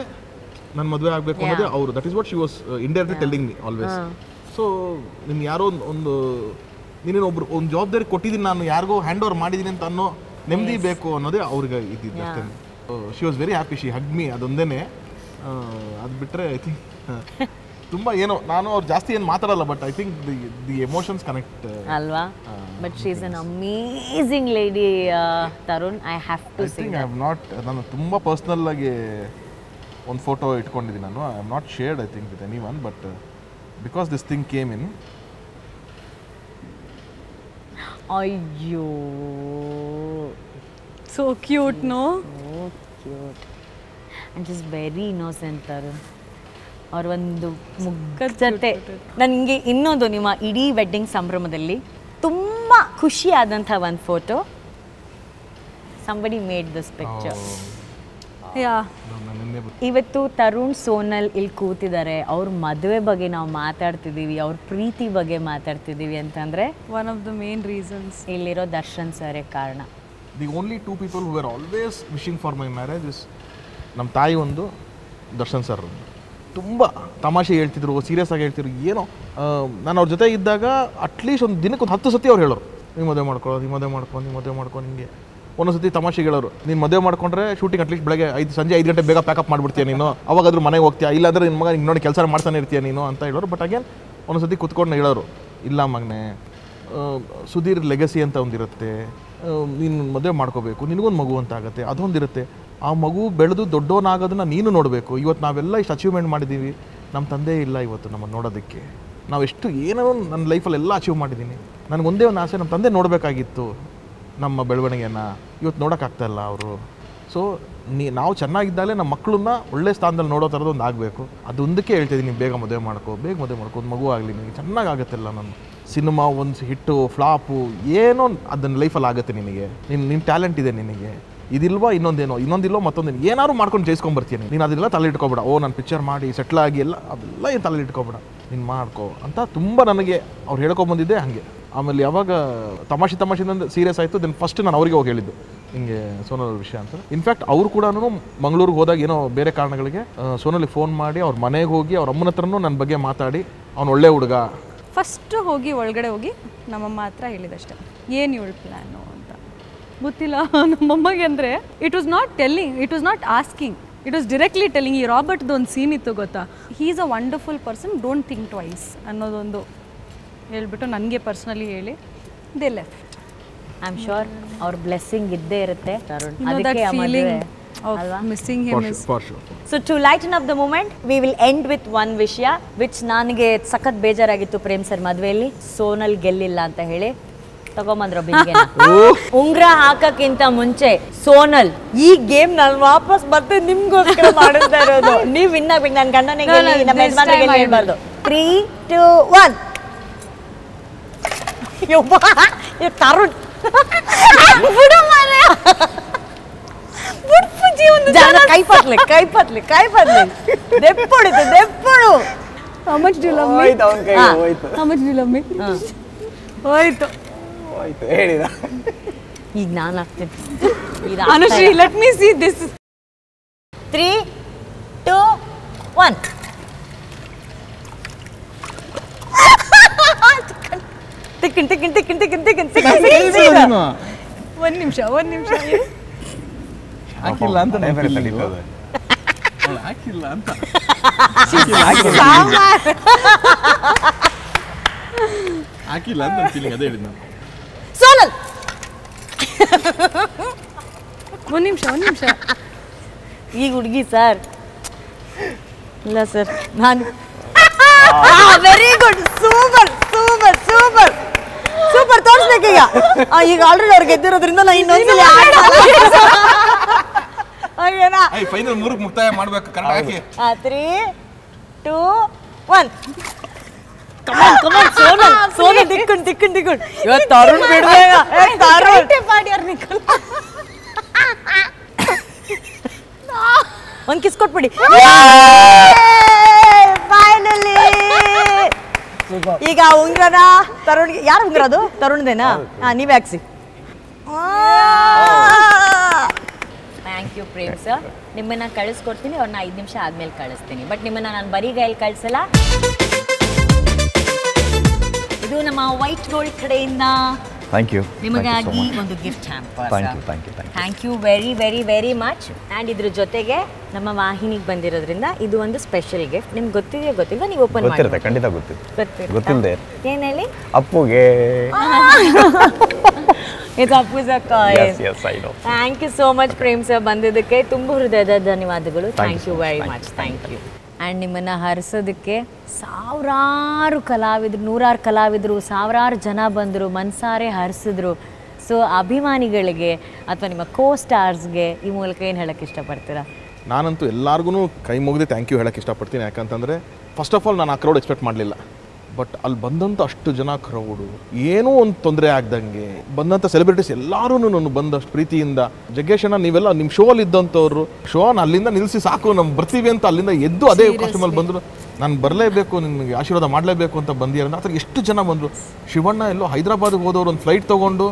ನನ್ನ ಮದುವೆ ಆಗಬೇಕು ಅನ್ನೋದೇ ಅವರು. That is what she was indirectly telling me always. So ನಿನ್ನ ಯಾರೋ ಒಂದು ನೀನೇನು ಒಂದು ಜವಾಬ್ದಾರಿ ಕೊಟ್ಟಿದ್ದೀನಿ, ನಾನು ಯಾರಿಗೋ ಹ್ಯಾಂಡ್ ಓವರ್ ಮಾಡಿದ್ದೀನಿ ಅಂತ ಅನ್ನೋ ನೆಮ್ಮದಿ ಬೇಕು ಅನ್ನೋದೇ ಅವ್ರಿಗೆ ಇದ್ದಿದ್ದು ಅಷ್ಟೇ. She was very happy, she hugged me, ಅದೊಂದೇ. ಅದು ಬಿಟ್ಟರೆ ಐ ಥಿಂಕ್ ತುಂಬ ಏನೋ ನಾನು ಅವ್ರು ಜಾಸ್ತಿ ಏನು ಮಾತಾಡಲ್ಲ, but I think the emotions connect ಅಲ್ವಾ? But she is an amazing lady Tarun, I have to say. I have not, ನಾನು ತುಂಬ ಪರ್ಸ್ನಲ್ ಆಗಿ ಒಂದು ಫೋಟೋ ಇಟ್ಕೊಂಡಿದ್ದೀನಿ ನಾನು. I have not shared I think with anyone, but because this thing came in. ಅಯ್ಯೋ, So cute, no? So cute. And just very innocent Tarun. ಅವ್ರ ಒಂದು ಮುಗ್ಗತೆ. ನನಗೆ ಇನ್ನೊಂದು ನಿಮ್ಮ ಇಡೀ ವೆಡ್ಡಿಂಗ್ ಸಂಭ್ರಮದಲ್ಲಿ ತುಂಬ ಖುಷಿಯಾದಂಥ ಒಂದು photo. Somebody made this picture. ಇವತ್ತು ತರುಣ್ ಸೋನಲ್ ಇಲ್ಲಿ ಕೂತಿದ್ದಾರೆ, ಅವ್ರ ಮದುವೆ ಬಗ್ಗೆ ನಾವು ಮಾತಾಡ್ತಿದ್ದೀವಿ, ಅವ್ರ ಪ್ರೀತಿ ಬಗ್ಗೆ ಮಾತಾಡ್ತಿದ್ದೀವಿ ಅಂತಂದರೆ one of the main reasons ಇಲ್ಲಿರೋ ದರ್ಶನ್ ಸರೇ ಕಾರಣ. The only 2 people who were always wishing for my marriage is ನಮ್ಮ ತಾಯಿ ಒಂದು, ದರ್ಶನ್ ಸರ್ ಒಂದು. ತುಂಬ ತಮಾಷೆ ಹೇಳ್ತಿದ್ರು, ಸೀರಿಯಸ್ ಆಗಿ ಹೇಳ್ತಿದ್ರು. ಏನೋ ನಾನು ಅವ್ರ ಜೊತೆ ಇದ್ದಾಗ ಅಟ್ಲೀಸ್ಟ್ ಒಂದು ದಿನಕ್ಕೆ ಒಂದು 10 ಸತಿ ಅವ್ರು ಹೇಳೋರು, ನೀವು ಮದುವೆ ಮಾಡ್ಕೊಳ್ಳೋ, ನೀವು ಮದುವೆ ಮಾಡ್ಕೊಂಡು, ನೀವು ಮದುವೆ ಮಾಡ್ಕೊಂಡು. ಹಿಂಗೆ ಒಂದೊಂದು ಸತಿ ತಮಾಷೆಗೆ ಹೇಳೋರು, ನೀನು ಮದುವೆ ಮಾಡ್ಕೊಂಡ್ರೆ ಶೂಟಿಂಗ್ ಅಟ್ಲೀಸ್ಟ್ ಬೆಳಗ್ಗೆ ಸಂಜೆ 5 ಗಂಟೆ ಬೇಗ ಪ್ಯಾಕಪ್ ಮಾಡಿಬಿಡ್ತೀಯ ನೀನು, ಅವಾಗಾದ್ರೂ ಮನೆಗೆ ಹೋಗ್ತೀಯಾ, ಇಲ್ಲಾಂದ್ರೆ ನಿನ್ನ ಮಗ ಹಿಂಗೆ ನೋಡಿ ಕೆಲಸ ಮಾಡ್ತಾನೆ ಇರ್ತೀಯ ನೀನು ಅಂತ ಹೇಳೋರು. ಬಟ್ ಅಗೇನ್ ಒಂದೊಂದು ಸತಿ ಕುತ್ಕೊಂಡು ಹೇಳೋರು, ಇಲ್ಲ ಮಗನೇ ಸುಧೀರ್ ಲೆಗಸಿ ಅಂತ ಒಂದಿರುತ್ತೆ, ನೀನು ಮದುವೆ ಮಾಡ್ಕೋಬೇಕು, ನಿನಗೊಂದು ಮಗು ಅಂತ ಆಗುತ್ತೆ, ಅದೊಂದಿರುತ್ತೆ. ಆ ಮಗು ಬೆಳೆದು ದೊಡ್ಡವನಾಗೋದನ್ನ ನೀನು ನೋಡಬೇಕು. ಇವತ್ತು ನಾವೆಲ್ಲ ಇಷ್ಟು ಅಚೀವ್ಮೆಂಟ್ ಮಾಡಿದ್ದೀವಿ, ನಮ್ಮ ತಂದೆ ಇಲ್ಲ ಇವತ್ತು ನಮ್ಮನ್ನು ನೋಡೋದಕ್ಕೆ. ನಾವು ಎಷ್ಟು ಏನೋ ನನ್ನ ಲೈಫಲ್ಲಿ ಎಲ್ಲ ಅಚೀವ್ ಮಾಡಿದ್ದೀನಿ. ನನಗೊಂದೇ ಒಂದು ಆಸೆ, ನಮ್ಮ ತಂದೆ ನೋಡಬೇಕಾಗಿತ್ತು ನಮ್ಮ ಬೆಳವಣಿಗೆನ, ಇವತ್ತು ನೋಡೋಕ್ಕಾಗ್ತಾಯಿಲ್ಲ ಅವರು. ಸೊ ನಾವು ಚೆನ್ನಾಗಿದ್ದಾಗಲೇ ನಮ್ಮ ಮಕ್ಕಳನ್ನ ಒಳ್ಳೆ ಸ್ಥಾನದಲ್ಲಿ ನೋಡೋ ಥರದೊಂದು ಆಗಬೇಕು. ಅದೊಂದಕ್ಕೆ ಹೇಳ್ತಿದ್ದೀನಿ, ಬೇಗ ಮದುವೆ ಮಾಡ್ಕೊ, ಒಂದು ಮಗು ಆಗಲಿ, ನಿನಗೆ ಚೆನ್ನಾಗಾಗುತ್ತೆಲ್ಲ. ನಾನು ಸಿನಿಮಾ ಒಂದು ಹಿಟ್ಟು ಫ್ಲಾಪು ಏನೋ ಅದನ್ನ ಲೈಫಲ್ಲಿ ಆಗುತ್ತೆ ನಿನಗೆ. ನಿನ್ನ ಟ್ಯಾಲೆಂಟ್ ಇದೆ ನಿನಗೆ, ಇದಿಲ್ವಾ ಇನ್ನೊಂದಿಲ್ವೋ ಮತ್ತೊಂದೇನು ಏನಾದ್ರು ಮಾಡ್ಕೊಂಡು ಜಯಿಸ್ಕೊಂಡ್ಬರ್ತೀನಿ ನೀನು. ಅದನ್ನೆಲ್ಲ ತಲೆ ಇಟ್ಕೊಬೇಡ. ನಾನು ಪಿಕ್ಚರ್ ಮಾಡಿ ಸೆಟ್ಲ್ ಆಗಿ ಅದೆಲ್ಲ ಏನು ತಲೆ ಇಟ್ಕೊಬೇಡ, ನೀನು ಮಾಡ್ಕೊ ಅಂತ ತುಂಬ ನನಗೆ ಅವ್ರು ಹೇಳ್ಕೊಂಬಂದಿದ್ದೆ ಹಾಗೆ. ಆಮೇಲೆ ಯಾವಾಗ ತಮಾಷೆಯಿಂದ ಸೀರಿಯಸ್ ಆಯಿತು, ದೆನ್ ಫಸ್ಟ್ ನಾನು ಅವ್ರಿಗೆ ಹೋಗಿ ಹೇಳಿದ್ದು ಹಿಂಗೆ ಸೋನಲ್ ಅವ್ರ ವಿಷಯ ಅಂತ. ಇನ್ಫ್ಯಾಕ್ಟ್ ಅವರು ಕೂಡ ಮಂಗಳೂರಿಗೆ ಹೋದಾಗ ಏನೋ ಬೇರೆ ಕಾರಣಗಳಿಗೆ ಸೋನಲ್ಗೆ ಫೋನ್ ಮಾಡಿ ಅವ್ರ ಮನೆಗೆ ಹೋಗಿ ಅವ್ರ ಅಮ್ಮನ ಹತ್ರನೂ ನನ್ನ ಬಗ್ಗೆ ಮಾತಾಡಿ, ಅವ್ನು ಒಳ್ಳೆ ಹುಡುಗ. ಫಸ್ಟ್ ಹೋಗಿ ಒಳಗಡೆ ಹೋಗಿ ನಮ್ಮಮ್ಮ ಹತ್ರ ಹೇಳಿದಷ್ಟೆ, ಏನು ಇವಳು ಪ್ಲ್ಯಾನು ಅಂತ. ಗೊತ್ತಿಲ್ಲ ನಮ್ಮಮ್ಮಗೆ. ಅಂದರೆ it was not telling, it was not asking, it was directly telling. ಈ ರಾಬರ್ಟ್ದು ಒಂದು ಸೀನ್ ಇತ್ತು ಗೊತ್ತಾ, he is a wonderful person, don't think twice ಅನ್ನೋದೊಂದು ಹೇಳ್ಬಿಟ್ಟು ನನಗೆ ಪರ್ಸ್ನಲಿ ಹೇಳಿ they left. I am sure ಅವ್ರ ಬ್ಲೆಸ್ಸಿಂಗ್ ಇದ್ದೇ ಇರುತ್ತೆ. So to lighten up the moment we will end with one ವಿಷಯ ವಿಚ್ ನನಗೆ ಸಖತ್ ಬೇಜಾರಾಗಿತ್ತು ಪ್ರೇಮ್ ಸರ್ ಮದುವೆಯಲ್ಲಿ, ಸೋನಲ್ ಗೆಲ್ಲಿಲ್ಲ ಅಂತ ಹೇಳಿ ತಗೊಂಬಂದ್ರು ಬಿಂದಿಗೆ. ಉಂಗ್ರ ಹಾಕಕ್ಕಿಂತ ಮುಂಚೆ ಸೋನಲ್ ಈ ಗೇಮ್ ನಾನು ವಾಪಸ್ ಮತ್ತೆ ನಿಮ್ಗೋಸ್ಕರ ಮಾಡ್ತಾ ಇರೋದು. ನೀವ್ ವಿನ್ ಆಗ್ಬೇಕು, ನನ್ನ ಗಂಡನೇ ಗೆಲ್ಲಿ ನಮ್ಮ ಯಜಮಾನ್ರಿಗೆ ಹೇಳ್ಬಾರ್ದು. 3, 2, 1. ತರುಣ್ ಕೈ ಪತ್ಲಿ ದೆಪ್ಪಡು. How much do you love me? How much do you love me? ಹೋಯ್ತು ಹೇಳಿದ. ಈಗ ನಾನು ಆಗ್ತೀನಿ. Anushree, let me see this. 3, 2, 1. ಒಂದ್ ನಿಮಿಷ ಹಾಕಿಲ್ಲ ಅಂತ ಫೀಲಿಂಗ್ ಅದೇ ಹೇಳಿದ್ ನಾನು. ಸೋನಲ್ ಒಂದ್ ನಿಮಿಷ ಈಗ ಹುಡುಗಿ ಸರ್ ಇಲ್ಲ ಸರ್ ನಾನು very good, super super super super ತೋರಿಸ್ಬೇಕೀಗ. ಈಗ ಆಲ್ರೆಡಿ ಅವ್ರು ಗೆದ್ದಿರೋದ್ರಿಂದ ನಾನು ಇನ್ನೊಂದ್ಸಲ ಫೈನಲ್ 3 ಮುಕ್ತಾಯ ಮಾಡ್ಬೇಕು. ಕನ್ನಡ ಹಾಕಿ. 3, 2, 1. ಸೋನಲ್ ತಿಕ್ಕೊಂಡು ಇವತ್ತು ತರುಣ್ ಬಿಡ್ಬೇಗ. ಒಂದ್ ಕಿಸ್ ಕೊಟ್ಬಿಡಿ. ಫೈನಲಿ ಈಗ ಉಂಗ್ರನ ತರುಣ್ಗೆ. ಯಾರು ಉಂಗ್ರ ಅದು? ತರುಣ್ದೇನಾ? ನೀವೇ ಹಾಕ್ಸಿ. Thank you Prem sir. ನಿಮ್ಮನ್ನ ಕಳಿಸ್ಕೊಡ್ತೀನಿ, ಅವ್ರನ್ನ 5 ನಿಮಿಷ ಆದ್ಮೇಲೆ ಕಳಿಸ್ತೀನಿ. ಬಟ್ ನಿಮ್ಮನ್ನ ನಾನು ಬರೀ ಗೈಲ್ ಕಳಿಸಲ್ಲ. ಇದು ನಮ್ಮ ವೈಟ್ ಗೋಲ್ಡ್ ಕಡೆಯಿಂದ ನಿಮಗಾಗಿ ಒಂದು gift hamper. Thank you very very very much. And ಇದ್ರ ಜೊತೆಗೆ ನಮ್ಮ ವಾಹಿನಿಗೆ ಬಂದಿರೋದ್ರಿಂದ ಇದು ಒಂದು ಸ್ಪೆಷಲ್ ಗಿಫ್ಟ್. ನಿಮ್ಗೆ ಗೊತ್ತಿದೆಯೋ ಗೊತ್ತಿಲ್ಲ, ನೀವು ಓಪನ್ ಮಾಡಿ. ಖಂಡಿತ ಗೊತ್ತಿಲ್ಲದೆ ಏನು ಹೇಳಿ? ಅಪ್ಪುಗೆ. ಇದು ಅಪ್ಪುಜ coin. Thank you so much Prem sir ಬಂದಿದ್ದಕ್ಕೆ ತುಂಬ ಹೃದಯದ ಧನ್ಯವಾದಗಳು. Thank you very much. Thank you. And ನಿಮ್ಮನ್ನು ಹರಿಸೋದಕ್ಕೆ ಸಾವಿರಾರು ಕಲಾವಿದರು, 100 ಕಲಾವಿದರು, ಸಾವಿರಾರು ಜನ ಬಂದರು, ಮನಸಾರೆ ಹರಿಸಿದ್ರು. ಸೊ ಅಭಿಮಾನಿಗಳಿಗೆ ಅಥವಾ ನಿಮ್ಮ ಕೋ ಸ್ಟಾರ್ಸ್ಗೆ ಈ ಮೂಲಕ ಏನು ಹೇಳೋಕ್ಕೆ ಇಷ್ಟಪಡ್ತೀರಾ? ನಾನಂತೂ ಎಲ್ಲರಿಗೂ ಕೈ ಮುಗಿದು ಥ್ಯಾಂಕ್ ಯು ಹೇಳೋಕ್ಕೆ ಇಷ್ಟಪಡ್ತೀನಿ. ಯಾಕಂತಂದರೆ ಫಸ್ಟ್ ಆಫ್ ಆಲ್ ನಾನು ಆ ಕ್ರೌಡ್ ಎಕ್ಸ್ಪೆಕ್ಟ್ ಮಾಡಲಿಲ್ಲ. ಬಟ್ ಅಲ್ಲಿ ಬಂದಂಥ ಅಷ್ಟು ಜನ ಕ್ರೌಡು, ಏನೂ ಒಂದು ತೊಂದರೆ ಆಗ್ದಂಗೆ ಬಂದಂಥ ಸೆಲೆಬ್ರಿಟೀಸ್ ಎಲ್ಲರೂ ಬಂದಷ್ಟು ಪ್ರೀತಿಯಿಂದ, ಜಗ್ಗೇಶಣ್ಣ ನೀವೆಲ್ಲ ನಿಮ್ಮ ಶೋ ಅಲ್ಲಿ ಇದ್ದಂಥವ್ರು, ಶೋನ ಅಲ್ಲಿಂದ ನಿಲ್ಲಿಸಿ ಸಾಕು ನಮ್ಮ ಬರ್ತೀವಿ ಅಂತ ಅಲ್ಲಿಂದ ಎದ್ದು ಅದೇ ಕಾಸ್ಟ್ಯೂಮಲ್ಲಿ ಬಂದರು. ನಾನು ಬರಲೇಬೇಕು, ನಿಮಗೆ ಆಶೀರ್ವಾದ ಮಾಡಲೇಬೇಕು ಅಂತ ಬಂದಿರೋದು. ಆ ಥರ ಎಷ್ಟು ಜನ ಬಂದರು. ಶಿವಣ್ಣ ಎಲ್ಲೋ ಹೈದರಾಬಾದ್ಗೆ ಹೋದವರು ಒಂದು ಫ್ಲೈಟ್ ತೊಗೊಂಡು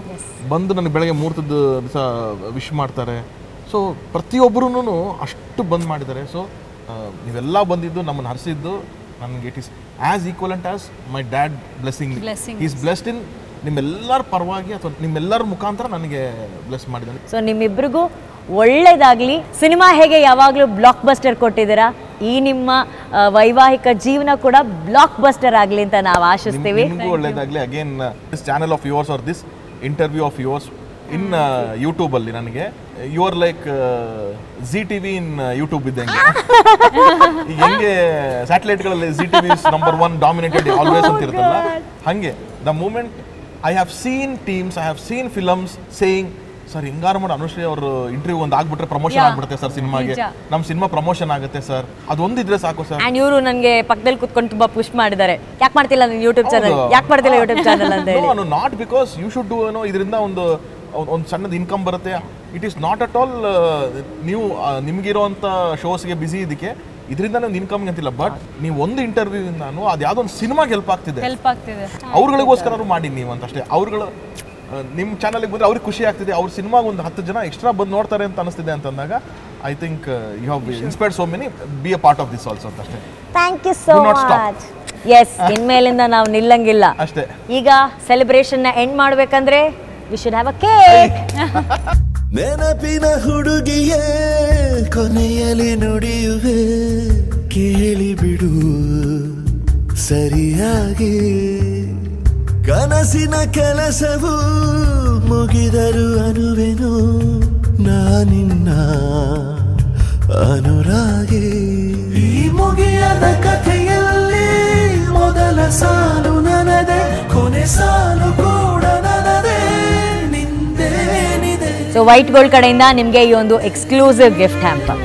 ಬಂದು ನನಗೆ ಬೆಳಗ್ಗೆ 3 ದಿವಸ ವಿಶ್ ಮಾಡ್ತಾರೆ. ಸೊ ಪ್ರತಿಯೊಬ್ಬರೂ ಅಷ್ಟು ಬಂದ್ ಮಾಡಿದ್ದಾರೆ. ಸೊ ನೀವೆಲ್ಲ ಬಂದಿದ್ದು, ನಮ್ಮನ್ನು ಹರಿಸಿದ್ದು ನನಗೆ it is as equivalent as my dad blessing. Is blessed in ನಿಮ್ಮೆಲ್ಲರ ಪರವಾಗಿ ಅಥವಾ ನಿಮ್ಮೆಲ್ಲರ ಮುಖಾಂತರ ನನಗೆ ಬ್ಲೆಸ್ ಮಾಡಿದ್ದಾನೆ. ಸೊ ನಿಮ್ಮಿಬ್ಬರಿಗೂ ಒಳ್ಳೇದಾಗಲಿ. ಸಿನಿಮಾ ಹೇಗೆ ಯಾವಾಗಲೂ ಬ್ಲಾಕ್ ಬಸ್ಟರ್ ಕೊಟ್ಟಿದ್ದೀರಾ, ಈ ನಿಮ್ಮ ವೈವಾಹಿಕ ಜೀವನ ಕೂಡ ಬ್ಲಾಕ್ ಬಸ್ಟರ್ ಆಗಲಿ ಅಂತ ನಾವು ಆಶಿಸ್ತೀವಿ. ನಿಮಗೂ ಒಳ್ಳೇದಾಗಲಿ. Again this channel of yours are this interview of yours in YouTube ಅಲ್ಲಿ ನನಗೆ you are like ZTV in YouTube ಇದ್ದಂಗೆ. ಈಗ ಹೆಂಗೆ ಸ್ಯಾಟಲೈಟ್ಗಳಲ್ಲಿ ZTV ನಂಬರ್ 1 ಡಾಮಿನೇಟೆಡ್ ಆಲ್ವೇಸ್ ಅಂತ ಇರುತ್ತಲ್ಲ, ಹಂಗೆ the moment I have seen teams, I have seen films saying sir ಹಿಂಗಾರು ಮಾಡಿ ಅನುಶ್ರೀ ಅವರು ಇಂಟರ್ವ್ಯೂ ಒಂದು ಆಗ್ಬಿಟ್ರೆ ಪ್ರಮೋಷನ್ ಆಗ್ಬಿಡುತ್ತೆ ಸರ್ ಸಿನಿಮಾಗೆ, ನಮ್ಮ ಸಿನಿಮಾ ಪ್ರಮೋಷನ್ ಆಗುತ್ತೆ ಸರ್, ಅದೊಂದಿದ್ರೆ ಸಾಕು ಸರ್. ಅಂಡ್ ಇವರು ನನಗೆ ಪಕ್ಕದಲ್ಲಿ ಕುತ್ಕೊಂಡು ತುಂಬಾ ಪುಷ್ ಮಾಡಿದ್ದಾರೆ, ಯಾಕೆ ಮಾಡ್ತಿಲ್ಲ ನೀನು ಯೂಟ್ಯೂಬ್ ಚಾನಲ್, ಯಾಕೆ ಮಾಡ್ತಿಲ್ಲ ಯೂಟ್ಯೂಬ್ ಚಾನಲ್ ಅಂತ ಹೇಳಿ. Not because you should do ಏನೋ, ಇದರಿಂದ ಒಂದು ಸಣ್ಣದ ಇನ್ಕಮ್ ಬರುತ್ತೆ. It is not at all ನೀವು ನಿಮ್ಗಿರೋಂಥ ಶೋಸ್ಗೆ ಬಿಸಿ ಇದಕ್ಕೆ ಇದರಿಂದ ಒಂದು ಇನ್ಕಮ್ ಅಂತಿಲ್ಲ, ಬಟ್ ನೀವು ಒಂದು ಇಂಟರ್ವ್ಯೂ ನಾನು ಅದು ಯಾವುದೋ ಒಂದು ಸಿನಿಮಾಗೆ ಹೆಲ್ಪ್ ಆಗ್ತಿದೆ, ಅವ್ರಗಳಿಗೋಸ್ಕರ ಮಾಡಿ ನೀವು ಅಂತ ಅಷ್ಟೇ. ಅವ್ರುಗಳು ನಿಮ್ಮ ಚಾನಲ್ಗೆ ಬಂದರೆ ಅವ್ರಿಗೆ ಖುಷಿ ಆಗ್ತಿದೆ, ಅವ್ರ ಸಿನಿಮಾಗೆ ಒಂದು 10 ಜನ ಎಕ್ಸ್ಟ್ರಾ ಬಂದು ನೋಡ್ತಾರೆ ಅಂತ ಅನಿಸ್ತಿದೆ ಅಂತಂದಾಗ I think you have inspired so many, be a part of this also ಅಂತ ಅಷ್ಟೇ. Thank you so much. Yes, ಇನ್ಮೇಲಿಂದ ನಾವು ನಿಲ್ಲಂಗಿಲ್ಲ ಅಷ್ಟೇ. ಈಗ ಸೆಲೆಬ್ರೇಷನ್ ನ ಎಂಡ್ ಮಾಡ್ಬೇಕಂದ್ರೆ we should have a cake. ನೆನಪಿನ ಹುಡುಗಿಯೇ ಕೊನೆಯಲ್ಲಿ ನುಡಿಯುವೆ, ಕೇಳಿ ಬಿಡು ಸರಿಯಾಗಿ, ಕನಸಿನ ಕೆಲಸವು ಮುಗಿದರು ಅನುವೆನು ನಾನಿನ್ನ ಅನುರಾಗಿ. ಈ ಮುಗಿಯದ ಕಥೆಯಲ್ಲಿ ಮೊದಲ ಸಾಲು ನನದೆ, ಕೊನೆ ಸಾಲು ಕೂಡ ನನದೆ, ನಿಂದೇನಿದೆ. ಸೊ ವೈಟ್ ಗೋಲ್ಡ್ ಕಡೆಯಿಂದ ನಿಮಗೆ ಈ ಒಂದು ಎಕ್ಸ್ಕ್ಲೂಸಿವ್ ಗಿಫ್ಟ್ ಹ್ಯಾಂಪರ್.